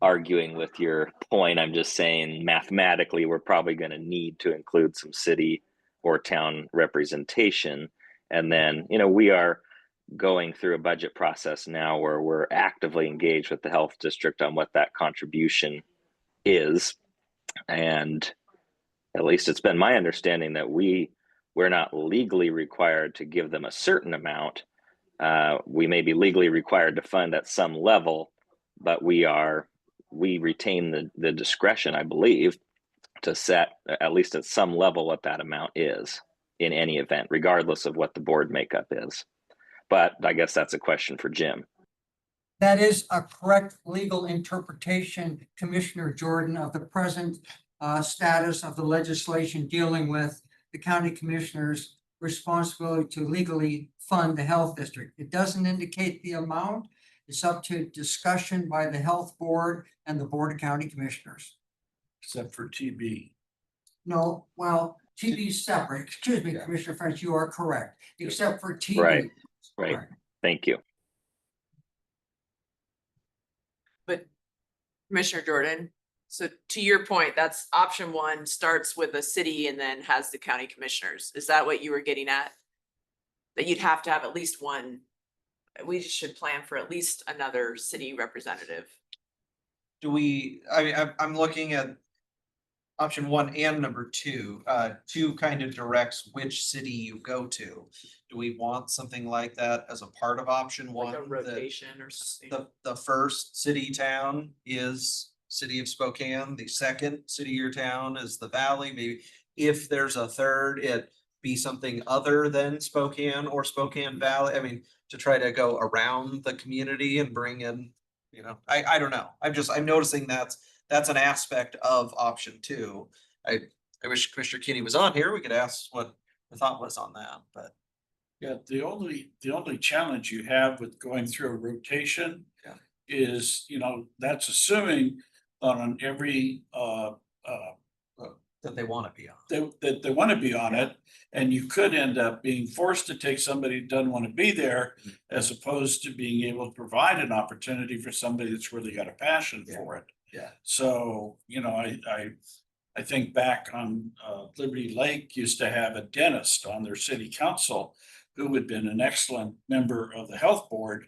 arguing with your point. I'm just saying mathematically, we're probably going to need to include some city or town representation. And then, we are going through a budget process now where we're actively engaged with the health district on what that contribution is. And at least it's been my understanding that we're not legally required to give them a certain amount. We may be legally required to fund at some level, but we retain the discretion, I believe, to set at least at some level what that amount is in any event, regardless of what the board makeup is. But I guess that's a question for Jim. That is a correct legal interpretation, Commissioner Jordan, of the present status of the legislation dealing with the county commissioner's responsibility to legally fund the health district. It doesn't indicate the amount. It's up to discussion by the health board and the Board of County Commissioners. Except for TB. No, well, TB is separate. Excuse me, Commissioner French, you are correct, except for TB. Right. Right. Thank you. But Commissioner Jordan, so to your point, that's option 1 starts with a city and then has the county commissioners. Is that what you were getting at? That you'd have to have at least one, we should plan for at least another city representative. I'm looking at option 1 and number 2, 2 kind of directs which city you go to. Do we want something like that as a part of option 1? Like a rotation or something. The first city town is city of Spokane. The second city or town is the Valley. Maybe if there's a third, it be something other than Spokane or Spokane Valley. I mean, to try to go around the community and bring in, I don't know. I'm noticing that's an aspect of option 2. I wish Commissioner Kinney was on here. We could ask what the thought was on that, but. Yeah, the only challenge you have with going through a rotation is, that's assuming on every that they want to be on. That they want to be on it, and you could end up being forced to take somebody who doesn't want to be there, as opposed to being able to provide an opportunity for somebody that's really got a passion for it. Yeah. So, I think back on Liberty Lake used to have a dentist on their city council who had been an excellent member of the health board,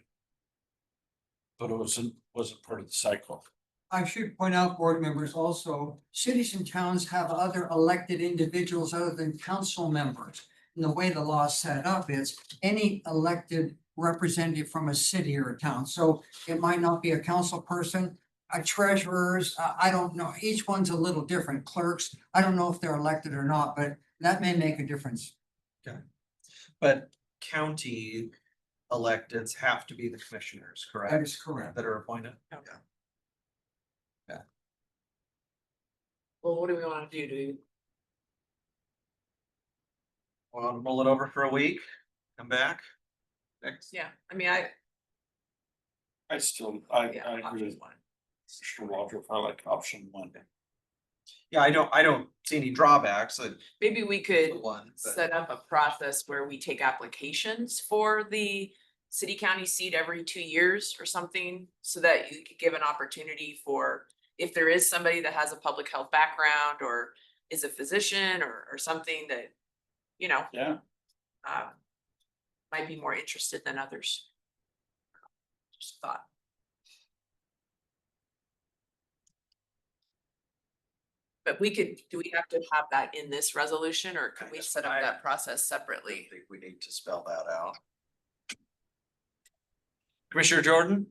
but it wasn't part of the cycle. I should point out, board members, also, cities and towns have other elected individuals other than council members. And the way the law is set up is any elected representative from a city or a town. So it might not be a council person, a treasurers, I don't know. Each one's a little different. Clerks, I don't know if they're elected or not, but that may make a difference. But county electeds have to be the commissioners, correct? That is correct. That are appointed? Well, what do we wanna do? Do Well, roll it over for a week, come back. Next. yeah, I mean, I yeah, agree option with one. Mr. Walter, I like option one. Yeah, I don't see any drawbacks. Maybe we could One, but set up a process where we take applications for the city county seat every 2 years or something, so that you could give an opportunity for, if there is somebody that has a public health background or is a physician or something that, you know, Yeah, might be more interested than others. Just a thought. But we could, do we have to have that in this resolution, or can we set up that process I separately? think we need to spell that out. Commissioner Jordan?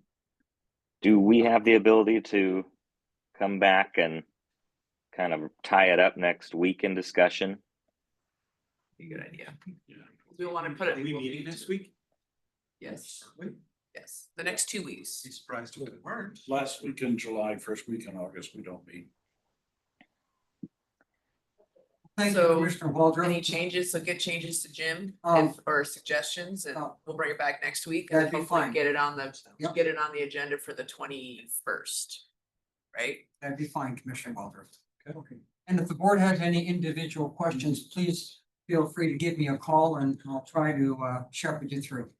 Do we have the ability to come back and kind of tie it up next week in discussion? Be a good idea. yeah. We wanna put it. Are we meeting next week? Yes, yes, the next 2 weeks. Be surprised if it weren't. Last week in July, first week in August, we don't meet. Thank you, So, Commissioner Waldron. Any changes, so get changes to Jim Um, or suggestions, and we'll bring it back next week. That'd And be hopefully fine. get it on the, Yep. get it on the agenda for the 21st. Right? That'd be fine, Commissioner Waldron. Okay. And if the board has any individual questions, please feel free to give me a call and I'll try to shepherd you through.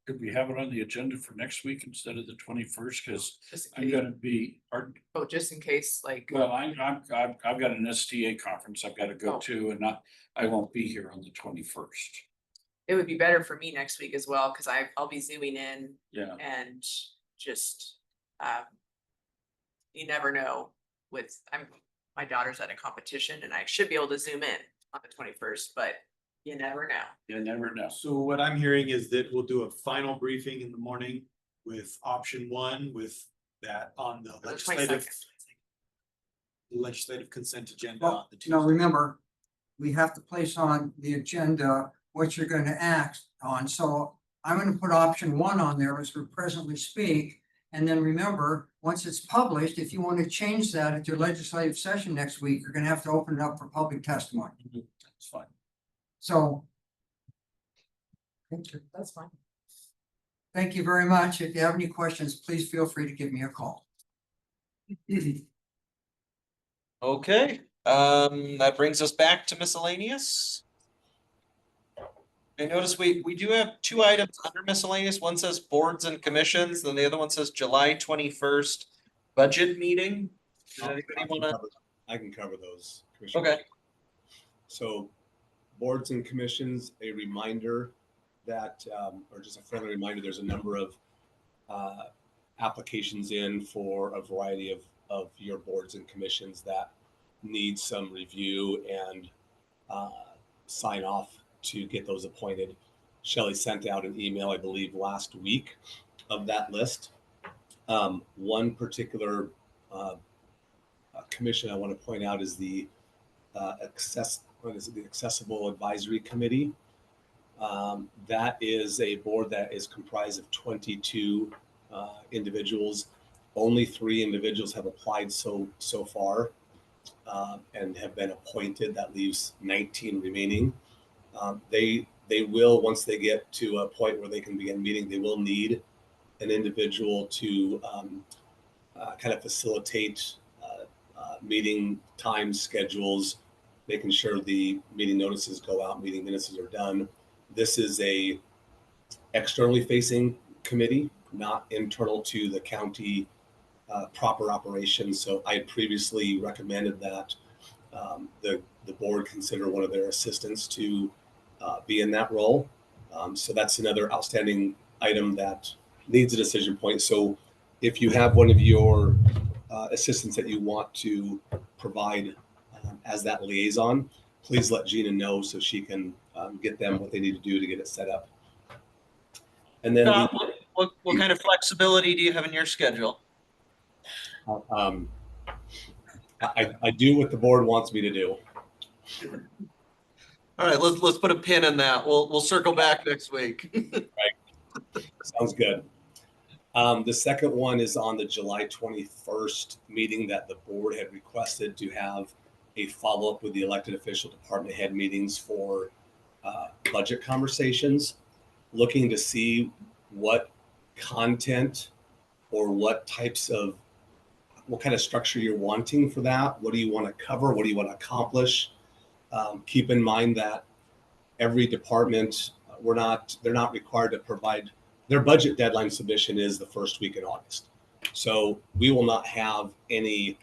Could we have it on the agenda for next week instead of the 21st? Cause Just in I'm case, gonna be, oh, just in case, like, well, I've got an STA conference I've gotta go Oh. to, and I won't be here on the 21st. it would be better for me next week as well, cause I'll be zooming in Yeah, and just, you never know with, my daughter's at a competition and I should be able to zoom in on the 21st, but you never know. you never know. So what I'm hearing is that we'll do a final briefing in the morning with option one, with that on the On the 22nd. legislative consent agenda Well, on the now Tuesday. remember, we have to place on the agenda what you're going to act on. So I'm going to put option one on there as we presently speak. And then remember, once it's published, if you want to change that at your legislative session next week, you're going to have to open it up for public testimony. It's fine. So That's fine. thank you very much. If you have any questions, please feel free to give me a call. Okay, that brings us back to miscellaneous. I notice we do have two items under miscellaneous. One says boards and commissions, then the other one says July 21st budget meeting. Does anybody wanna? I can cover those. Commissioner. Okay. So boards and commissions, a reminder that, or just a friendly reminder, there's a number of applications in for a variety of your boards and commissions that need some review and sign off to get those appointed. Shelley sent out an email, I believe, last week of that list. One particular commission I want to point out is the Accessible Advisory Committee. That is a board that is comprised of 22 individuals. Only 3 individuals have applied so far and have been appointed. That leaves 19 remaining. They will, once they get to a point where they can begin meeting, they will need an individual to kind of facilitate meeting time schedules, making sure the meeting notices go out, meeting minutes are done. This is a externally facing committee, not internal to the county proper operations. So I had previously recommended that the board consider one of their assistants to be in that role. So that's another outstanding item that needs a decision point. So if you have one of your assistants that you want to provide as that liaison, please let Gina know so she can get them what they need to do to get it set up. And then Scott, what kind of flexibility do you have in your schedule? I do what the board wants me to do. All right, let's put a pin in that. We'll circle back next week. Sounds good. The second one is on the July 21st meeting that the board had requested to have a follow-up with the elected official department head meetings for budget conversations, looking to see what content or what kind of structure you're wanting for that. What do you want to cover? What do you want to accomplish? Keep in mind that every department, they're not required to provide, their budget deadline submission is the first week in August. So we will not have any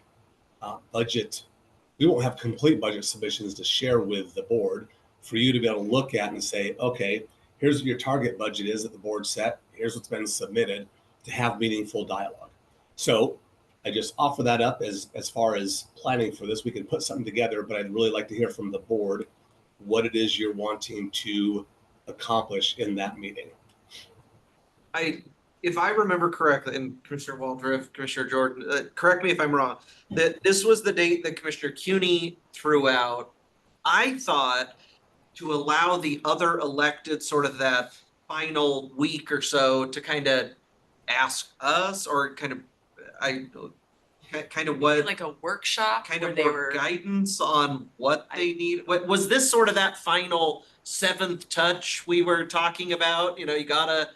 we won't have complete budget submissions to share with the board for you to be able to look at and say, okay, here's what your target budget is that the board set. Here's what's been submitted, to have meaningful dialogue. So I just offer that up as far as planning for this. We can put something together, but I'd really like to hear from the board what it is you're wanting to accomplish in that meeting. If I remember correctly, and Commissioner Waldriff, Commissioner Jordan, correct me if I'm wrong, that this was the date that Commissioner CUNY threw out. I thought to allow the other elected sort of that final week or so to kind of ask us, or kind of what, Like a workshop kind where of they more were. guidance on what they need. What was this sort of that final seventh touch we were talking about? You know, you gotta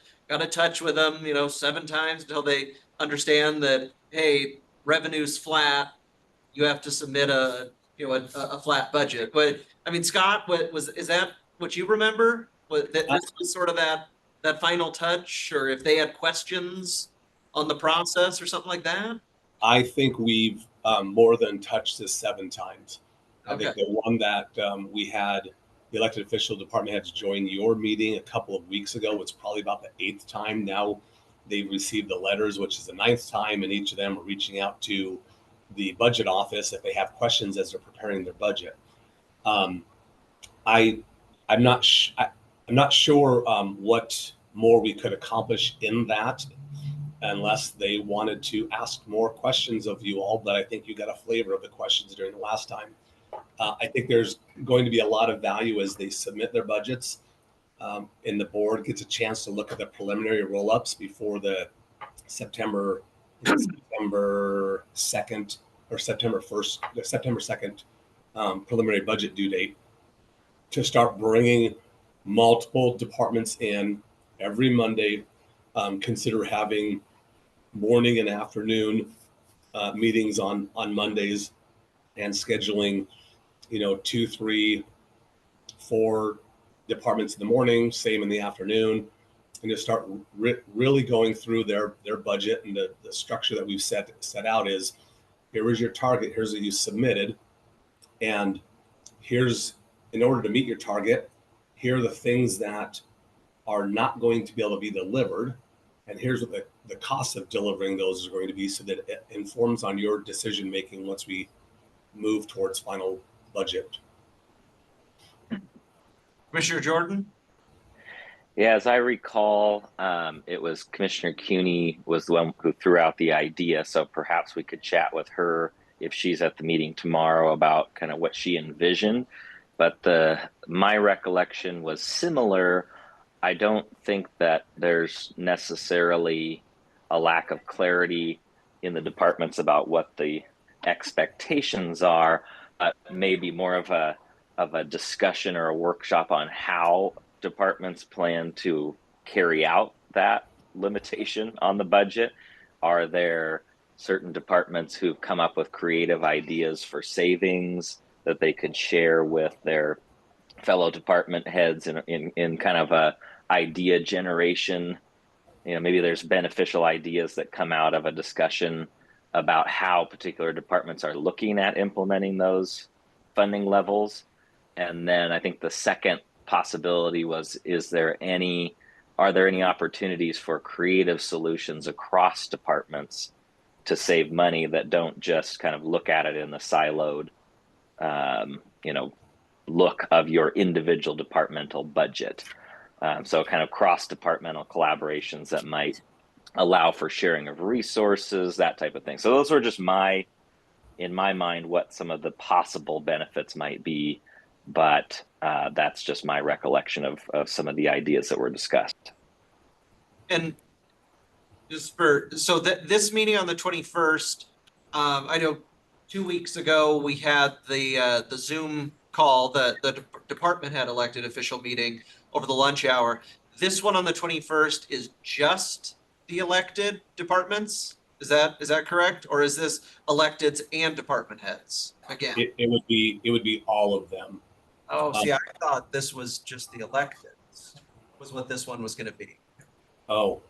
touch with them, 7 times until they understand that, hey, revenue's flat. You have to submit a flat budget. But I mean, Scott, is that what you remember? That this was sort of that final touch, or if they had questions on the process or something like that? I think we've more than touched this 7 times. I think the one that we had the elected official department heads join your meeting a couple of weeks ago was probably about the 8th time. Now they've received the letters, which is the 9th time, and each of them are reaching out to the budget office if they have questions as they're preparing their budget. I'm not sure what more we could accomplish in that, unless they wanted to ask more questions of you all, but I think you got a flavor of the questions during the last time. I think there's going to be a lot of value as they submit their budgets, and the board gets a chance to look at the preliminary roll-ups before the September 2nd or September 1st, the September 2nd preliminary budget due date, to start bringing multiple departments in every Monday. Consider having morning and afternoon meetings on Mondays, and scheduling 2, 3, 4 departments in the morning, same in the afternoon, and to start really going through their budget. And the structure that we've set out is, here is your target, here's what you submitted, and here's, in order to meet your target, here are the things that are not going to be able to be delivered, and here's what the cost of delivering those is going to be, so that it informs on your decision making once we move towards final budget. Commissioner Jordan? Yeah, as I recall, it was Commissioner CUNY was the one who threw out the idea. So perhaps we could chat with her if she's at the meeting tomorrow about kind of what she envisioned. But my recollection was similar. I don't think that there's necessarily a lack of clarity in the departments about what the expectations are, but maybe more of a discussion or a workshop on how departments plan to carry out that limitation on the budget. Are there certain departments who've come up with creative ideas for savings that they could share with their fellow department heads in kind of a idea generation? Maybe there's beneficial ideas that come out of a discussion about how particular departments are looking at implementing those funding levels. And then I think the second possibility was, are there any opportunities for creative solutions across departments to save money that don't just kind of look at it in the siloed, look of your individual departmental budget. So kind of cross-departmental collaborations that might allow for sharing of resources, that type of thing. So those were just in my mind, what some of the possible benefits might be, but that's just my recollection of some of the ideas that were discussed. And just so that this meeting on the 21st, I know 2 weeks ago we had the Zoom call, the department head elected official meeting over the lunch hour. This one on the 21st is just the elected departments. Is that correct? Or is this electeds and department heads again? It would be all of them. Oh, see, I thought this was just the electeds was what this one was going to be. Oh,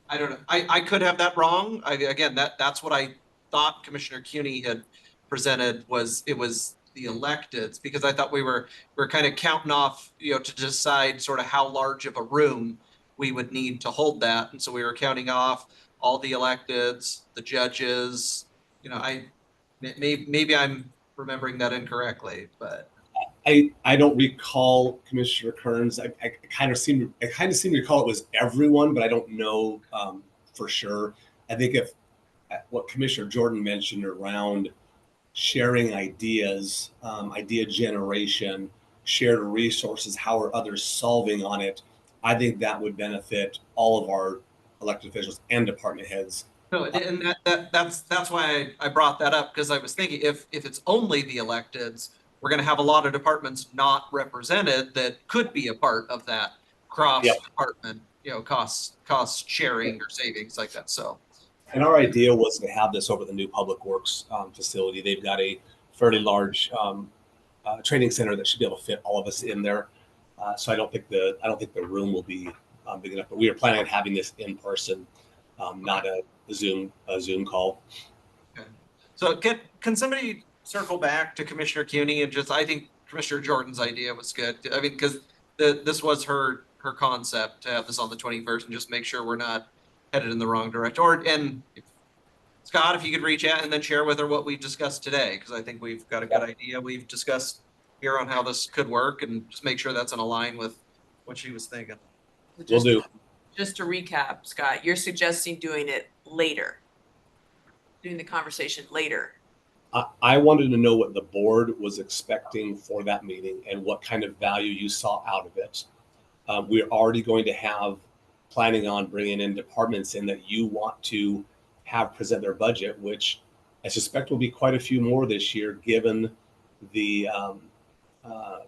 I don't know. I could have that wrong. Again, that's what I thought Commissioner CUNY had presented was it was the electeds, because I thought we're kind of counting off, to decide sort of how large of a room we would need to hold that. And so we were counting off all the electeds, the judges, maybe I'm remembering that incorrectly, but I don't recall Commissioner Kearns. I kind of seem to recall it was everyone, but I don't know for sure. I think if what Commissioner Jordan mentioned around sharing ideas, idea generation, shared resources, how are others solving on it, I think that would benefit all of our elected officials and department heads. no, and that's why I brought that up, because I was thinking if it's only the electeds, we're going to have a lot of departments not represented that could be a part of that cross department, cost sharing or savings like that. So, and our idea was to have this over the new public works facility. They've got a fairly large training center that should be able to fit all of us in there. So I don't think the room will be big enough. But we are planning on having this in person, not a Zoom call. okay. So can somebody circle back to Commissioner CUNY and I think Commissioner Jordan's idea was good. I mean, because this was her concept to have this on the 21st and just make sure we're not headed in the wrong direction. Scott, if you could reach out and then share with her what we discussed today, because I think we've got a good idea we've discussed here on how this could work, and just make sure that's in line with what she was thinking. Will do. Just to recap, Scott, you're suggesting doing it later, doing the conversation later. I wanted to know what the board was expecting for that meeting and what kind of value you saw out of it. We're already going to have planning on bringing in departments in that you want to have present their budget, which I suspect will be quite a few more this year, given the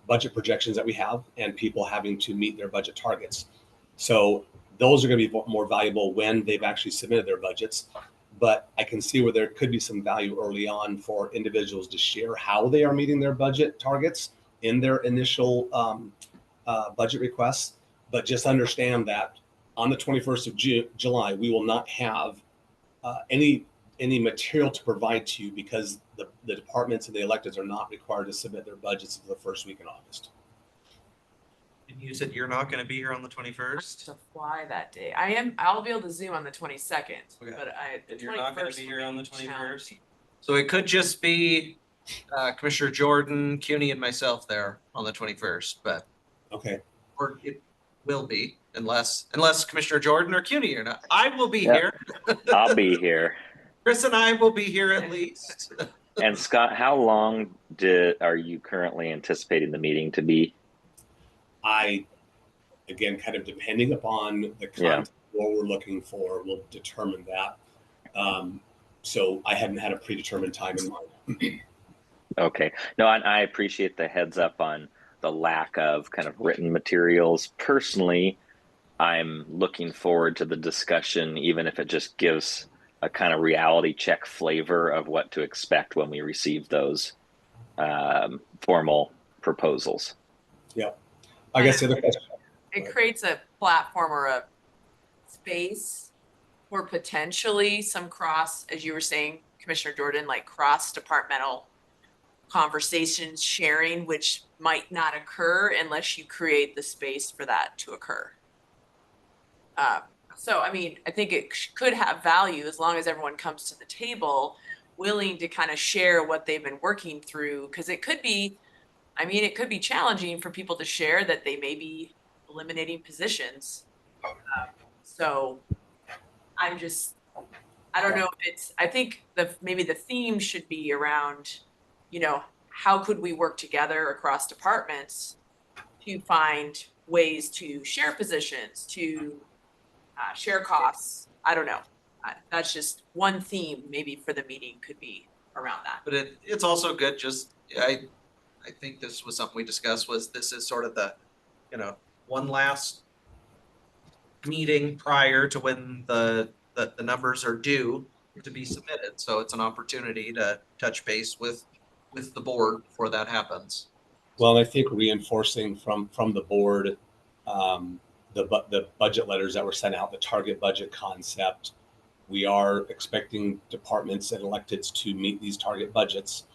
budget projections that we have and people having to meet their budget targets. So those are going to be more valuable when they've actually submitted their budgets. But I can see where there could be some value early on for individuals to share how they are meeting their budget targets in their initial budget requests. But just understand that on the 21st of July, we will not have any material to provide to you, because the departments and the electeds are not required to submit their budgets until the first week in August. And you said you're not going to be here on the 21st? To fly that day. I'll be able to Zoom on the 22nd, Okay. but And you're not going to be here on the 21st? challenging. So it could just be Commissioner Jordan, CUNY, and myself there on the 21st, but Okay. or it will be unless Commissioner Jordan or CUNY or not. I will be Yep. here. I'll be here. Chris and I will be here at least. And Scott, how long are you currently anticipating the meeting to be? Again, kind of depending upon the content, what we're looking for, will determine that. So I haven't had a predetermined time in mind. Okay. No, and I appreciate the heads up on the lack of kind of written materials. Personally, I'm looking forward to the discussion, even if it just gives a kind of reality check flavor of what to expect when we receive those formal proposals. Yeah. I guess the other question. It creates a platform or a space for potentially some cross, as you were saying, Commissioner Jordan, like cross-departmental conversations, sharing, which might not occur unless you create the space for that to occur. So, I mean, I think it could have value as long as everyone comes to the table willing to kind of share what they've been working through, because it could be I mean, it could be challenging for people to share that they may be eliminating positions. So I'm just, I don't know if it's, I think maybe the theme should be around, you know, how could we work together across departments to find ways to share positions, to share costs. I don't know. That's just one theme maybe for the meeting could be around that. But it's also good, just, I think this was something we discussed, was this is sort of the, one last meeting prior to when the numbers are due to be submitted. So it's an opportunity to touch base with the board before that happens. Well, and I think reinforcing from the board, the budget letters that were sent out, the target budget concept. We are expecting departments and electeds to meet these target budgets.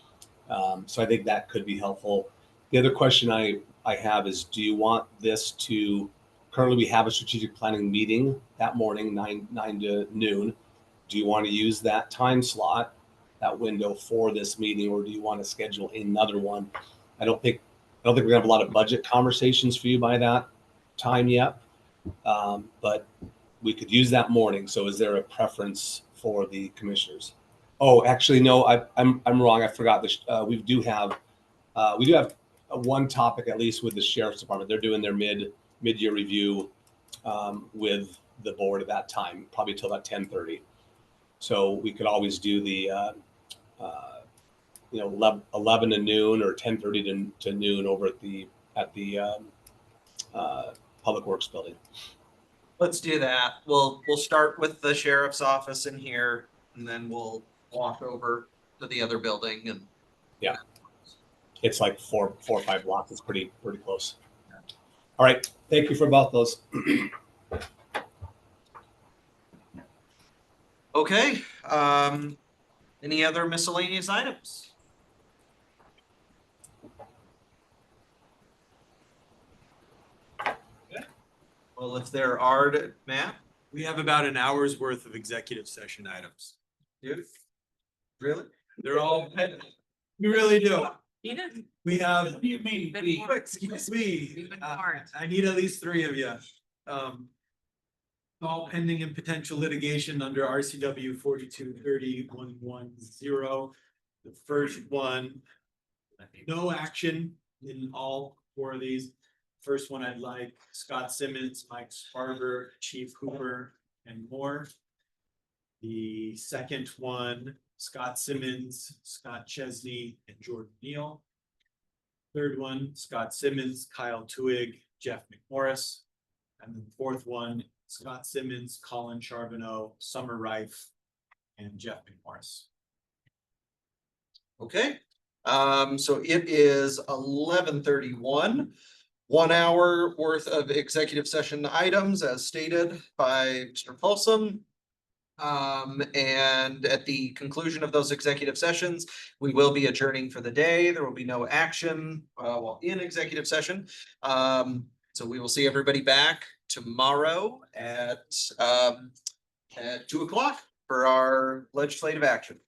So I think that could be helpful. The other question I have is, do you want this to, currently we have a strategic planning meeting that morning, 9 to noon. Do you want to use that time slot, that window for this meeting, or do you want to schedule another one? I don't think we're gonna have a lot of budget conversations for you by that time yet. But we could use that morning. So is there a preference for the commissioners? Oh, actually, no, I'm wrong. I forgot this. We do have one topic, at least with the sheriff's department. They're doing their mid-year review with the board at that time, probably till about 10:30. So we could always do the 11 to noon or 10:30 to noon over at the Public Works building. Let's do that. We'll start with the sheriff's office in here, and then we'll walk over to the other building. And yeah, it's like four or five blocks. It's pretty close. All right, thank you for both those. Okay. Any other miscellaneous items? Well, if there are, Matt? We have about an hour's worth of executive session items. Dude? Really? They're all, we really do. We have, What do you mean? excuse me, I need at least 3 of you. All pending and potential litigation under RCW 4230-110. The first one, no action in all 4 of these. First one, I'd like Scott Simmons, Mike Sparber, Chief Cooper, and more. The second one, Scott Simmons, Scott Chesney, and Jordan Neal. Third one, Scott Simmons, Kyle Tuig, Jeff McMorris. And the fourth one, Scott Simmons, Colin Charbonneau, Summer Rife, and Jeff McMorris. Okay. So it is 11:31. 1 hour worth of executive session items as stated by Mr. Folsom. And at the conclusion of those executive sessions, we will be adjourning for the day. There will be no action while in executive session. So we will see everybody back tomorrow at 2 o'clock for our legislative action.